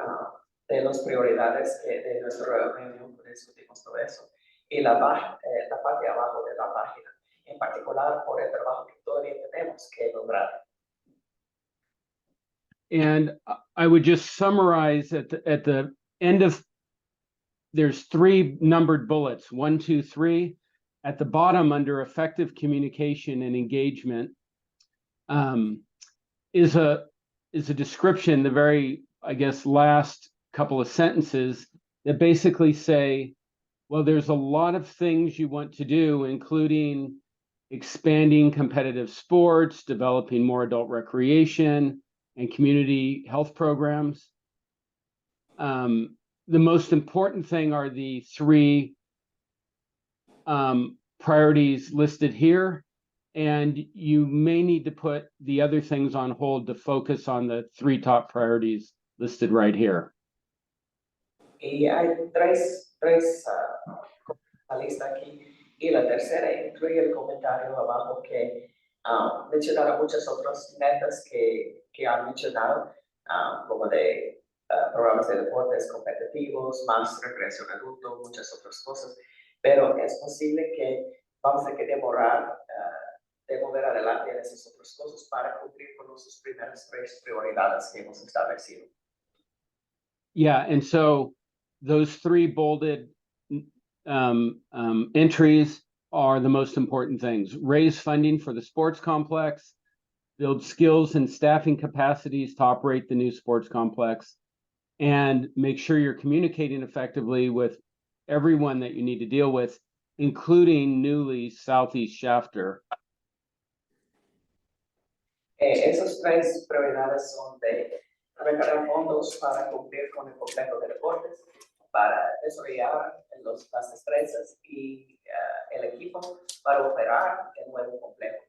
las prioridades de nuestra reunión, que discutimos todo eso. Y la parte de abajo de la página, en particular por el trabajo que todavía tenemos que lograr. And I would just summarize at the end of, there's 3 numbered bullets, 1, 2, 3. At the bottom under effective communication and engagement is a description, the very, I guess, last couple of sentences that basically say, well, there's a lot of things you want to do, including expanding competitive sports, developing more adult recreation, and community health programs. The most important thing are the 3 priorities listed here, and you may need to put the other things on hold to focus on the 3 top priorities listed right here. Y hay tres la lista aquí, y la tercera incluye el comentario abajo que mencionaron muchas otras metas que han mencionado, como de programas de deportes competitivos, más recreación adulto, muchas otras cosas, pero es posible que vamos a que demorar de mover adelante en esas otras cosas para cumplir con nuestras primeras 3 prioridades que hemos establecido. Yeah, and so those 3 bolded entries are the most important things. Raise funding for the sports complex, build skills and staffing capacities to operate the new sports complex, and make sure you're communicating effectively with everyone that you need to deal with, including newly Southeast Shafter. Esas 3 prioridades son de recargar fondos para cumplir con el complejo de deportes, para desarrollar las destrezas y el equipo para operar el nuevo complejo,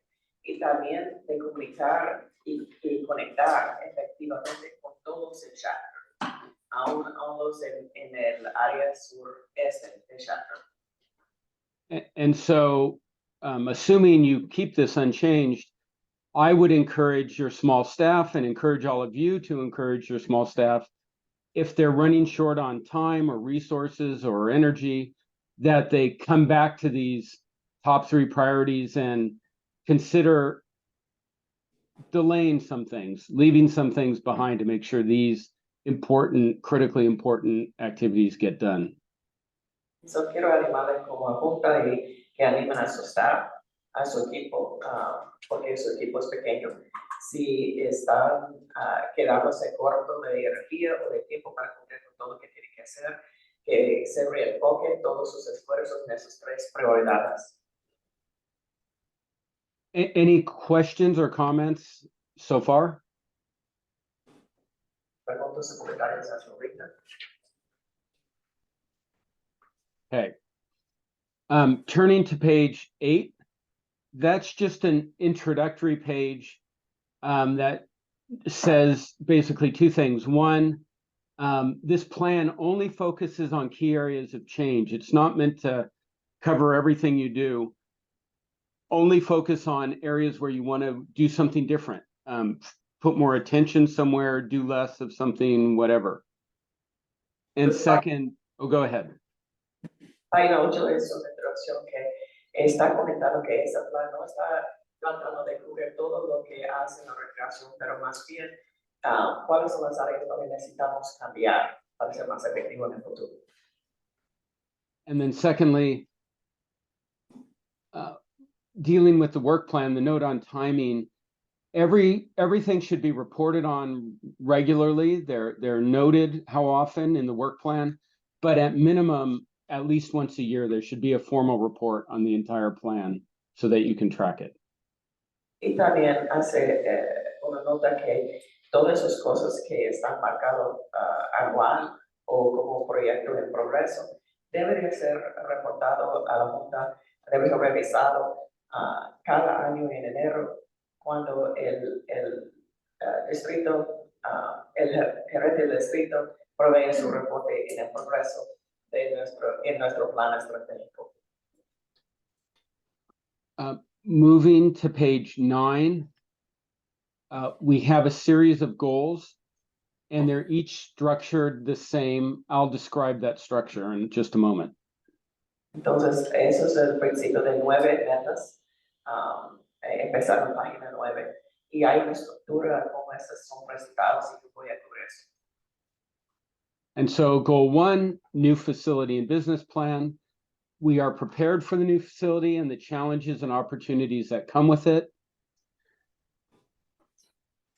y también de comunicar y conectar efectivamente con todos el Shafter, aún los en el área sureste de Shafter. And so, assuming you keep this unchanged, I would encourage your small staff and encourage all of you to encourage your small staff, if they're running short on time or resources or energy, that they come back to these top 3 priorities and consider delaying some things, leaving some things behind to make sure these important, critically important activities get done. So quiero animarles como junta y que animen a su staff, a su equipo, porque su equipo es pequeño. Si están quedándose corto de energía o de tiempo para cumplir con todo lo que tienen que hacer, que se reenfoque todos sus esfuerzos en esas tres prioridades. Any questions or comments so far? Preguntas y comentarios hasta ahorita. Okay. Turning to page 8, that's just an introductory page that says basically two things. One, this plan only focuses on key areas of change. It's not meant to cover everything you do. Only focus on areas where you want to do something different. Put more attention somewhere, do less of something, whatever. And second, go ahead. Página 8 es una introducción que está comentando que ese plan no está tratando de cubrir todo lo que hace la recreación, pero más bien cuáles son las áreas donde necesitamos cambiar para ser más efectivo en el futuro. And then secondly, dealing with the work plan, the note on timing, everything should be reported on regularly. They're noted how often in the work plan, but at minimum, at least once a year, there should be a formal report on the entire plan so that you can track it. Y también hace una nota que todas esas cosas que están marcadas anual o como proyecto en progreso debería ser reportado a la Junta, debe ser revisado cada año en enero cuando el distrito, el gerente del distrito provee su reporte en el progreso en nuestro plan estratégico. Moving to page 9, we have a series of goals, and they're each structured the same. I'll describe that structure in just a moment. Entonces, eso es el principio de 9 metas. Empezar en página 9. Y hay una estructura como esas son recitados y yo voy a cubrir eso. And so goal 1, new facility and business plan. We are prepared for the new facility and the challenges and opportunities that come with it.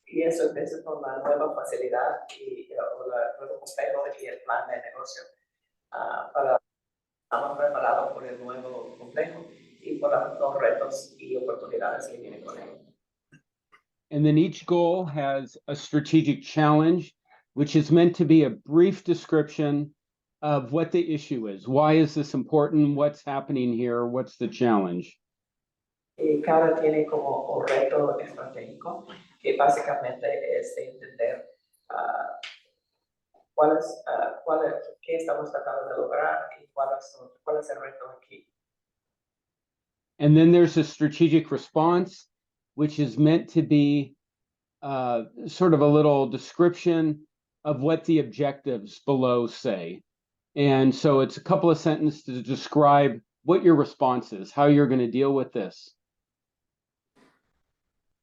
Y eso empieza con la nueva facilidad y el nuevo complejo y el plan de negocio. Estamos preparados por el nuevo complejo y por los retos y oportunidades que vienen con él. And then each goal has a strategic challenge, which is meant to be a brief description of what the issue is. Why is this important? What's happening here? What's the challenge? Y cada tiene como un reto estratégico que básicamente es de entender qué estamos tratando de lograr y cuál es el reto aquí. And then there's a strategic response, which is meant to be sort of a little description of what the objectives below say. And so it's a couple of sentences to describe what your response is, how you're going to deal with this.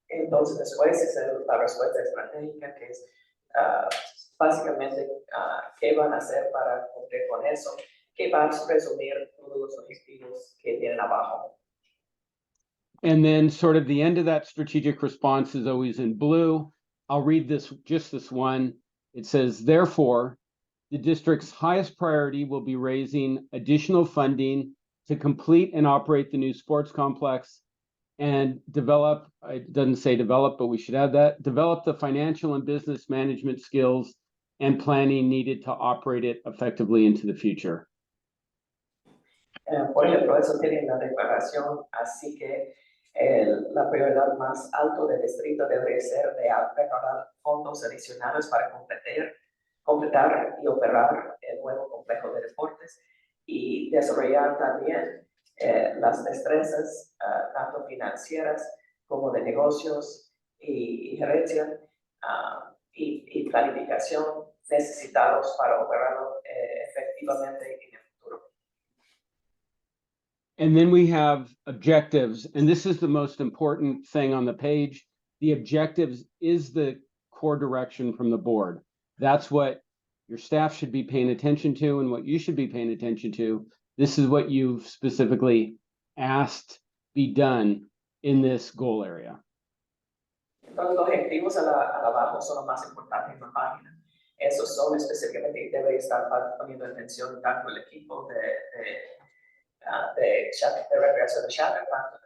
Entonces, después es la respuesta estratégica, que es básicamente qué van a hacer para cumplir con eso, que va a resumir todos los objetivos que tienen abajo. And then sort of the end of that strategic response is always in blue. I'll read just this one. It says, therefore, the district's highest priority will be raising additional funding to complete and operate the new sports complex and develop, it doesn't say develop, but we should add that, develop the financial and business management skills and planning needed to operate it effectively into the future. Por ejemplo, eso tiene la declaración, así que la prioridad más alta del distrito debería ser de preparar fondos adicionales para completar y operar el nuevo complejo de deportes y desarrollar también las destrezas tanto financieras como de negocios y gerencia y planificación necesitados para operarlo efectivamente en el futuro. And then we have objectives, and this is the most important thing on the page. The objectives is the core direction from the board. That's what your staff should be paying attention to and what you should be paying attention to. This is what you've specifically asked be done in this goal area. Entonces, los objetivos abajo son los más importantes en la página. Esos son específicamente, debe estar poniendo atención tanto el equipo de recreación de Chatham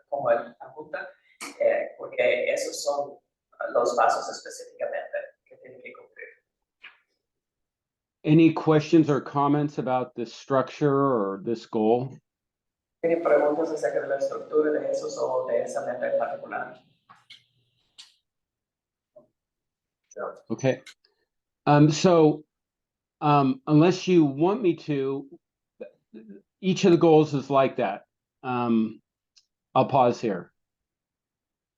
como la Junta, porque esos son los pasos específicamente que tienen que cumplir. Any questions or comments about this structure or this goal? ¿Tienen preguntas acerca de la estructura de esos o de esa meta en particular? Okay. Unless you want me to, each of the goals is like that. I'll pause here.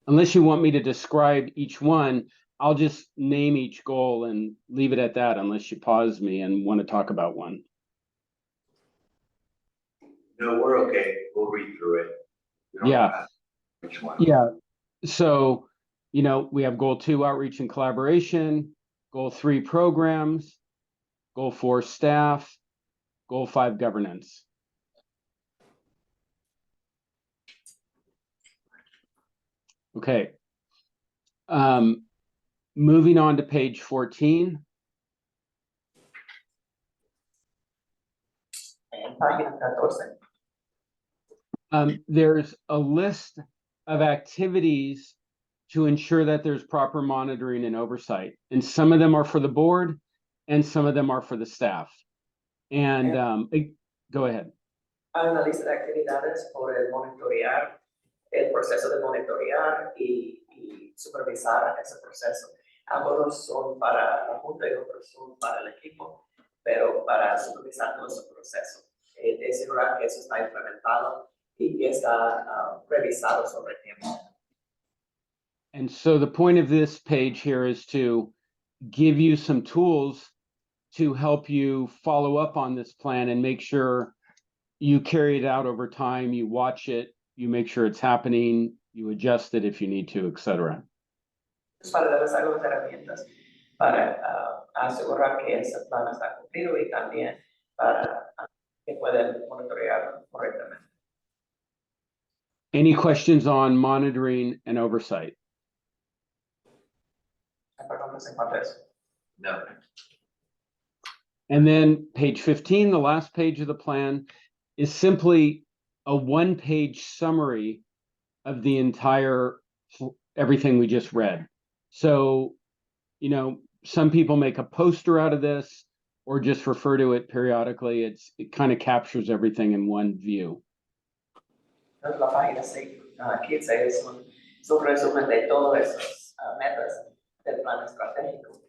Unless you want me to describe each one, I'll just name each goal and leave it at that unless you pause me and want to talk about one. No, we're okay. We'll read through it. We don't Yeah. have which one. Yeah. So, we have goal 2, outreach and collaboration, goal 3, programs, goal 4, staff, goal 5, governance. Okay. Moving on to page 14. En página 14. There's a list of activities to ensure that there's proper monitoring and oversight. And some of them are for the board and some of them are for the staff. And go ahead. Hay una lista de actividades por el monitorear, el proceso de monitorear y supervisar ese proceso. Algunos son para la Junta y otros son para el equipo, pero para supervisar todo ese proceso. De asegurar que eso está implementado y que está revisado sobre tiempo. And so the point of this page here is to give you some tools to help you follow up on this plan and make sure you carry it out over time, you watch it, you make sure it's happening, you adjust it if you need to, etc. Para darles algunas herramientas para asegurar que ese plan está cumplido y también para que puedan monitorear correctamente. Any questions on monitoring and oversight? No. And then page 15, the last page of the plan, is simply a one-page summary of the entire, everything we just read. So, some people make a poster out of this or just refer to it periodically. It kind of captures everything in one view. La página 15 es un resumen de todas esas metas del plan estratégico.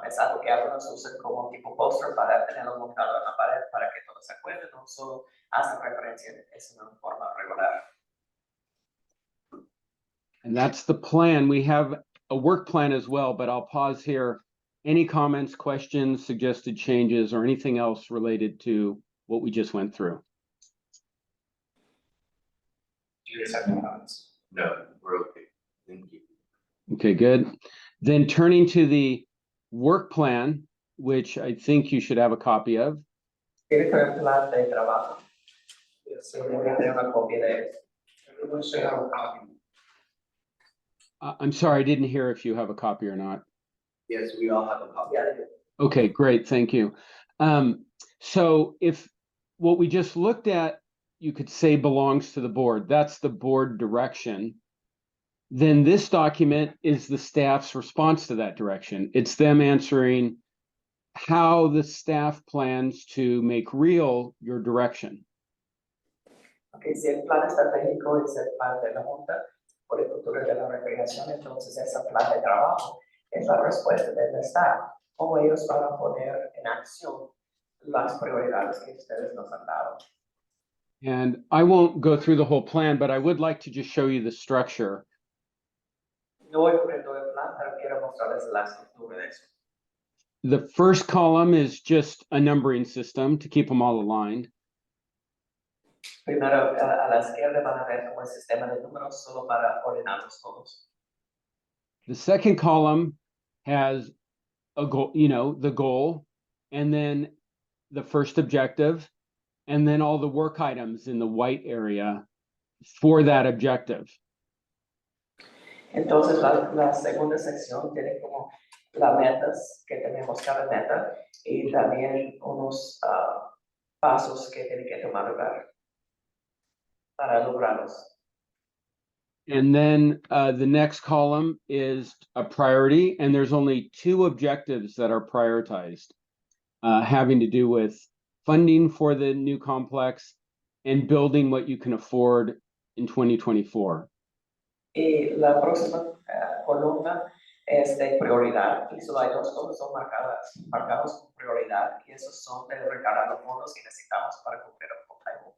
Es algo que algunos usan como tipo póster para tenerlo montado en la pared para que todos se acuerden, no solo hacen referencia en una forma regular. And that's the plan. We have a work plan as well, but I'll pause here. Any comments, questions, suggested changes, or anything else related to what we just went through? Do you guys have any comments? No, we're okay. Thank you. Okay, good. Then turning to the work plan, which I think you should have a copy of. Tiene que haber plan de trabajo. Sí, debería tener una copia de él. Everyone should have a copy. I'm sorry, I didn't hear if you have a copy or not. Yes, we all have a copy. Okay, great, thank you. So if what we just looked at, you could say belongs to the board, that's the board direction, then this document is the staff's response to that direction. It's them answering how the staff plans to make real your direction. Okay, si el plan estratégico es el plan de la Junta por el futuro de la recreación, entonces ese plan de trabajo es la respuesta del staff, cómo ellos van a poner en acción las prioridades que ustedes nos han dado. And I won't go through the whole plan, but I would like to just show you the structure. No voy por todo el plan, pero quiero mostrarles la estructura de eso. The first column is just a numbering system to keep them all aligned. Primero, a la izquierda van a ver como el sistema de números solo para ordenarlos todos. The second column has a goal, the goal, and then the first objective, and then all the work items in the white area for that objective. Entonces, la segunda sección tiene como las metas que tenemos cada meta y también unos pasos que tienen que tomar lugar para lograrlos. And then the next column is a priority, and there's only 2 objectives that are prioritized, having to do with funding for the new complex and building what you can afford in 2024. Y la próxima columna es de prioridad y solo hay 2 cosas son marcados con prioridad y esos son de recargar los fondos que necesitamos para cumplir el objetivo.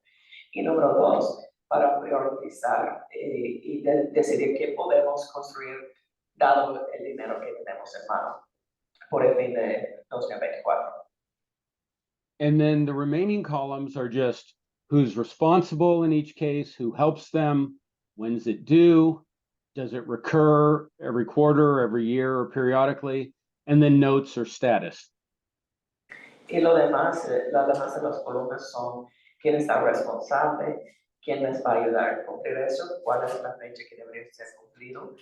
Y número 2, para priorizar y decidir qué podemos construir dado el dinero que tenemos en mano por el fin de 2024. And then the remaining columns are just who's responsible in each case, who helps them, when's it due, does it recur every quarter, every year, or periodically, and then notes or status. Y lo demás, las demás de las columnas son quién está responsable, quién les va a ayudar a cumplir eso, cuál es la fecha que debería ser cumplido,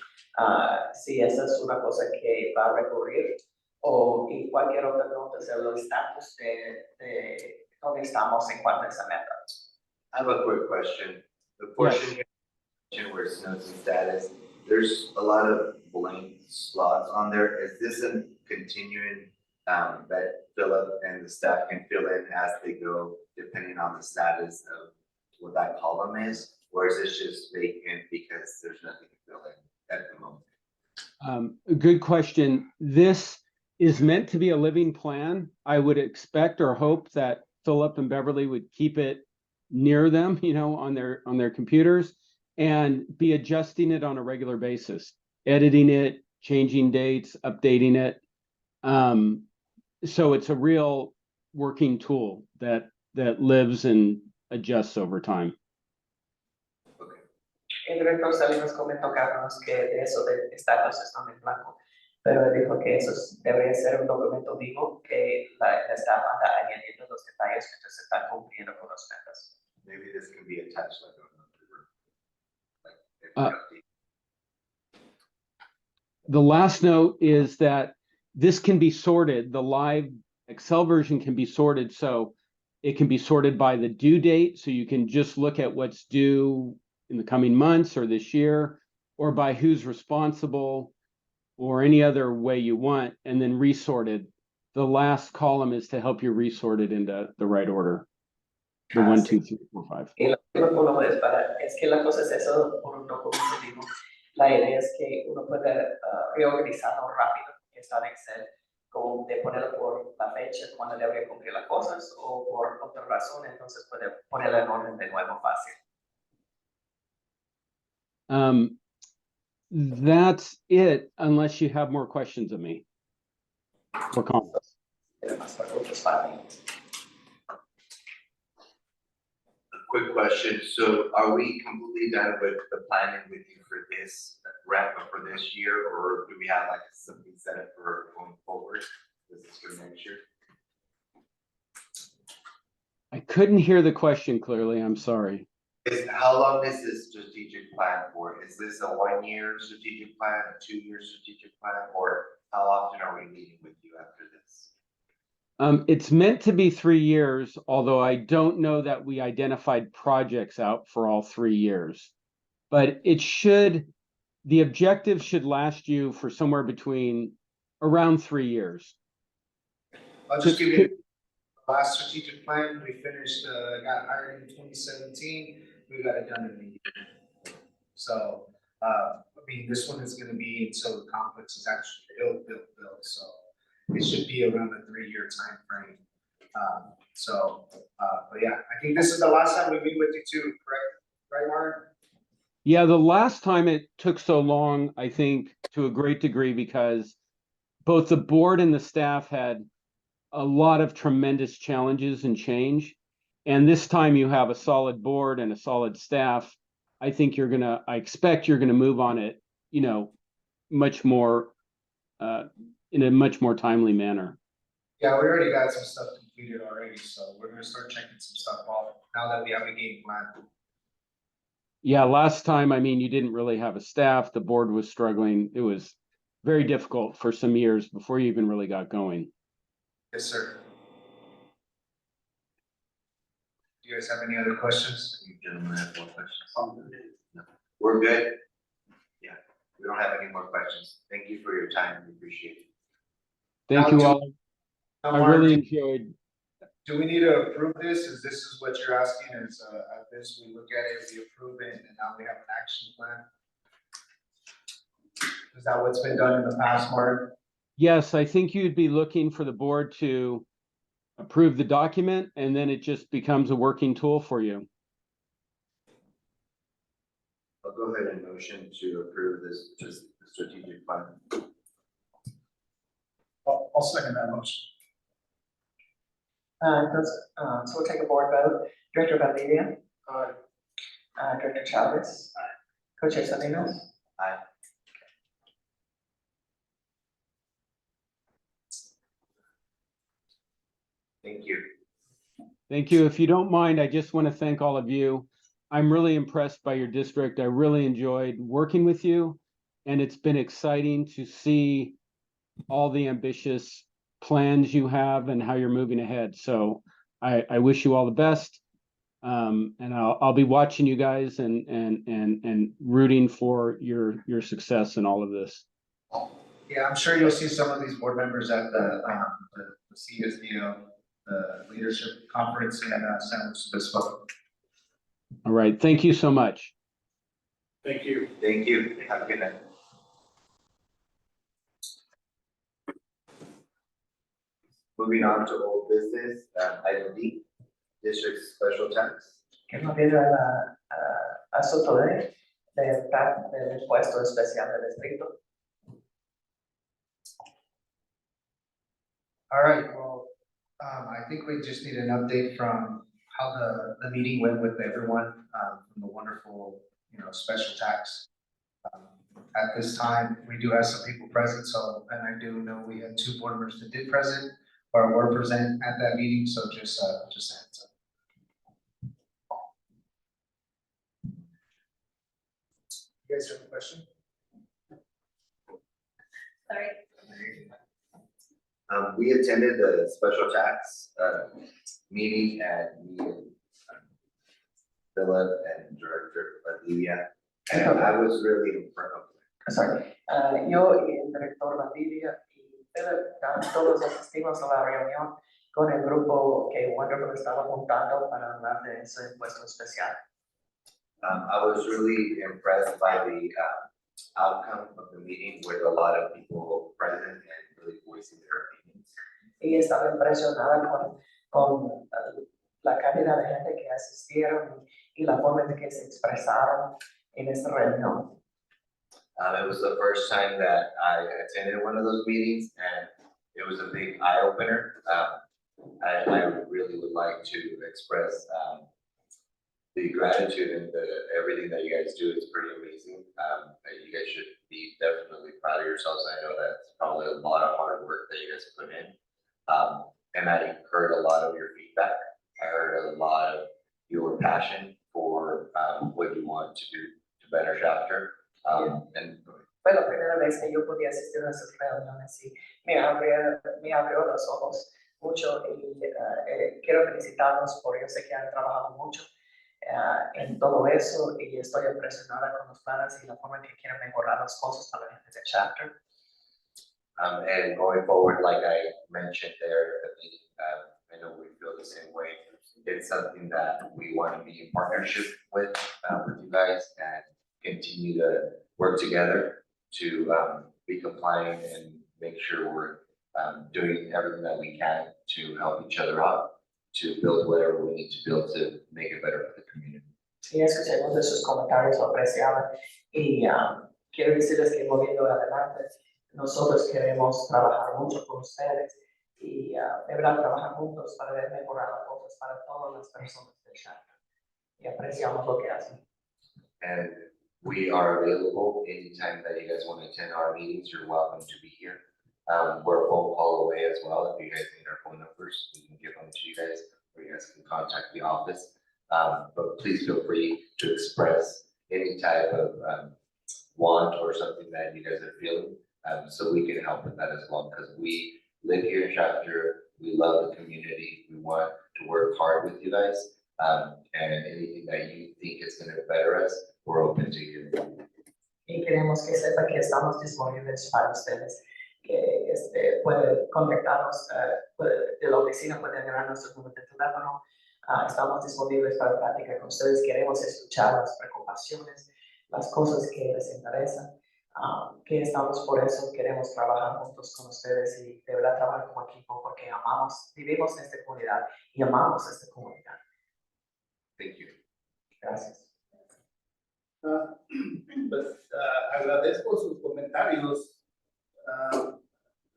si esa es una cosa que va a recurrir y cualquier otra nota sobre el estatus de dónde estamos en cuanto a esa meta. I have a quick question. The portion where it notes and status, there's a lot of blank slots on there. Is this a continuing that Philip and the staff can fill in as they go, depending on the status of what that column is? Or is this just vacant because there's nothing to fill in at the moment? A good question. This is meant to be a living plan. I would expect or hope that Philip and Beverly would keep it near them, on their computers, and be adjusting it on a regular basis, editing it, changing dates, updating it. So it's a real working tool that lives and adjusts over time. El director Salinas comentó, Carlos, que de eso de estatus están en blanco, pero él dijo que eso debería ser un documento vivo que la staff anda añadiendo los detalles mientras se están cumpliendo con las metas. Maybe this can be attached like The last note is that this can be sorted. The live Excel version can be sorted, so it can be sorted by the due date, so you can just look at what's due in the coming months or this year, or by who's responsible, or any other way you want, and then resorted. The last column is to help you resort it into the right order. The 1, 2, 3, 4, 5. Y la última columna es que la cosa es eso por un documento vivo. La idea es que uno puede reorganizarlo rápido, que está en Excel, como de ponerlo por la fecha cuando debería cumplir las cosas o por otra razón, entonces puede ponerlo en orden de nuevo fácil. That's it, unless you have more questions of me or comments. Quick question, so are we completely done with the planning with you for this wrap up for this year, or do we have like something set up for going forward? This is for next year? I couldn't hear the question clearly, I'm sorry. How long is this strategic plan for? Is this a 1-year strategic plan, a 2-year strategic plan, or how often are we meeting with you after this? It's meant to be 3 years, although I don't know that we identified projects out for all 3 years. But the objective should last you for somewhere between around 3 years. I'll just give you the last strategic plan. We finished, got hired in 2017. We got it done in a year. So, this one is gonna be until the complex is actually built. So it should be around a 3-year time frame. But yeah, I think this is the last time we meet with you too, correct? Right, Martin? Yeah, the last time it took so long, I think, to a great degree, because both the board and the staff had a lot of tremendous challenges and change. And this time you have a solid board and a solid staff. I think I expect you're gonna move on it, much more, in a much more timely manner. Yeah, we already got some stuff completed already, so we're gonna start checking some stuff off now that we have a game plan. Yeah, last time, you didn't really have a staff. The board was struggling. It was very difficult for some years before you even really got going. Yes, sir. Do you guys have any other questions? You gentlemen have more questions? No. We're good? Yeah, we don't have any more questions. Thank you for your time. We appreciate it. Thank you all. I really enjoyed. Do we need to approve this? Is this what you're asking? Is at this, we look at it, we approve it, and now we have an action plan? Is that what's been done in the past, Martin? Yes, I think you'd be looking for the board to approve the document, and then it just becomes a working tool for you. I'll go ahead and motion to approve this, just the strategic plan. I'll second that motion. So we'll take a board vote. Director Valdivia. Aye. Director Chavez. Co-chair Salinas. Aye. Thank you. Thank you. If you don't mind, I just want to thank all of you. I'm really impressed by your district. I really enjoyed working with you, and it's been exciting to see all the ambitious plans you have and how you're moving ahead. So I wish you all the best. And I'll be watching you guys and rooting for your success in all of this. Yeah, I'm sure you'll see some of these board members at the CSDO, the leadership conference in San Luis Obispo. All right. Thank you so much. Thank you. Thank you. Have a good night. Moving on to old business, item D, district special tax. Que nos viene a asunto del impuesto especial del distrito. All right, well, I think we just need an update from how the meeting went with everyone, from the wonderful, special tax. At this time, we do have some people present, so, and I do know we had 2 board members that did present or were present at that meeting, so just a heads up. You guys have a question? Sorry. We attended the special tax meeting and Philip and Director Valdivia, and I was really impressed. Sorry, yo y el director Valdivia y Philip todos asistimos a la reunión con el grupo que Wonderful estaba montando para hablar de ese impuesto especial. I was really impressed by the outcome of the meeting with a lot of people present and really voicing their opinions. Y estaba impresionada con la cantidad de gente que asistieron y la forma en que se expresaron en esta reunión. It was the first time that I attended one of those meetings, and it was a big eye opener. I really would like to express the gratitude and everything that you guys do is pretty amazing. You guys should be definitely proud of yourselves. I know that's probably a lot of hard work that you guys put in. And I heard a lot of your feedback. I heard a lot of your passion for what you want to do to better Shafter. Fue la primera vez que yo podía asistir a esas reuniones y me abrió los ojos mucho y quiero felicitarlos porque yo sé que han trabajado mucho en todo eso y estoy impresionada con los planes y la forma en que quieren mejorar las cosas para la gente de Chapter. And going forward, like I mentioned there at the meeting, I know we feel the same way. It's something that we want to be in partnership with you guys and continue to work together to be compliant and make sure we're doing everything that we can to help each other out, to build whatever we need to build to make it better for the community. Sí, escuchemos de sus comentarios, lo apreciaban y quiero decirles que moviendo adelante, nosotros queremos trabajar mucho con ustedes y de verdad trabajar juntos para mejorar las cosas para todas las personas del Chapter y apreciamos lo que hacen. And we are available anytime that you guys want to attend our meetings. You're welcome to be here. We're a phone call away as well. If you guys need our phone numbers, we can give them to you guys, or you guys can contact the office. But please feel free to express any type of want or something that you guys are feeling. So we can help with that as well, because we live here in Chapter, we love the community, we want to work hard with you guys. And anything that you think is gonna better us, we're open to you. Y queremos que sepa que estamos disponibles para ustedes, que puede contactarnos de la oficina, puede agarrar nuestro número de teléfono. Estamos disponibles para platicar con ustedes, queremos escuchar las preocupaciones, las cosas que les interesan, que estamos por eso, queremos trabajar juntos con ustedes y de verdad trabajar como equipo porque vivimos en esta comunidad y amamos esta comunidad. Thank you. Gracias. Pues agradezco sus comentarios.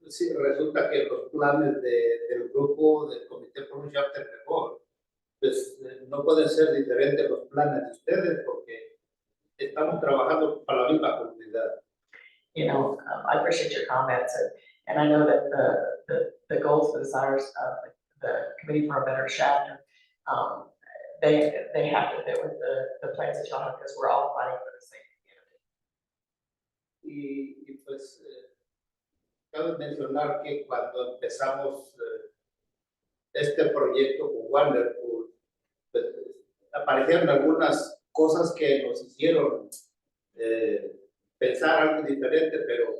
Sí, resulta que los planes del grupo del Comité por un Chapter Mejor, pues no pueden ser diferentes los planes de ustedes porque estamos trabajando para la misma comunidad. You know, I appreciate your comments, and I know that the goals, the desires of the Committee for a Better Chapter, they have to fit with the plans that y'all have, because we're all fighting for the same community. Y pues cabe mencionar que cuando empezamos este proyecto con Wonderful, pues, aparecieron algunas cosas que nos hicieron pensar algo diferente, pero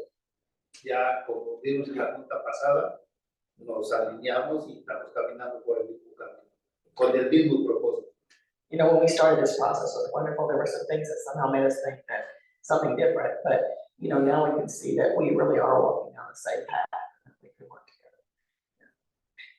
ya como vimos en la junta pasada, nos alineamos y estamos caminando por el mismo camino, con el mismo propósito. You know, when we started this process with Wonderful, there were some things that somehow made us think that something different, but you know, now we can see that we really are walking down the same path and we can work together.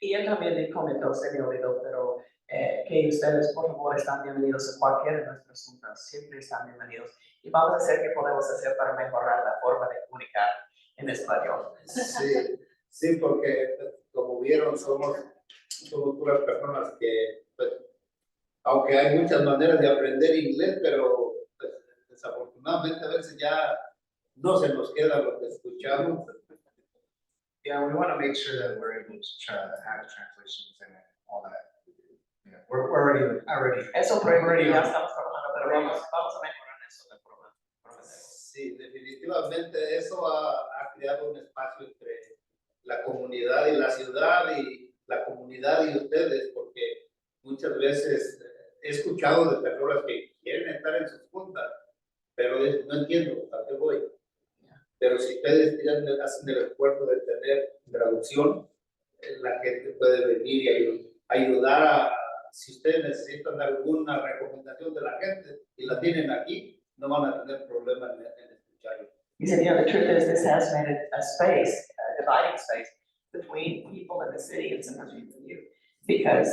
Y él también le comentó, se me olvidó, pero que ustedes por favor están bienvenidos a cualquiera de nuestras juntas, siempre están bienvenidos. Y vamos a hacer qué podemos hacer para mejorar la forma de comunicar en español. Sí, sí, porque como vieron, somos puras personas que, pues, aunque hay muchas maneras de aprender inglés, pero pues, desafortunadamente a veces ya no se nos queda lo que escuchamos. Yeah, we want to make sure that we're able to try to have translations and all that. Yeah, we're already. Eso por ejemplo, ya estamos trabajando, pero vamos a mejorar eso de prueba. Sí, definitivamente eso ha creado un espacio entre la comunidad y la ciudad y la comunidad y ustedes, porque muchas veces he escuchado de personas que quieren estar en sus juntas, pero no entiendo a qué voy. Pero si ustedes hacen el esfuerzo de tener traducción, la gente puede venir y ayudar si ustedes necesitan alguna recomendación de la gente y la tienen aquí, no van a tener problema en escucharlo. He said, you know, the truth is this has made a space, a dividing space between people in the city and sometimes even you. Because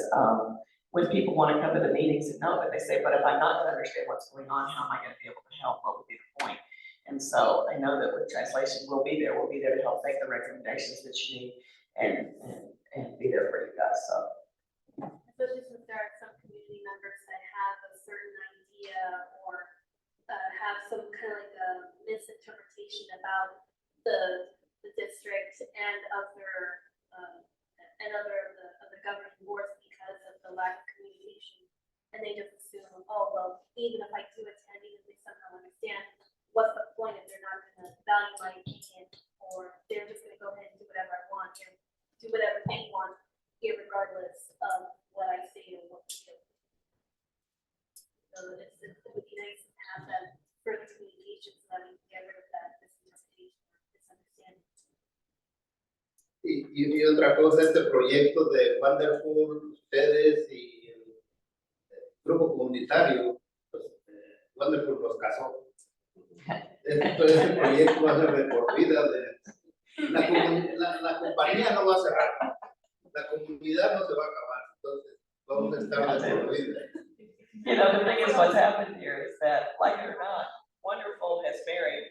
when people want to come to the meetings and know, but they say, but if I'm not going to understand what's going on, how am I going to be able to help? What would be the point? And so I know that with translation, we'll be there to help make the recommendations that you need and be there for you guys, so. Especially since there are some community members that have a certain idea or have some kind of like a misinterpretation about the district and other of the governing boards because of the lack of communication. And they just assume, oh, well, even if I do attend, even if they somehow understand, what's the point if they're not going to value my opinion, or they're just going to go ahead and do whatever I want and do whatever they want, regardless of what I say or what we do. So it would be nice to have that further communication so that we can get rid of that misinterpretation or misunderstanding. Y otra cosa, este proyecto de Wonderful, ustedes y el grupo comunitario, pues Wonderful nos casó. Este proyecto va a ser de por vida. La compañía no va a cerrar, la comunidad no se va a acabar, entonces vamos a estar de por vida. You know, the thing is, what's happened here is that, like it or not, Wonderful has married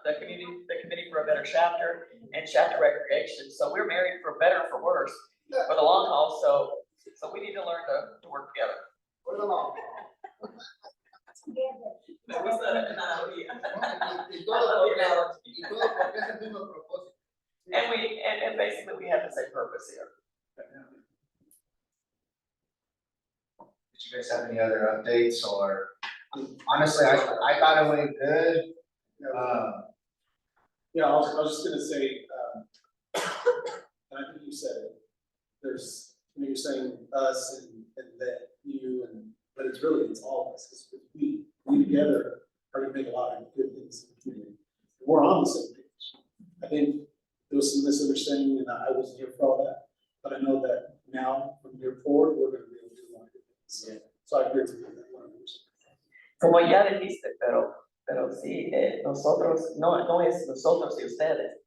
the Committee for a Better Chapter and Chapter Recreation. So we're married for better or for worse, for the long haul. So we need to learn to work together. For the long haul. Me gusta la analogía. Y todo porque es el mismo propósito. And basically we have the same purpose here. Did you guys have any other updates or? Honestly, I thought it went good. Yeah, I was just gonna say, and I think you said it, there's, you're saying us and that you, but it's really, it's all of us, because we together are gonna make a lot of good things in the community. We're on the same page. I think there was some misunderstanding, and I wasn't here for all that, but I know that now, from here forward, we're gonna be able to do a lot of good things. Yeah. So I agree with you on that 100%. Como ya dijiste, pero sí, nosotros, no es nosotros y ustedes,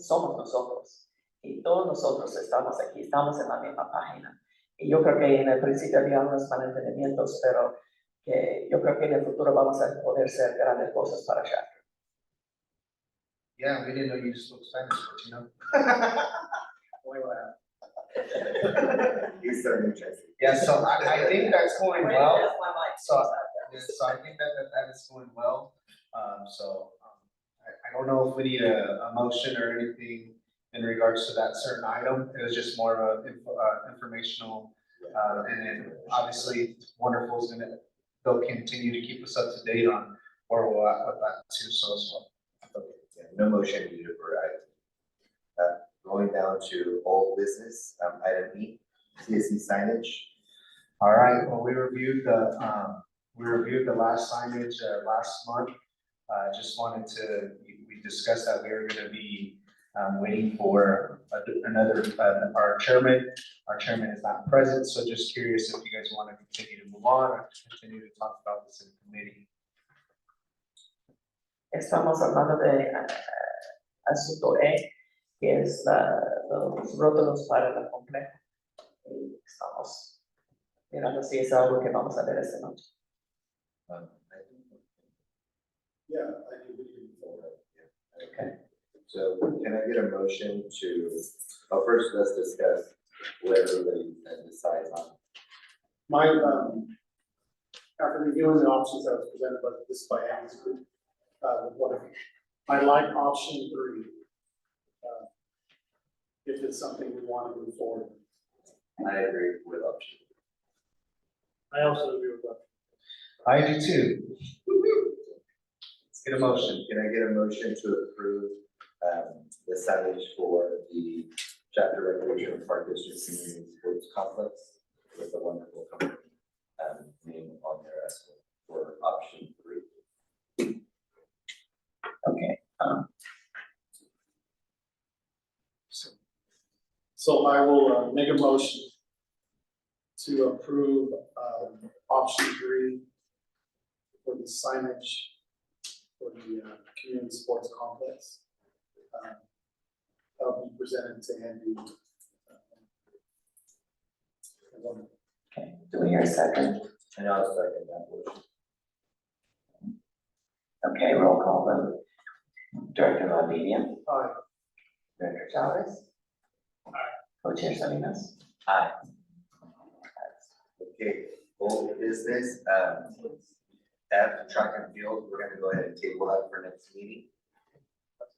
somos nosotros. Y todos nosotros estamos aquí, estamos en la misma página. Y yo creo que en el principio había unos malentendimientos, pero que yo creo que en el futuro vamos a poder hacer grandes cosas para allá. Yeah, we didn't know you spoke Spanish, but you know. He's so interested. Yeah, so I think that's going well. That's my mic. So I think that is going well. I don't know if we need a motion or anything in regards to that certain item. It was just more of a informational, and then obviously Wonderful is they'll continue to keep us up to date on where we're at with that too, so as well. Yeah, no motion needed for item. Going down to old business, item E, CSE signage. All right, well, we reviewed the last signage last month. Just wanted to, we discussed that we were gonna be waiting for another, our chairman. Our chairman is not present, so just curious if you guys want to continue to move on or continue to talk about this in committee. Estamos hablando de asunto E, que es los rótulos para el complejo. Y estamos mirando si es algo que vamos a ver esta noche. Yeah, I think we can move forward. Okay, so can I get a motion to, well, first let's discuss what everybody decides on. My, after reviewing the options that was presented by Alan's group, I like option 3. If it's something we want to move forward. I agree with option. I also agree with that. I do too. Let's get a motion. Can I get a motion to approve the signage for the chapter recreation park district community sports complex with the Wonderful company name on there as well for option 3. Okay. So I will make a motion to approve option 3 for the signage for the community sports complex. That'll be presented to Andy. Okay, do we hear a second? And I'll second that motion. Okay, roll call vote. Director Valdivia. Aye. Director Chavez. Aye. Co-chair Salinas. Aye. Okay, old business, F, track and field, we're gonna go ahead and table that for next meeting.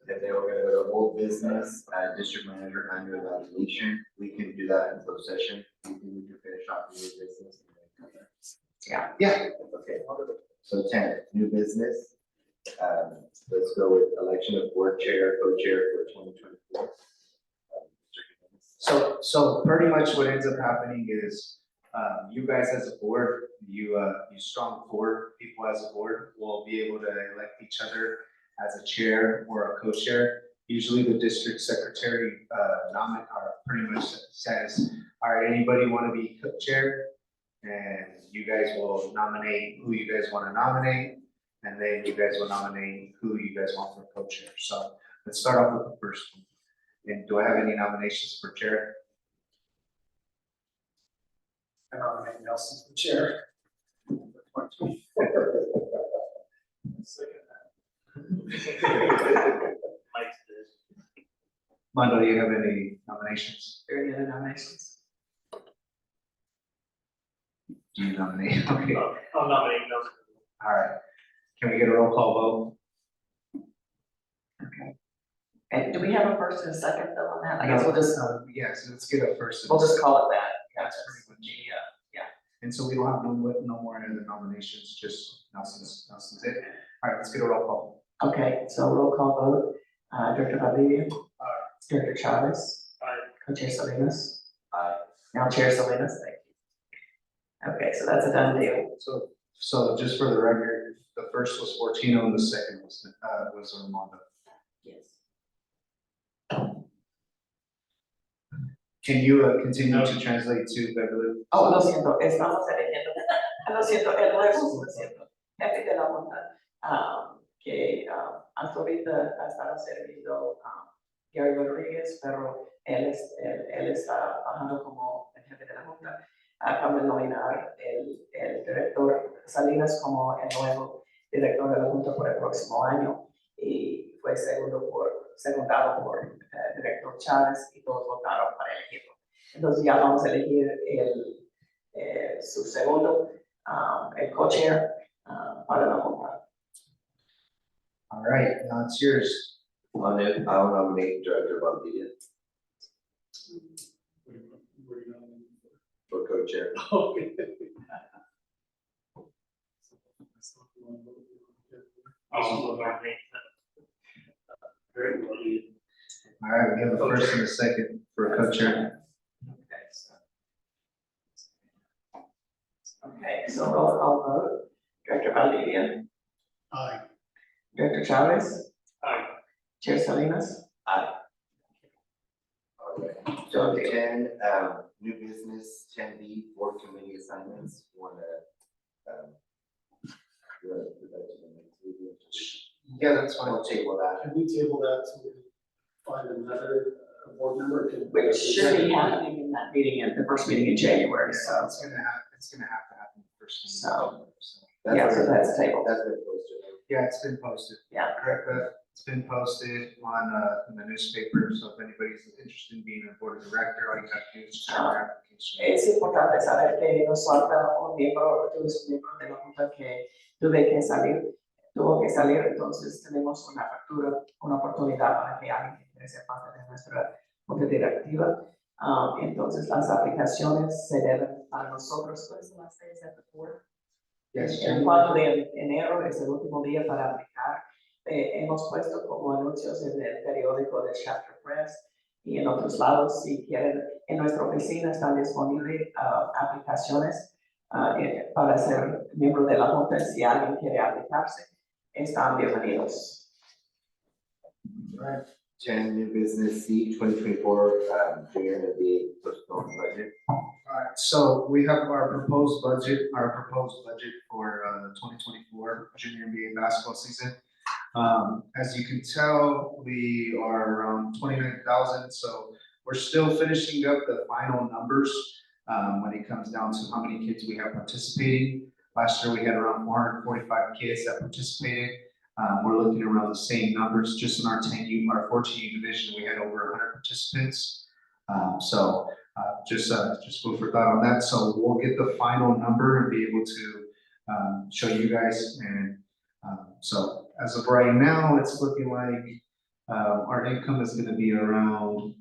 And then we're gonna go to old business, district manager annual evaluation, we can do that in closed session, we can finish off the new business. And then come back. Yeah. Okay, so 10, new business, let's go with election of board chair, co-chair for 2024. So pretty much what ends up happening is, you guys as a board, you strong 4 people as a board will be able to elect each other as a chair or a co-chair. Usually the district secretary nominate or pretty much says, all right, anybody want to be co-chair? And you guys will nominate who you guys want to nominate, and then you guys will nominate who you guys want for co-chair. So let's start off with the first one. And do I have any nominations for chair? I nominate Nelson for chair. Mondo, do you have any nominations? Are there any other nominations? Do you nominate? Okay, all I'll nominate Nelson. right. Can we get a roll call Okay. And do we have a first and a second though on that? vote? I guess we'll just, Yes, let's get a first. we'll just call it that. That's pretty much it. And so we don't have no more other nominations, just Nelson's it. All right, let's get a roll call. Okay, so roll call vote. Director Valdivia. Director Chavez. Co-chair Salinas. Now Chair Salinas, thank you. Okay, so that's a done deal. So just for the record, the first was Fortino and the second was Armando. Yes. Can you continue to translate to Beverly? Oh, lo siento, estamos eligiendo, lo siento, el nuevo, lo siento, jefe de la Junta, que hasta ahorita estará servindo Gary Rodríguez, pero él está trabajando como el jefe de la Junta. Acaba de nominar el director Salinas como el nuevo director de la Junta por el próximo año y fue secundado por el director Chávez y todos votaron para elegirlo. Entonces ya vamos a elegir su segundo, el co-chair para la Junta. All right, now it's yours. I'll nominate Director Valdivia for co-chair. Okay. All right, we have a first and a second for co-chair. Okay, so roll call vote. Director Valdivia. Aye. Director Chavez. Aye. Chair Salinas. All right. So 10, new business, 10B, board committee assignments, wanna put that to the next meeting? Yeah, that's fine. I'll table that. Can we table that to find another board member? Which should be happening in that meeting, at the first meeting in January, so. It's gonna have to happen first. So, That's yeah, so been- that's tabled. That's been posted. Yeah, it's been posted. Yeah. Correct, Beth? It's been posted on, in the newspaper, so if anybody's interested in being a board director, all you have to do is send your application. Es importante saber que nos falta un miembro de la Junta que tuvo que salir, entonces tenemos una apertura, una oportunidad para que alguien que quiera ser parte de nuestra Junta Directiva. Entonces las aplicaciones se deben para nosotros, pues, las 6 de octubre. El 4 de enero es el último día para aplicar. Hemos puesto como anuncios en el periódico de Chapter Press y en otros lados. Si quieren, en nuestra oficina están disponibles aplicaciones para ser miembro de la Junta. Si alguien quiere aplicarse, están bienvenidos. Right. 10, new business, C, 2024, junior NBA postponed budget. All right, so we have our proposed budget for 2024 junior NBA basketball season. As you can tell, we are around 29,000, so we're still finishing up the final numbers when it comes down to how many kids we have participating. Last year we had around 445 kids that participated. We're looking around the same numbers. Just in our 10U, our 14U division, we had over 100 participants. Just food for thought on that. So we'll get the final number and be able to show you guys. And so as of right now, it's looking like our income is going to be around,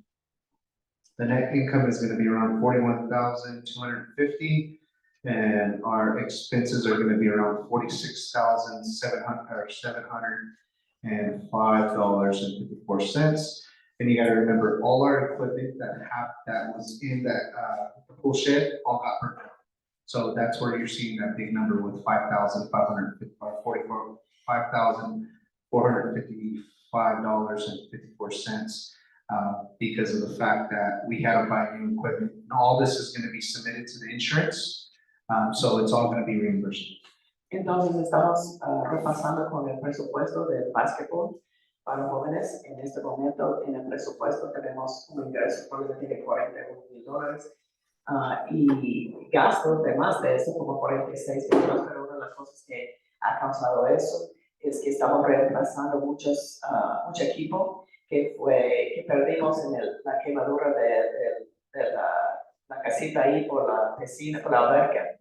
the net income is going to be around 41,250. And our expenses are going to be around $705.54. And you got to remember, all our equipment that was in that the pool shed all got burned out. So that's where you're seeing that big number with $5,455.54. Because of the fact that we had to buy new equipment. And all this is going to be submitted to the insurance. So it's all going to be reimbursed. Entonces estamos repasando con el presupuesto del básquetbol para jóvenes. En este momento en el presupuesto tenemos un ingreso por de $41,000 y gastos de más de eso como 46 millones, pero una de las cosas que ha causado eso es que estamos reemplazando mucho equipo que perdimos en la quemadura de la casita ahí por la piscina, por la alberca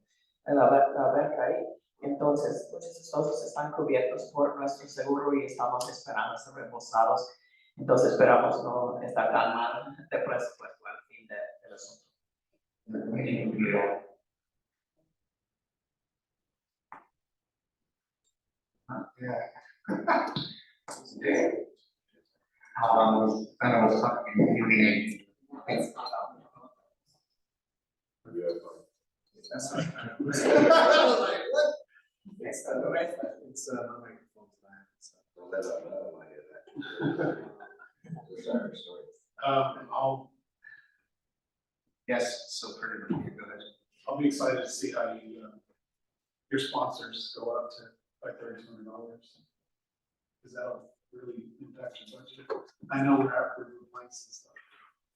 ahí. Entonces, muchas de esas cosas están cubiertos por nuestro seguro y estamos esperando ser reembolsados. Entonces, esperamos no estar tan mal de presupuesto al fin del asunto. And I was talking delineated. That's not. I was like, what? It's my microphone's bad, so. Yes, so pretty, go ahead. I'll be excited to see how you, your sponsors go up to like $3,200. Cause that'll really impact your budget. I know we're after complaints and stuff.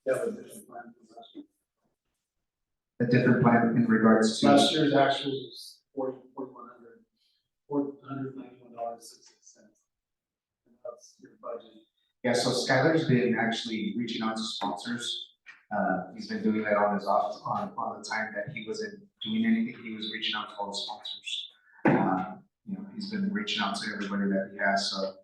Yeah, but different plan for last year. A different plan in regards to. Last year's actual was $491.66. And that's your budget. Yeah, so Skylar's been actually reaching out to sponsors. He's been doing that on his off, on the time that he wasn't doing anything, he was reaching out to all the sponsors. He's been reaching out to everybody that he has, so.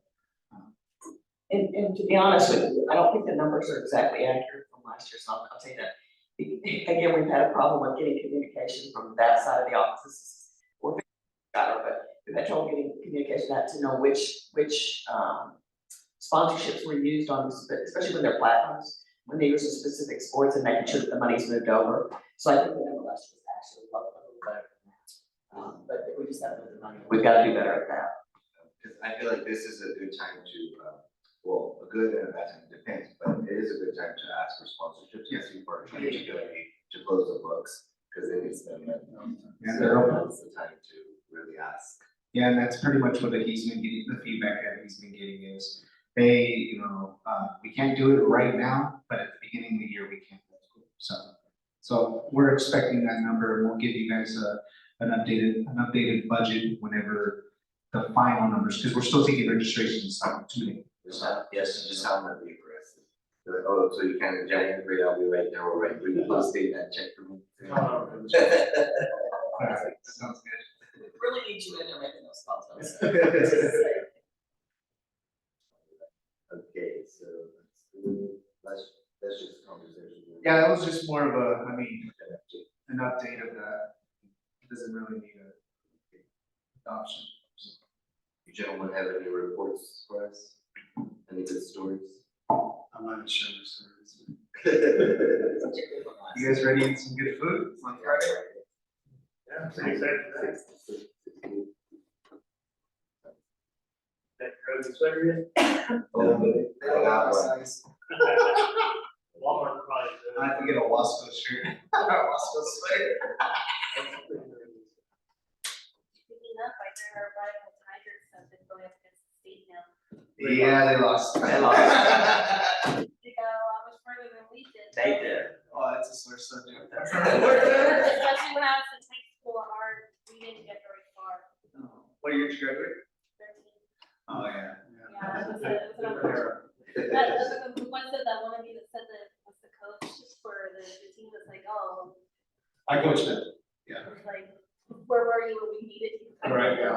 And to be honest with you, I don't think the numbers are exactly accurate from last year, so I'll say that. Again, we've had a problem with getting communication from that side of the offices. We're better, but we've had trouble getting communication out to know which sponsorships were used on, especially when they're platinums, when they use specific sports and making sure that the money's moved over. So I think the number last year was actually a little better than that. But if we just have the money, we've got to do better at that. Because I feel like this is a good time to, well, a good and a bad time, depends, but it is a good time to ask for sponsorships, yes, for particularly to close the books, because they need to spend money. Yeah, So that's the time to really ask. Yeah, and that's pretty much what he's been getting, the feedback that he's been getting is, they, we can't do it right now, but at the beginning of the year, we can. So we're expecting that number, and we'll give you guys an updated budget whenever the final numbers, because we're still taking registrations today. Yes, just how much be aggressive. They're like, oh, so you can in January, I'll be right there, or right through the post state that check for me. All right, sounds good. Really need you in there making those calls. Okay, so that's just conversation. Yeah, that was just more of an update of that. It doesn't really need a adoption. You gentlemen have any reports for us? Any good stories? I'm not sure the stories. You guys ready to eat some good food on Friday? Yeah, I'm pretty excited for that. That rosy sweater yet? I got one. Walmart probably. I have to get a Wasco shirt. Wasco sweater. Speaking of, I heard our rival Tigers have been going up against the state now. Yeah, they lost. They lost. They got a lot much further than we did. They did. Oh, that's a sore subject. Especially when I was in high school, we didn't get very far. What year did you graduate? 13. Oh, yeah. Yeah, it was an unfortunate. That one said that one of you that said that was the coach for the team was like, oh, I coached them. it was like, where were you when we needed you? All right, yeah.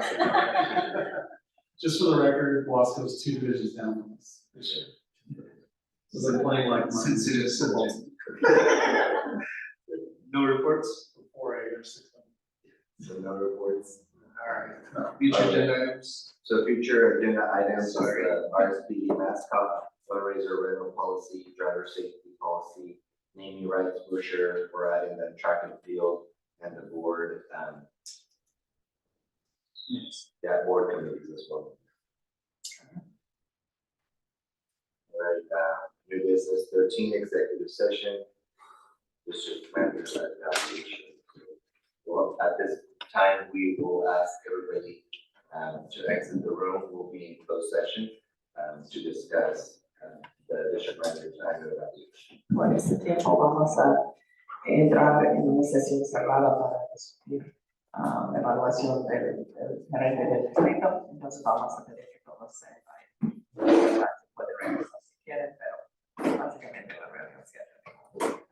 Just for the record, Wasco's 2 divisions down from us this year. So they're playing like Sensitive subject. No reports? 4A or 6A. So no reports. All right. Future agenda items. So future agenda items is the RSPD mascot, fundraiser rental policy, driver safety policy, naming rights brochure, we're adding the track and field and the board, board committees as well. All right, new business 13, executive session. District manager's evaluation. Well, at this time, we will ask everybody to exit the room. We'll be in closed session to discuss the district manager's evaluation. Por este tiempo vamos a entrar en una sesión cerrada para discutir la evaluación del gerente del distrito. Entonces vamos a pedir que todos se vayan. Puede regresar si quieren, pero básicamente la reunión se ha terminado.